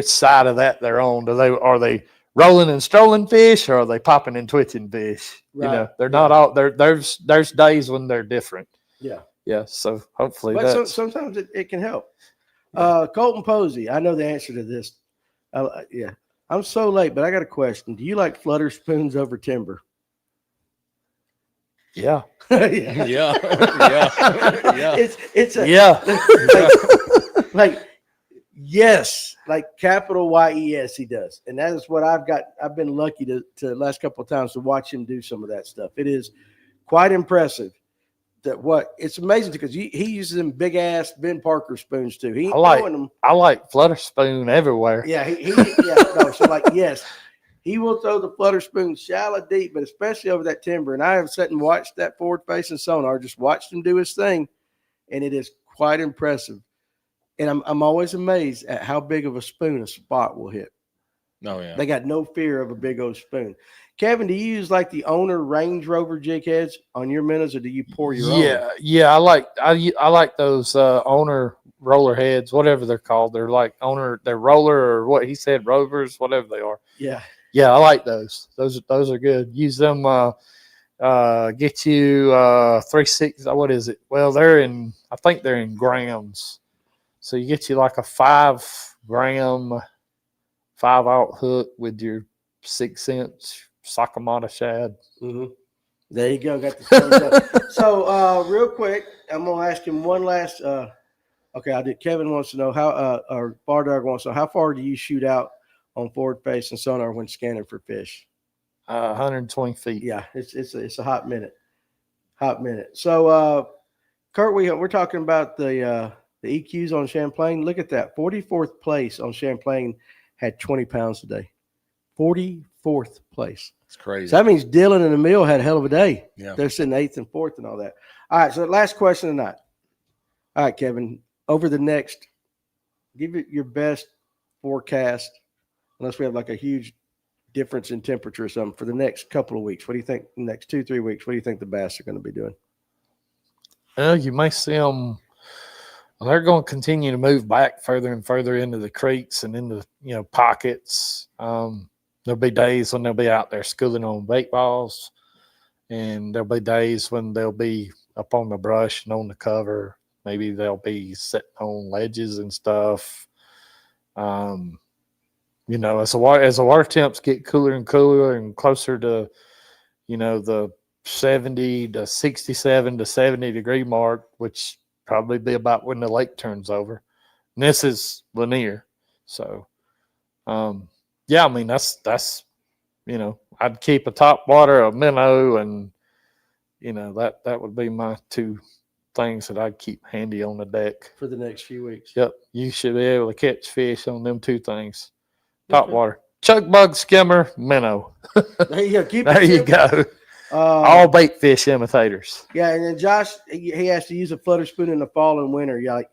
side of that they're on. Are they rolling and strolling fish, or are they popping and twitching fish? Right. You know, they're not all. There's days when they're different. Yeah. Yeah. So hopefully, but sometimes it can help. Colton Posey, I know the answer to this. Yeah, I'm so late, but I got a question. Do you like flutter spoons over timber? Yeah. Yeah. It's a like yes, like capital YES he does. And that is what I've been lucky to last couple of times to watch him do some of that stuff. It is quite impressive it's amazing because he uses them big ass Ben Parker spoons too. I like flutter spoon everywhere. Yeah, yes. He will throw the flutter spoon shallow deep, but especially over that timber. And I have sat and watched that forward-facing sonar, just watched him do his thing, and it is quite impressive. And I'm always amazed at how big of a spoon a spot will hit. Oh yeah. They got no fear of a big old spoon. Kevin, do you use like the owner Range Rover jig heads on your minnows, or do you pour your own? Yeah. I like those owner roller heads, whatever they're called. They're like they're roller or what he said, rovers, whatever they are. Yeah. Yeah, I like those. Those are good. Use them. Get you 360. What is it? Well, I think they're in grams. So you get you like a 5-gram 5/0 hook with your 6-inch Sakamata shad. Mm-hmm. There you go. Got the thumbs up. So real quick, I'm gonna ask him one last. Okay, I did. Kevin wants to know how, or Bar Dog wants to know how far do you shoot out on forward face and sonar when scanning for fish? 120 feet. Yeah, it's a hot minute. Hot minute. So Kurt, we're talking about the EQs on Champlain. Look at that. 44th place on Champlain had 20 pounds today. 44th place. It's crazy. So that means Dylan and Emil had a hell of a day. Yeah. They're sitting 8th and 4th and all that. All right, so last question tonight. All right, Kevin, over the next, give it your best forecast, unless we have like a huge difference in temperature or something, for the next couple of weeks. What do you think, the next 2-3 weeks, what do you think the bass are going to be doing? Well, you may see them. Well, they're going to continue to move back further and further into the creeks and into pockets. There'll be days when they'll be out there schooling on bait balls, and there'll be days when they'll be up on the brush and on the cover. Maybe they'll be sitting on ledges and stuff. As the water temps get cooler and cooler and closer to, the 70 to 67 to 70 degree mark, which probably be about when the lake turns over. And this is Lanier. So, yeah, I mean, that's I'd keep a top water, a minnow, and, that would be my two things that I'd keep handy on the deck. For the next few weeks. Yep. You should be able to catch fish on them two things. Top Okay. water. Chuck bug, skimmer, minnow. There you go. Keep There it you simple. go. All bait fish imitators. Yeah, and then Josh, he has to use a flutter spoon in the fall and winter. Yeah,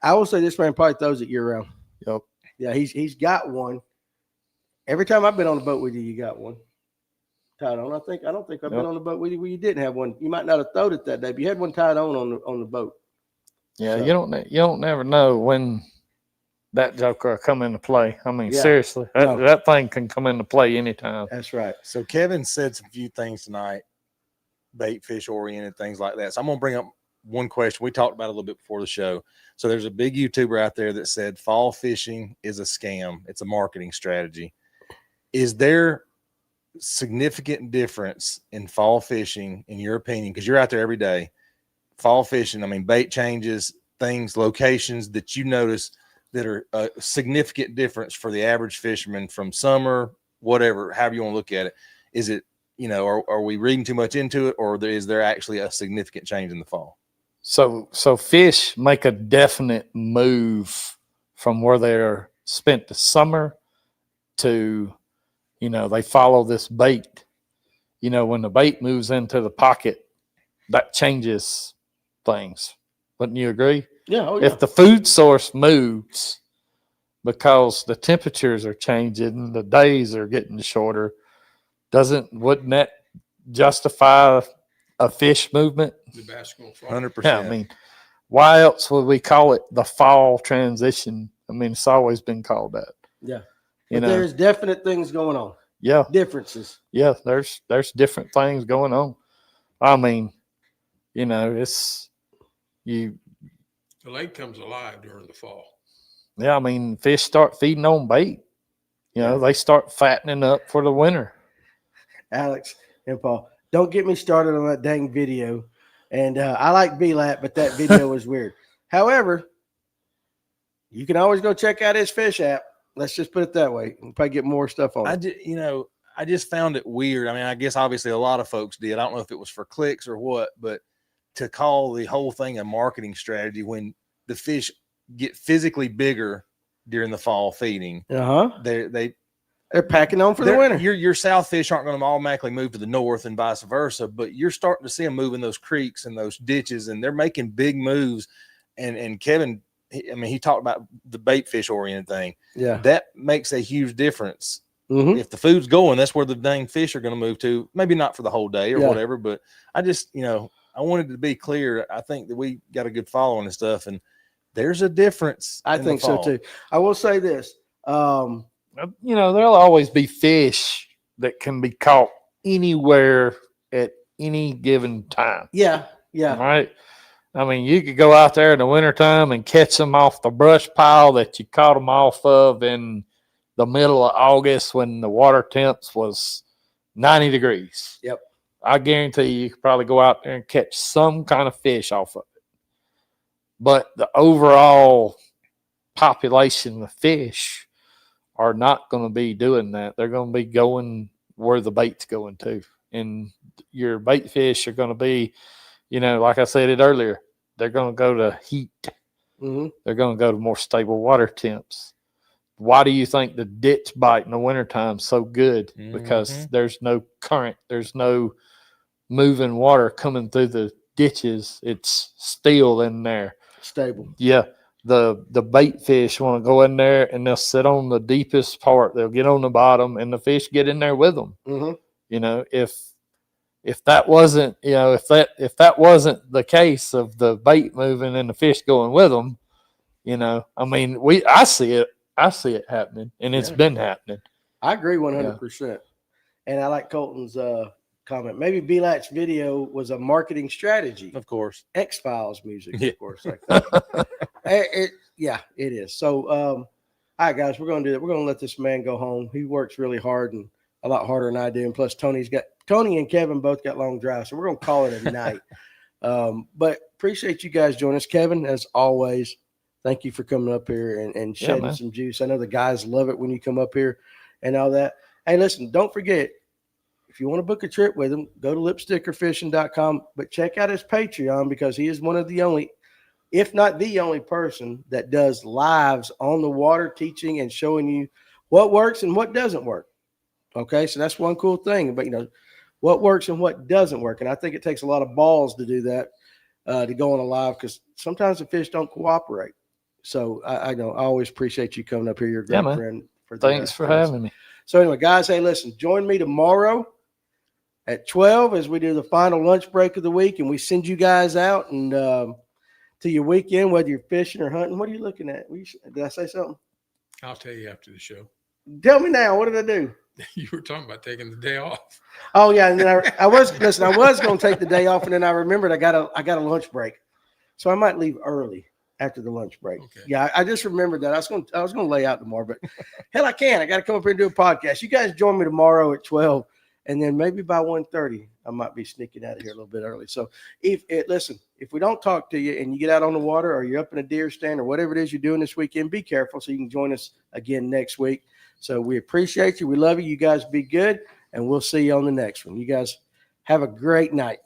I will say this man probably throws it year round. Yep. Yeah, he's got one. Every time I've been on the boat with you, you got one tied on. I don't think I've been on the boat with you where you didn't have one. You might not have thrown it that day, but you had one tied on the boat. Yeah, So. you don't never know when that joker will come into play. I mean, Yeah. seriously, No. that thing can come into play anytime. That's right. So Kevin said some few things tonight, bait fish oriented, things like that. So I'm going to bring up one question. We talked about it a little bit before the show. So there's a big YouTuber out there that said fall fishing is a scam. It's a marketing strategy. Is there significant difference in fall fishing, in your opinion? Because you're out there every day. Fall fishing, I mean, bait changes, things, locations that you notice that are a significant difference for the average fisherman from summer, whatever, however you want to look at it. Is it, are we reading too much into it, or is there actually a significant change in the fall? So fish make a definite move from where they're spent the summer to, they follow this bait. When the bait moves into the pocket, that changes things. Wouldn't you agree? Yeah. Oh, yeah. If the food source moves because the temperatures are changing, the days are getting shorter, wouldn't that justify a fish movement? The bass going to fall. 100%. Yeah, I mean, why else would we call it the fall transition? I mean, it's always been called that. Yeah. You But know, there's definite things going on. yeah, Differences. yeah. There's different things going on. I mean, it's you. The lake comes alive during the fall. Yeah, I mean, fish start feeding on bait. They start fattening up for the winter. Alex and Paul, don't get me started on that dang video. And I like VLAT, but that video was weird. However, you can always go check out his fish app. Let's just put it that way. We'll probably get more stuff on it. I just found it weird. I mean, I guess obviously a lot of folks did. I don't know if it was for clicks or what, but to call the whole thing a marketing strategy when the fish get physically bigger during the fall feeding, They're packing on for the winter. Your south fish aren't going to automatically move to the north and vice versa, but you're starting to see them move in those creeks and those ditches, and they're making big moves. And Kevin, he talked about the bait fish oriented thing. Yeah. That makes a huge difference. Mhm. If the food's going, that's where the dang fish are going to move to. Maybe not for the whole day or Yeah. whatever, but I just, I wanted to be clear. I think that we got a good following and stuff, and there's a difference. I in the think so fall. too. I will say this. There'll always be fish that can be caught anywhere at any given time. Yeah. Yeah. Right. I mean, you could go out there in the wintertime and catch them off the brush pile that you caught them off of in the middle of August when the water temps was 90 degrees. Yep. I guarantee you could probably go out there and catch some kind of fish off of it. But the overall population of fish are not going to be doing that. They're going to be going where the bait's going to. And your bait fish are going to be, like I said it earlier, they're going to go to heat. Mm-hmm. They're going to go to more stable water temps. Why do you think the ditch bite in the wintertime is so good? Because there's no current. There's no moving water coming through the ditches. It's still in there. Stable. Yeah. The bait fish want to go in there and they'll sit on the deepest part. They'll get on the bottom and the fish get in there with them. Mm-hmm. If that wasn't, if that wasn't the case of the bait moving and the fish going with them, I see it happening, and it's been happening. I agree 100%. And I like Colton's comment. Maybe B-Lat's video was a marketing strategy. Of course. X-Files music, of course. Like that. It is. So, all right, guys, we're going to do that. We're going to let this man go home. He works really hard and a lot harder than I do. And plus, Tony and Kevin both got long drives, so we're going to call it a night. But appreciate you guys joining us. Kevin, as always, thank you for coming up here and shedding some juice. I know the guys love it when you come up here and all that. Hey, listen, don't forget, if you want to book a trip with him, go to lipstickerfishing.com, but check out his Patreon because he is one of the only, if not the only person that does lives on the water teaching and showing you what works and what doesn't work. Okay, so that's one cool thing. But, what works and what doesn't work. And I think it takes a lot of balls to do that, to go on a live because sometimes the fish don't cooperate. So I know I always appreciate you coming up here. You're a great friend. Thanks for having me. So anyway, guys, hey, listen, join me tomorrow at 12 as we do the final lunch break of the week. And we send you guys out and to your weekend, whether you're fishing or hunting. What are you looking at? Did I say something? I'll tell you after the show. Tell me now. What did I do? You were talking about taking the day off. Oh yeah, and then I was going to take the day off, and then I remembered I got a lunch break, so I might leave early after the lunch break. Okay. Yeah, I just remembered that I was going to lay out tomorrow, but hell, I can't. I got to come up here and do a podcast. You guys join me tomorrow at 12, and then maybe by 1:30 I might be sneaking out of here a little bit early. So if we don't talk to you and you get out on the water or you're up in a deer stand or whatever it is you're doing this weekend, be careful so you can join us again next week. So we appreciate you. We love you. You guys be good, and we'll see you on the next one. You guys have a great night.